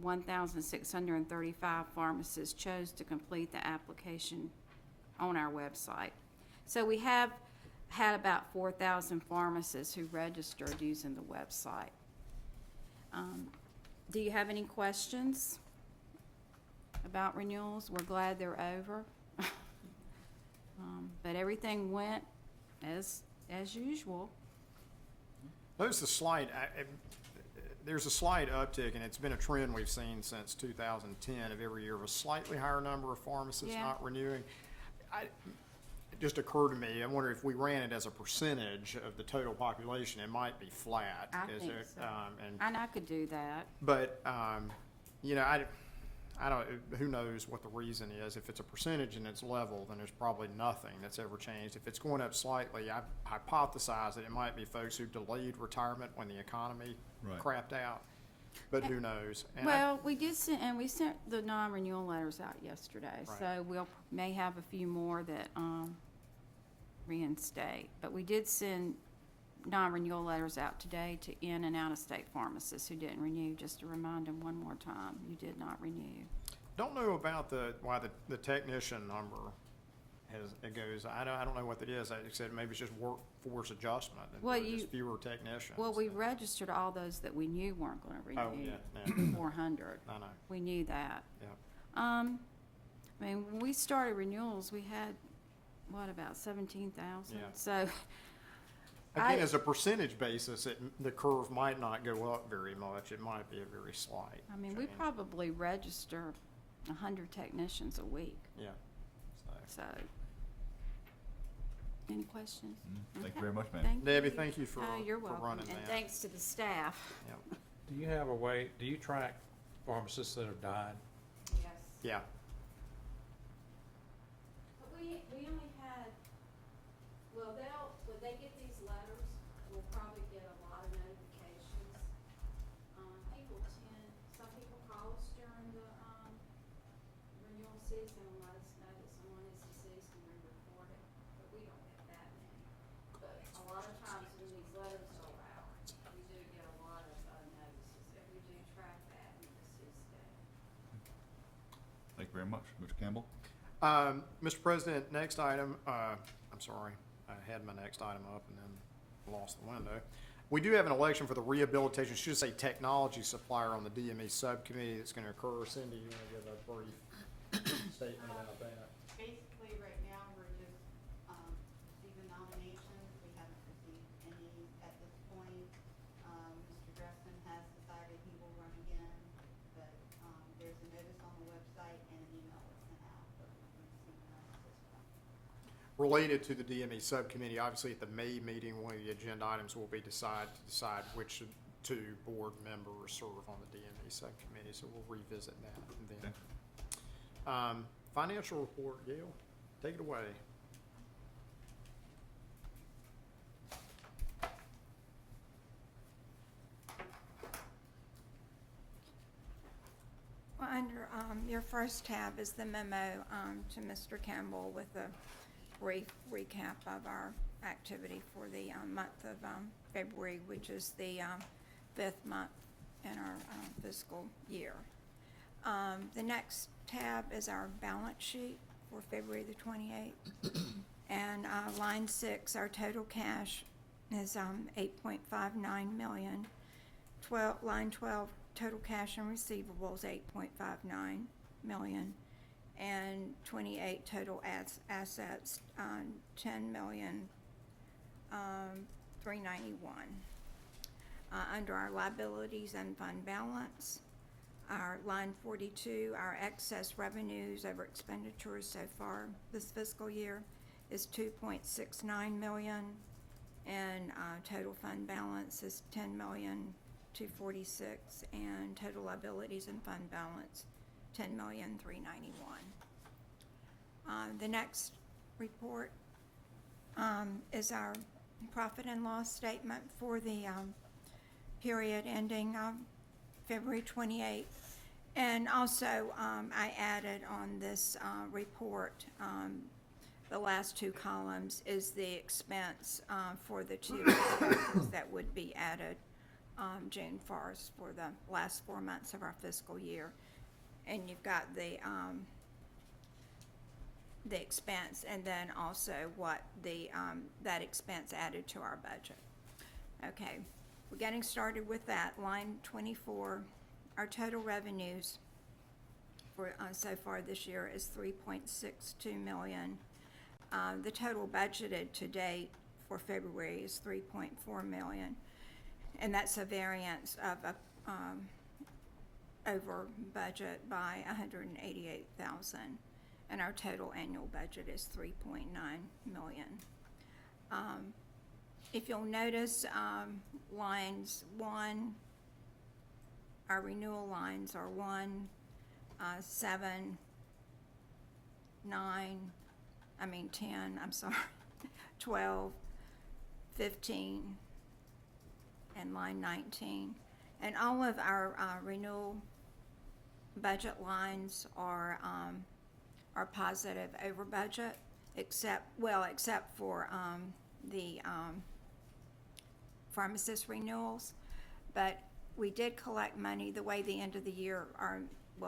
1,635 pharmacists chose to complete the application on our website. So we have had about 4,000 pharmacists who registered using the website. Do you have any questions about renewals? We're glad they're over. But everything went as usual. There's a slight uptick, and it's been a trend we've seen since 2010 of every year of a slightly higher number of pharmacists Yeah. not renewing. It just occurred to me, I wonder if we ran it as a percentage of the total population, it might be flat. I Is think it, so. and- And I could do that. But, you know, I don't, who knows what the reason is. If it's a percentage and it's level, then there's probably nothing that's ever changed. If it's going up slightly, I hypothesize that it might be folks who delayed retirement when the economy Right. crapped out. But who knows? And Well, we sent the non-renewal letters out yesterday, Right. so may have a few more that reinstate. But we did send non-renewal letters out today to in and out-of-state pharmacists who didn't renew, just to remind them one more time, you did not renew. Don't know about why the technician number it goes, I don't know what that is. I said maybe it's just workforce adjustment, and Well, there's just fewer technicians. Well, we registered all those that we knew weren't gonna Oh, renew, yeah. 400. I know, We knew that. yeah. I mean, when we started renewals, we had, what, about 17,000? Yeah. So, Again, as a percentage basis, the curve might not go up very much. It might be a very slight I mean, we change. probably register 100 technicians a week, Yeah. so. Any questions? Thank you Okay. very much, ma'am. Thank Debbie, you. thank you for You're welcome, running and that. thanks to the staff. Yep. Do you have a way, do you track pharmacists that have died? Yes. Yeah. But we only had, well, when they get these letters, we'll probably get a lot of notifications. Some people call us during the renewal season, and let us very much. Mr. Campbell? Mr. President, next item, I'm sorry, I had my next item up and then lost the window. We do have an election for the rehabilitation, should say technology supplier on the DME subcommittee that's gonna occur. Cindy, you wanna give a brief statement about that? Basically, right now, we're just, receiving nominations. We haven't received any at this point. Mr. Gressman has decided he will run again, but, there's a notice on the website and an email was sent out, but we haven't received none at this point. Related to the DME subcommittee, obviously at the May meeting, one of the agenda items will be to decide which two board members serve on the DME subcommittee, so we'll revisit that then. Financial report, Gail, take it away. Well, under your first tab is the memo to Mr. Campbell with a brief recap of our activity for the month of February, which is the fifth month in our fiscal year. The next tab is our balance sheet for February the 28th. And line 6, our total cash is $8.59 million. Line 12, total cash and receivables, $8.59 million. And 28 total assets, $10,391,000. Under our liabilities and fund balance, our line 42, our excess revenues over expenditures so far this fiscal year is $2.69 million, and total fund balance is $10,246,000, and total liabilities and fund balance $10,391,000. The next report is our profit and loss statement for the period ending February 28th. And also, I added on this report, the last two columns is the expense for the two expenses that would be added June 1st for the last 4 months of our fiscal year. And you've got the expense, and then also what the that expense added to our budget. Okay, we're getting started with that. Line 24, our total revenues for so far this year is $3.62 million. The total budgeted to date for February is $3.4 million, and that's a variance of over budget by $188,000, and our total annual budget is $3.9 million. If you'll notice, lines 1, our renewal lines are 1, 7, 10, 12, 15, and line 19. And all of our renewal budget lines are positive over budget, except for the pharmacist renewals. But we did collect money the way the end of the year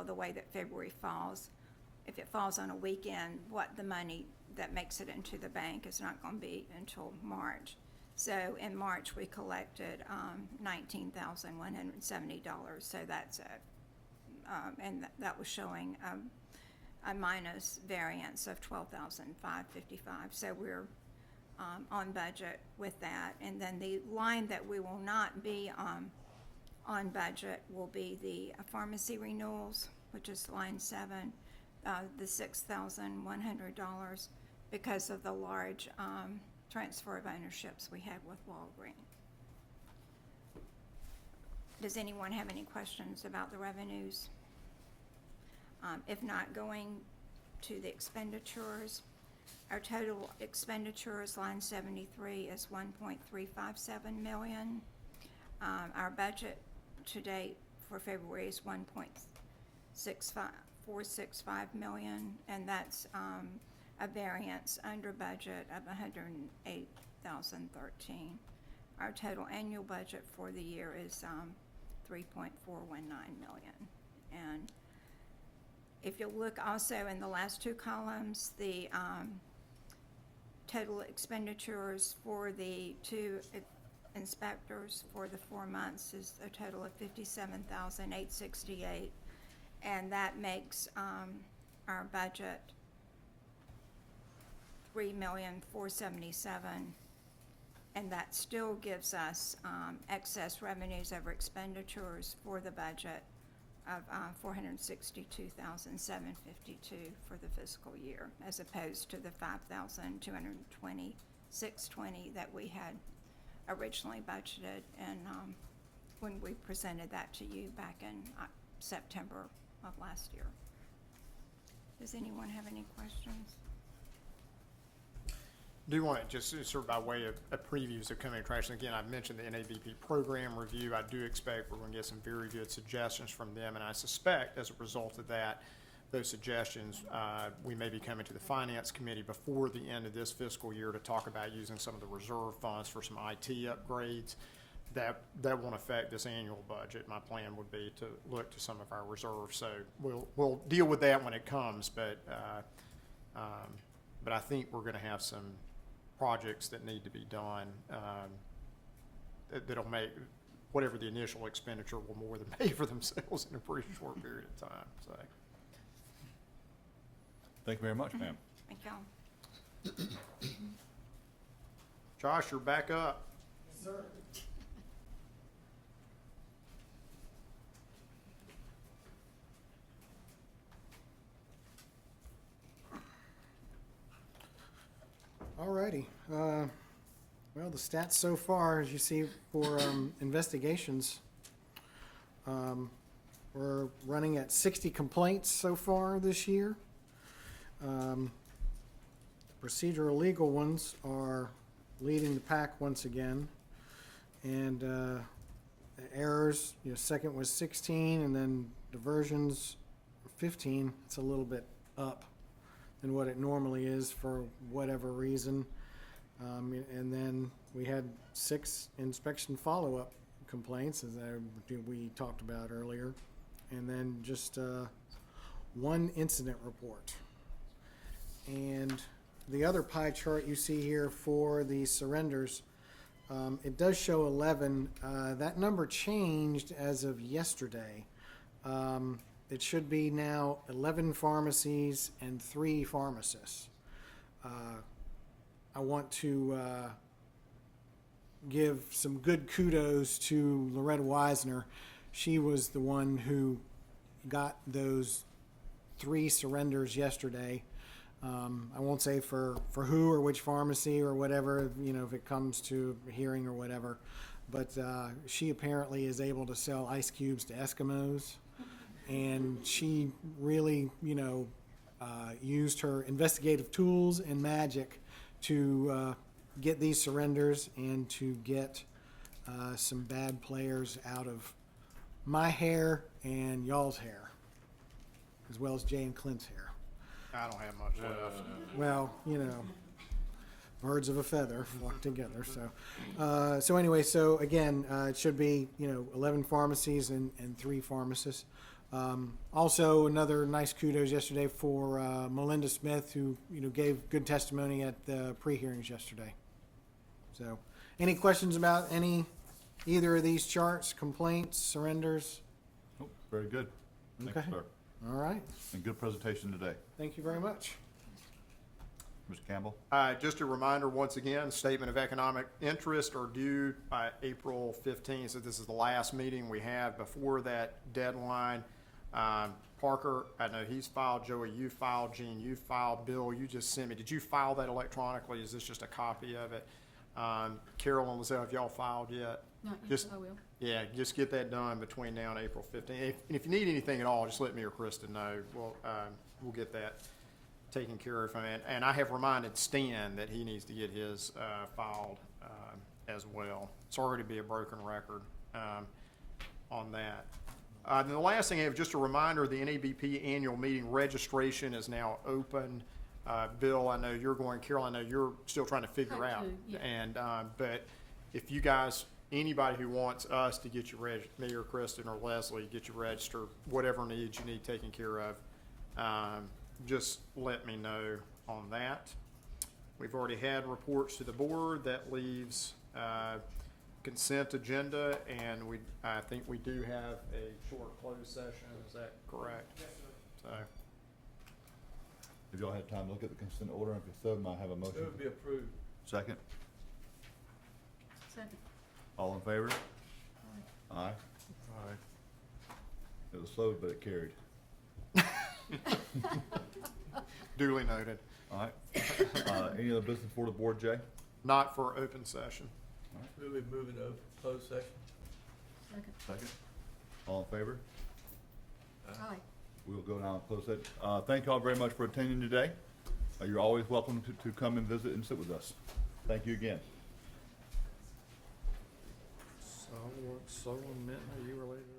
the way that February falls. If it falls on a weekend, the money that makes it into the bank is not going to be until March. So in March, we collected $19,170. So that's and that was showing a minus variance of $12,555. So we're on budget with that. And then the line that we will not be on budget will be the pharmacy renewals, which is line 7, the $6,100, because of the large transfer of ownerships we had with Walgreens. Does anyone have any questions about the revenues? If not, going to the expenditures, our total expenditures, line 73, is $1.357 million. Our budget to date for February is $1.465 million, and that's a variance under budget of $108,013. Our total annual budget for the year is $3.419 million. And if you look also in the last two columns, the total expenditures for the two inspectors for the 4 months is a total of $57,868, and that makes our budget $3,477,000, and that still gives us excess revenues over expenditures for the budget of $462,752 for the fiscal year, as opposed to the $5,226.20 that we had originally budgeted, and when we presented that to you back in September of last year. Does anyone have any questions? Do want to just sort of by way of previews of coming attraction, again, I've mentioned the NABP program review. I do expect we're going to get some very good suggestions from them, and I suspect as a result of that, those suggestions, we may be coming to the Finance Committee before the end of this fiscal year to talk about using some of the reserve funds for some IT upgrades. That won't affect this annual budget. My plan would be to look to some of our reserves, so we'll deal with that when it comes, but I think we're going to have some projects that need to be done that'll make whatever the initial expenditure will more than pay for themselves in a pretty short period of time. So, Thank you very much, ma'am. Thank y'all. Josh, you're back up. Yes, sir. Alrighty, well, the stats so far, as you see for investigations, we're running at 60 complaints so far this year. The procedural legal ones are leading the pack once again, and the errors, second was 16, and then diversions 15. It's a little bit up than what it normally is for whatever reason. And then we had 6 inspection follow-up complaints, as we talked about earlier, and then just 1 incident report. And the other pie chart you see here for the surrenders, it does show 11. That number changed as of yesterday. It should be now 11 pharmacies and 3 pharmacists. I want to give some good kudos to Loretta Wisner. She was the one who got those 3 surrenders yesterday. I won't say for who or which pharmacy or whatever, if it comes to a hearing or whatever, but she apparently is able to sell ice cubes to Eskimos. And she really, used her investigative tools and magic to get these surrenders and to get some bad players out of my hair and y'all's hair, as well as Jay and Clint's hair. I don't have much left. Well, birds of a feather flock together. So anyway, so again, it should be 11 pharmacies and 3 pharmacists. Also, another nice kudos yesterday for Melinda Smith, who gave good testimony at the pre-hearings yesterday. So, any questions about either of these charts? Complaints, surrenders? Nope, very good. Thank Okay. you, sir. All right. And good presentation today. Thank you very much. Mr. Campbell? Just a reminder, once again, statement of economic interest are due by April 15th. So this is the last meeting we have before that deadline. Parker, I know he's filed. Joey, you filed. Gene, you filed. Bill, you just sent me. Did you file that electronically? Is this just a copy of it? Carol and Lizelle, have y'all filed yet? Not yet, Just, I will. yeah, just get that done between now and April 15th. If you need anything at all, just let me or Krista know. We'll get that taken care of. And I have reminded Stan that he needs to get his filed as well. Sorry to be a broken record on that. And the last thing I have, just a reminder, the NABP annual meeting registration is now open. Bill, I know you're going, Carol, I know you're still trying to figure Trying out. to, yeah. And, but if you guys, anybody who wants us to get you me or Kristen or Leslie, get you registered, whatever needs you need taken care of, just let me know on that. We've already had reports to the board. That leaves consent agenda, and I think we do have a short closed session. Is that correct? Yes, sir. So, Have y'all had time to look at the consent order? If so, might have a motion. It would be approved. Second. Second. All in favor? Aye. It was slow, but it carried. duly noted. All right. Any other business for the board, Jay? Not for open session. We'll be moving to closed session. Second. Second. All in favor? Aye. We'll go now and close it. Thank you all very much for attending today. You're always welcome to come and visit and sit with us. Thank you again. Solon Minton, are you related to that?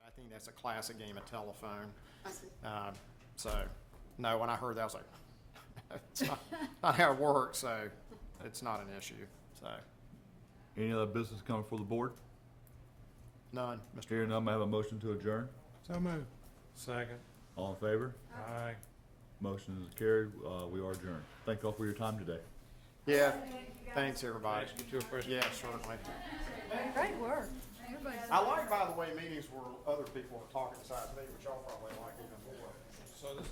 I think that's a classic game of telephone. So, no, when I heard that, I was like, it's not how it works, so it's not an issue, so. Any other business coming for the board? None, Mr. Hearing none, may I have a motion to adjourn? So moved. Second. All in favor? Aye. Motion is carried. We are adjourned. Thank you all for your time today. Yeah, thanks, everybody. Ask you to a question. Yeah, certainly. Great work. Everybody's. I like, by the way, meetings where other people are talking besides me, which y'all probably like even more. So this